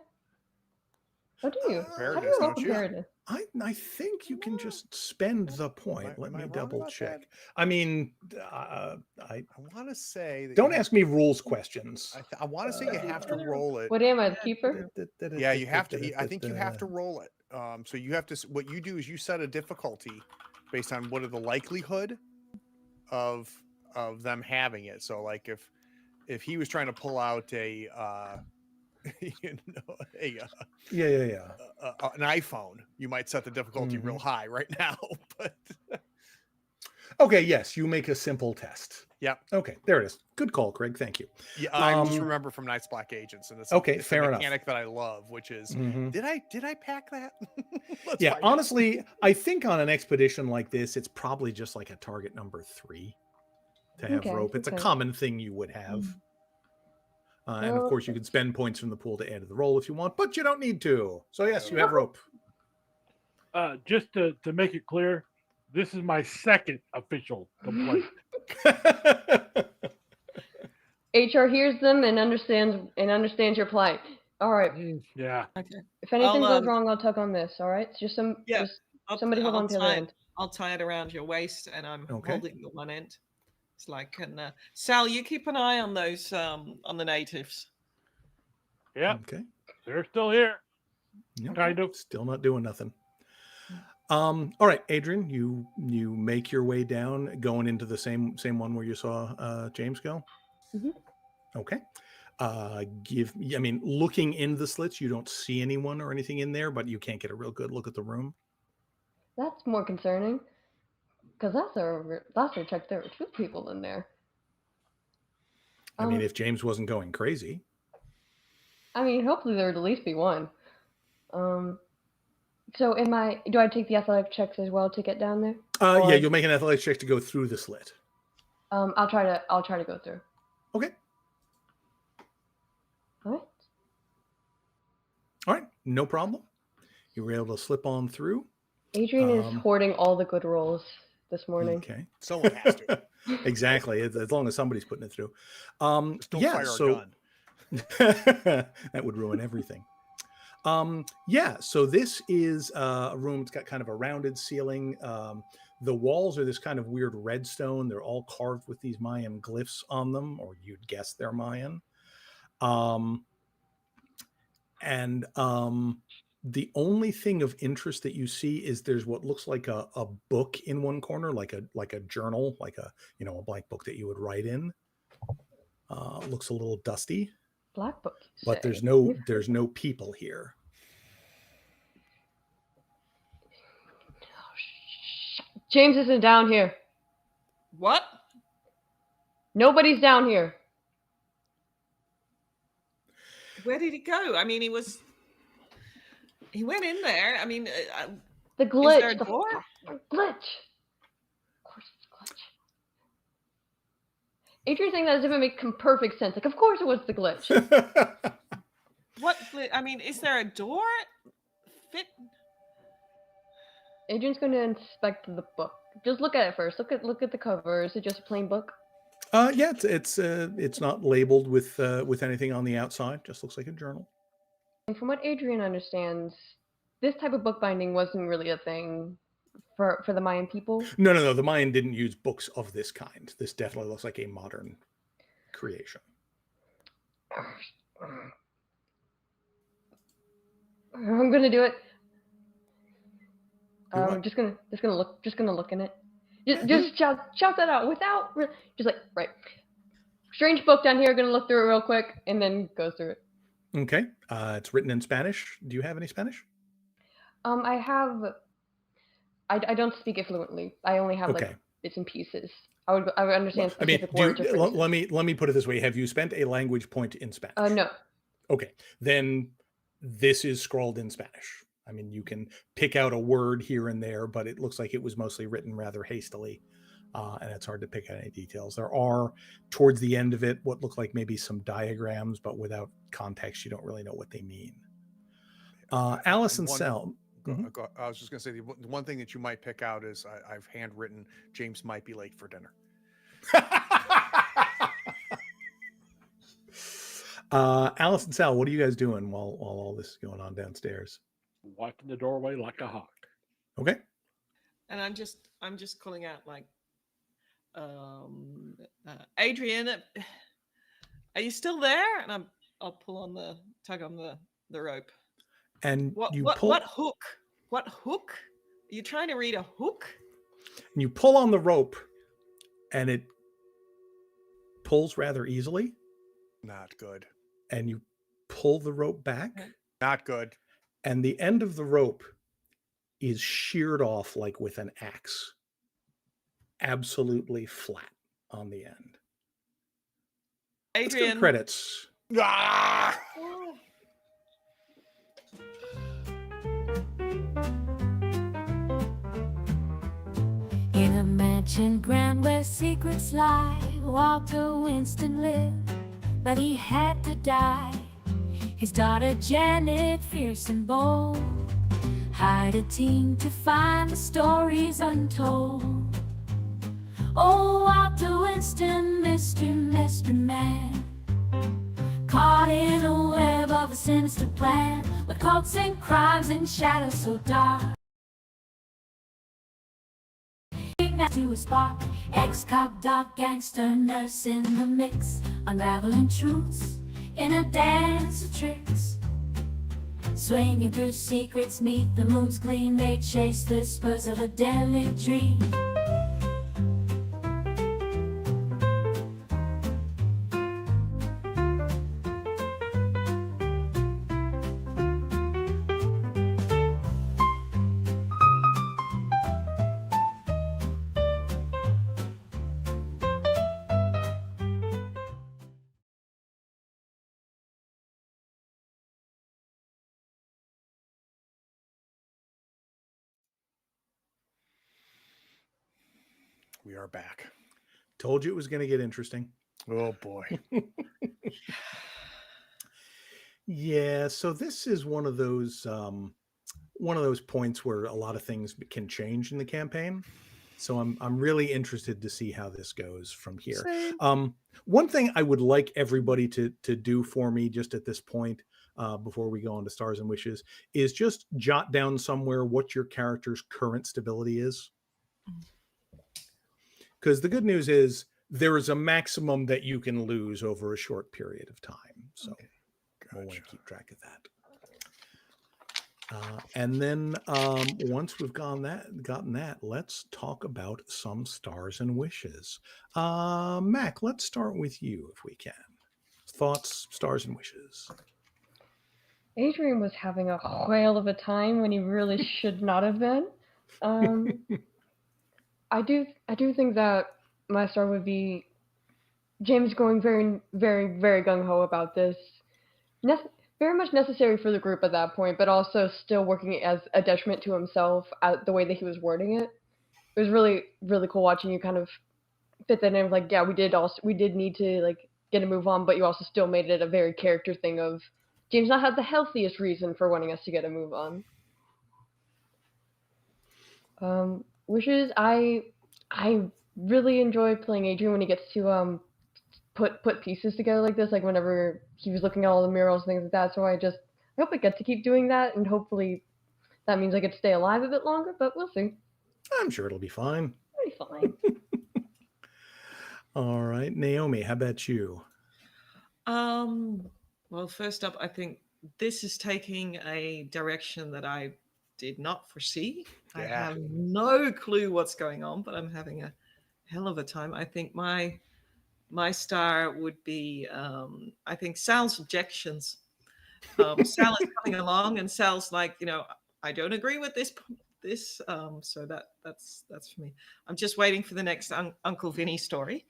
How do you? How do Preparedness, you roll don't you? preparedness? I think you can just spend the point. Let am I me wrong double about check. that? I mean, I want to say that don't ask me rules questions. I want to say you have to roll it. What am I, the keeper? Yeah, you have to. I think you have to roll it. So you have to. What you do is you set a difficulty based on what are the likelihood of them having it. So like if he was trying to pull out a you know Yeah. an iPhone, you might set the difficulty real high right now. But Okay, yes, you make a simple test. Yep. Okay, there it is. Good call, Craig. Thank you. Yeah, I just remember from Night's Black Agents, and it's fair a enough. mechanic that I love, which is did I pack that? Yeah, honestly, I think on an expedition like this, it's probably just like a target number 3 to have rope. It's a common thing you would have. And of course, you can spend points from the pool to add to the roll if you want, but you don't need to. So yes, you have rope. Just to make it clear, this is my second official complaint. HR hears them and understands your plight. All right. Yeah. Okay. If anything goes wrong, I'll tug on this. All right. It's just somebody hold on to the other end. I'll tie it around your waist, and I'm Okay. holding the one end. It's like, and Sal, you keep an eye on those on the natives. Yeah. Okay. They're still here. Okay. Kind of. Still not doing nothing. All right, Adrian, you make your way down, going into the same one where you saw James go. Okay. Looking in the slits, you don't see anyone or anything in there, but you can't get a real good look at the room. That's more concerning, because last I checked, there were 2 people in there. I mean, if James wasn't going crazy. I mean, hopefully there would at least be one. So do I take the athletic checks as well to get down there? Yeah, you'll make an athletics check to go through the slit. I'll try to go through. Okay. All right, no problem. You were able to slip on through. Adrian is hoarding all the good rolls this morning. Okay. Someone has to. Exactly. As long as somebody's putting it through. Don't fire a gun. That would ruin everything. So this is a room. It's got kind of a rounded ceiling. The walls are this kind of weird red stone. They're all carved with these Mayan glyphs on them, or you'd guess they're Mayan. The only thing of interest that you see is there's what looks like a book in one corner, like a journal, like a blank book that you would write in. Looks a little dusty. Black book. But there's no people here. James isn't down here. What? Nobody's down here. Where did he go? I mean, he went in there. I mean, the glitch. Is there a door? Glitch. Of course it's glitch. Adrian's saying that as if it makes perfect sense. Like, of course it was the glitch. What? I mean, is there a door? Adrian's going to inspect the book. Just look at it first. Look at the cover. Is it just a plain book? Yeah, it's not labeled with anything on the outside. Just looks like a journal. And from what Adrian understands, this type of bookbinding wasn't really a thing for the Mayan people. No. The Mayan didn't use books of this kind. This definitely looks like a modern creation. I'm gonna do it. I'm just gonna look in it. Just shout that out without just like right. Strange book down here. Gonna look through it real quick and then go through it. Okay. It's written in Spanish. Do you have any Spanish? I have. I don't speak it fluently. I only have like bits and pieces. I would understand specific words. Let me put it this way: have you spent a language point in Spanish? No. Okay, then this is scrawled in Spanish. I mean, you can pick out a word here and there, but it looks like it was mostly written rather hastily, and it's hard to pick out any details. There are, towards the end of it, what look like maybe some diagrams, but without context, you don't really know what they mean. Alice and Sal. I was just going to say, the one thing that you might pick out is I've handwritten, James might be late for dinner. Alice and Sal, what are you guys doing while all this is going on downstairs? Watching the doorway like a hawk. Okay. And I'm just calling out like, Adrian, are you still there? And I'll tug on the rope. And What hook? What hook? Are you trying to read a hook? And you pull on the rope, and it pulls rather easily. Not good. And you pull the rope back. Not good. And the end of the rope is sheared off like with an axe. Absolutely flat on the end. Adrian. Credits. Ah! In a mansion grand where secrets lie, Walter Winston lived, but he had to die. His daughter Janet, fierce and bold, hired a team to find the stories untold. Oh, Walter Winston, Mr. Mystery Man, caught in a web of a sinister plan, with cults and crimes and shadows so dark. To a spark, ex-cop, doc, gangster, nurse in the mix, unraveling truths in a dance of tricks. Swinging through secrets, meet the moon's gleam, they chase the spurs of a deadly dream. We are back. Told you it was going to get interesting. Oh boy. Yeah, so this is one of those points where a lot of things can change in the campaign. So I'm really interested to see how this goes from here. One thing I would like everybody to do for me just at this point, before we go on to Stars and Wishes, is just jot down somewhere what your character's current stability is. Because the good news is there is a maximum that you can lose over a short period of time. So we'll want to keep track of that. And then once we've gotten that, let's talk about some Stars and Wishes. Mac, let's start with you if we can. Thoughts, Stars and Wishes. Adrian was having a whale of a time when he really should not have been. I do think that my star would be James going very, very, very gung-ho about this. Very much necessary for the group at that point, but also still working as a detriment to himself at the way that he was wording it. It was really, really cool watching you kind of fit that in. Like, yeah, we did need to like get a move on, but you also still made it a very character thing of James not had the healthiest reason for wanting us to get a move on. Wishes, I really enjoy playing Adrian when he gets to put pieces together like this, like whenever he was looking at all the murals and things like that. So I hope I get to keep doing that, and hopefully that means I get to stay alive a bit longer, but we'll see. I'm sure it'll be fine. It'll be fine. All right, Naomi, how about you? Well, first up, I think this is taking a direction that I did not foresee. Yeah. I have no clue what's going on, but I'm having a hell of a time. I think my star would be, I think Sal's objections. Sal is coming along, and Sal's like, I don't agree with this. So that's for me. I'm just waiting for the next Uncle Vinny story.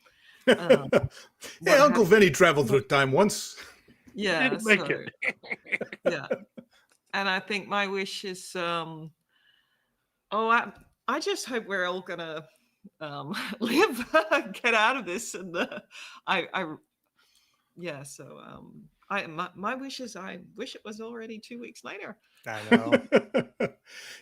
Hey, Uncle Vinny traveled through time once. Yeah, Didn't make it. Yeah, and I think my wish is, I just hope we're all gonna live, get out of this, and my wish is I wish it was already 2 weeks later. I know.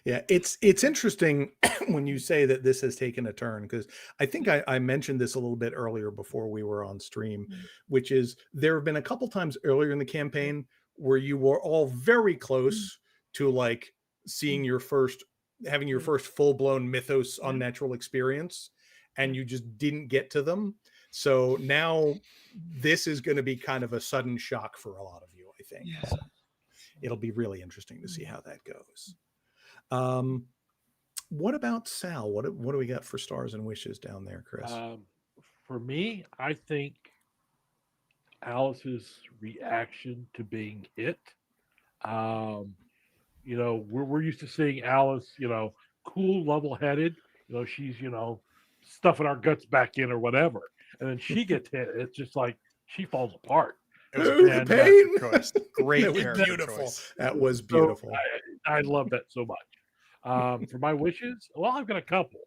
Yeah, it's interesting when you say that this has taken a turn, because I think I mentioned this a little bit earlier before we were on stream, which is there have been a couple times earlier in the campaign where you were all very close to like seeing having your first full-blown mythos unnatural experience, and you just didn't get to them. So now this is going to be kind of a sudden shock for a lot of you, I think. Yeah. So it'll be really interesting to see how that goes. What about Sal? What do we got for stars and wishes down there, Chris? For me, I think Alice's reaction to being hit. We're used to seeing Alice, cool, level-headed. She's stuffing our guts back in or whatever, and then she gets hit. It's just like she falls apart. It was a Ooh, great the character pain! choice. Great That was character beautiful. choice. That was So beautiful. I love that so much. For my wishes, well, I've got a couple.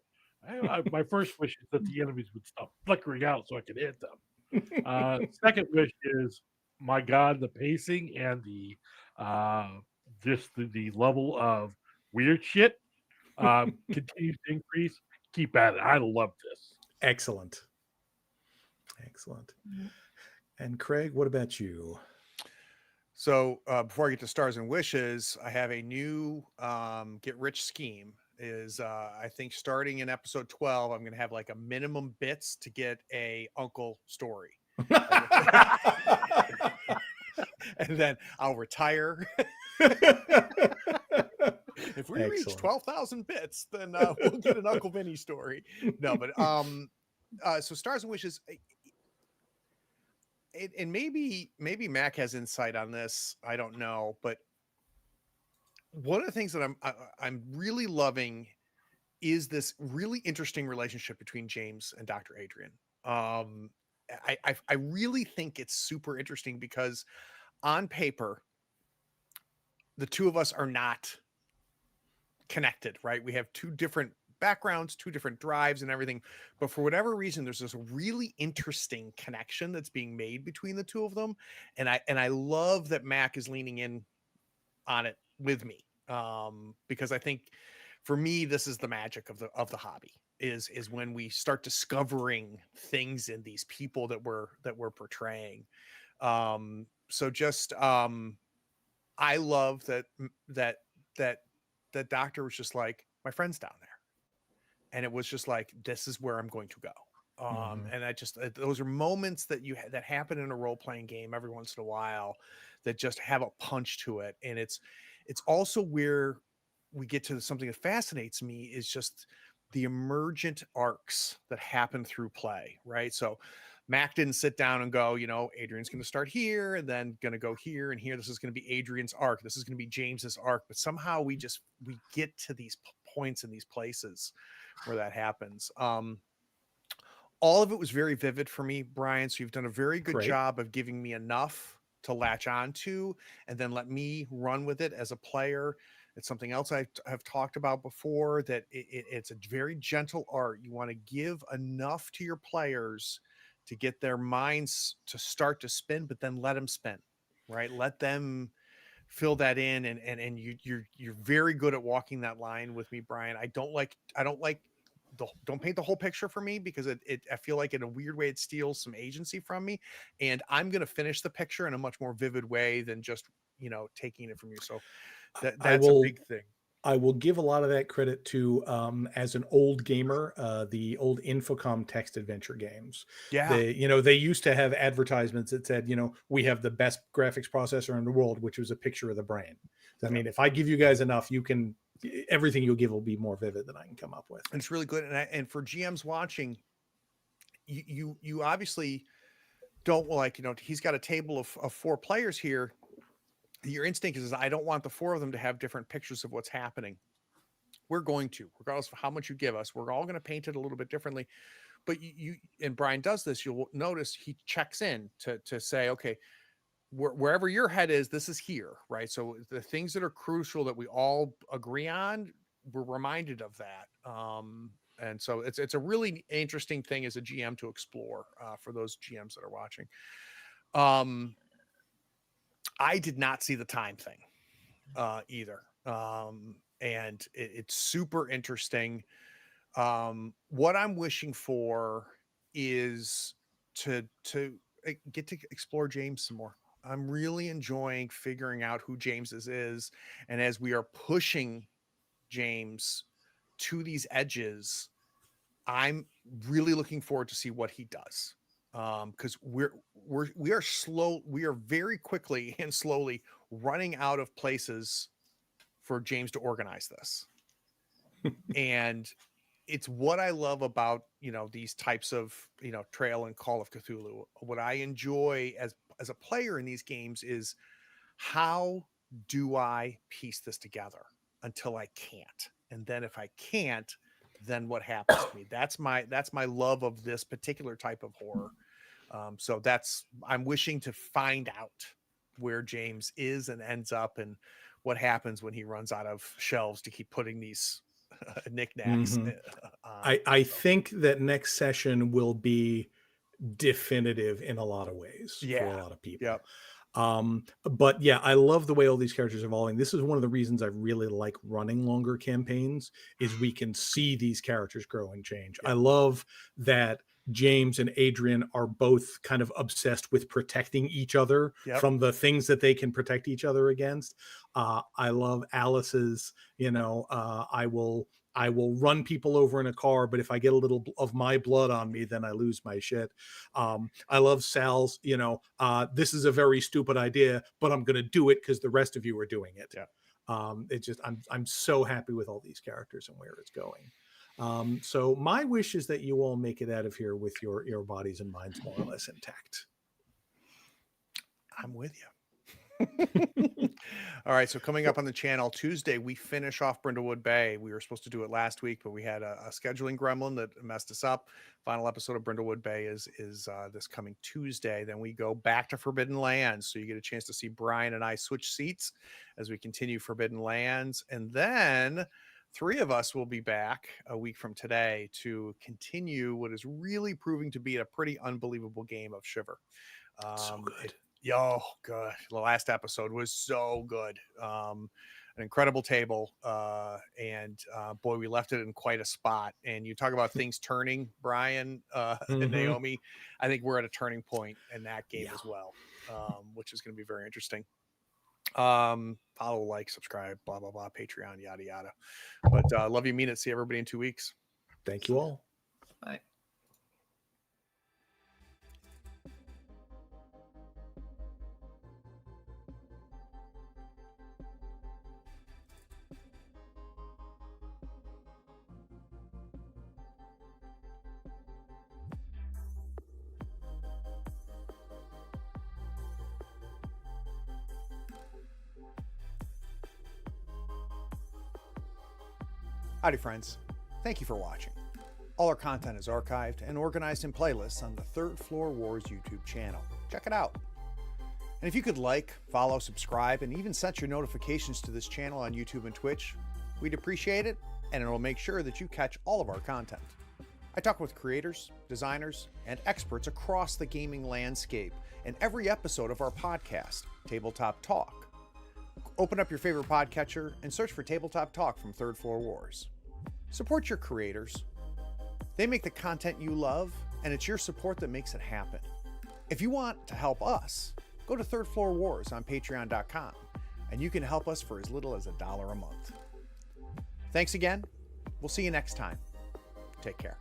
My first wish is that the enemies would stop flickering out so I could hit them. Second wish is, my God, the pacing and the just the level of weird shit continues to increase. Keep at it. I love this. Excellent. And Craig, what about you? So before I get to stars and wishes, I have a new get rich scheme. I think starting in episode 12, I'm going to have like a minimum bits to get a uncle story. And then I'll retire. If we reach 12,000 bits, then we'll get an Uncle Vinny story. No, but so stars and wishes. And maybe Mac has insight on this. I don't know, but one of the things that I'm really loving is this really interesting relationship between James and Dr. Adrian. I really think it's super interesting because on paper, the two of us are not connected, right? We have two different backgrounds, two different drives and everything, but for whatever reason there's this really interesting connection that's being made between the two of them, and I love that Mac is leaning in on it with me, because I think for me this is the magic of the hobby, is when we start discovering things in these people that we're portraying. So just I love that doctor was just like, my friend's down there. And it was just like, this is where I'm going to go. And I just, those are moments that that happen in a role-playing game every once in a while that just have a punch to it. And it's also where we get to something that fascinates me, is just the emergent arcs that happen through play, right? So Mac didn't sit down and go, Adrian's going to start here and then going to go here and here. This is going to be Adrian's arc. This is going to be James's arc. But somehow we get to these points in these places where that happens. All of it was very vivid for me, Brian. So you've done a very good job of giving me enough to latch onto and then let me run with it as a player. It's something else I have talked about before, that it's a very gentle art. You want to give enough to your players to get their minds to start to spin, but then let them spin, right? Let them fill that in. And you're very good at walking that line with me, Brian. Don't paint the whole picture for me, because I feel like in a weird way it steals some agency from me, and I'm going to finish the picture in a much more vivid way than just taking it from you. So that's a big thing. I will give a lot of that credit to, as an old gamer, the old Infocom text adventure games. Yeah. They used to have advertisements that said, we have the best graphics processor in the world, which was a picture of the brain. I mean, if I give you guys enough, everything you'll give will be more vivid than I can come up with. And it's really good. And for GMs watching, you obviously don't he's got a table of 4 players here. Your instinct is, I don't want the 4 of them to have different pictures of what's happening. We're going to, regardless of how much you give us, we're all going to paint it a little bit differently. But you and Brian does this, you'll notice he checks in to say, okay, wherever your head is, this is here, right? So the things that are crucial that we all agree on, we're reminded of that. And so it's a really interesting thing as a GM to explore, for those GMs that are watching. I did not see the time thing. either. And it's super interesting. What I'm wishing for is to get to explore James some more. I'm really enjoying figuring out who James is, and as we are pushing James to these edges, I'm really looking forward to see what he does. Because we are very quickly and slowly running out of places for James to organize this. And it's what I love about, these types of, Trail and Call of Cthulhu. What I enjoy as a player in these games is, how do I piece this together until I can't? And then if I can't, then what happens to me? That's my love of this particular type of horror. So I'm wishing to find out where James is and ends up, and what happens when he runs out of shelves to keep putting these knickknacks on. I think that next session will be definitive in a lot of ways for a lot of people. Yep. But yeah, I love the way all these characters are evolving. This is one of the reasons I really like running longer campaigns, is we can see these characters grow and change. Yep. I love that James and Adrian are both kind of obsessed with protecting each other from the things that they can protect each other against. I love Alice's, I will run people over in a car, but if I get a little of my blood on me, then I lose my shit. I love Sal's, this is a very stupid idea, but I'm going to do it because the rest of you are doing it. Yeah. It's just, I'm so happy with all these characters and where it's going. So my wish is that you all make it out of here with your bodies and minds more or less intact. I'm with you. All right, so coming up on the channel Tuesday, we finish off Brindlewood Bay. We were supposed to do it last week, but we had a scheduling gremlin that messed us up. Final episode of Brindlewood Bay is this coming Tuesday. Then we go back to Forbidden Lands, so you get a chance to see Brian and I switch seats as we continue Forbidden Lands, and then 3 of us will be back a week from today to continue what is really proving to be a pretty unbelievable game of Shiver. So good. Good. The last episode was so good. An incredible table. And boy, we left it in quite a spot. And you talk about things turning, Brian and Naomi. I think we're at a turning point in that game as well, which is going to be very interesting. Follow, like, subscribe, blah, blah, blah, Patreon, yada, yada. But love you, mean it. See everybody in 2 weeks. Thank you all. Bye. Howdy, friends. Thank you for watching. All our content is archived and organized in playlists on the Third Floor Wars YouTube channel. Check it out. And if you could like, follow, subscribe, and even set your notifications to this channel on YouTube and Twitch, we'd appreciate it, and it'll make sure that you catch all of our content. I talk with creators, designers, and experts across the gaming landscape in every episode of our podcast, Tabletop Talk. Open up your favorite podcatcher and search for Tabletop Talk from Third Floor Wars. Support your creators. They make the content you love, and it's your support that makes it happen. If you want to help us, go to Third Floor Wars on patreon.com, and you can help us for as little as $1 a month. Thanks again. We'll see you next time. Take care.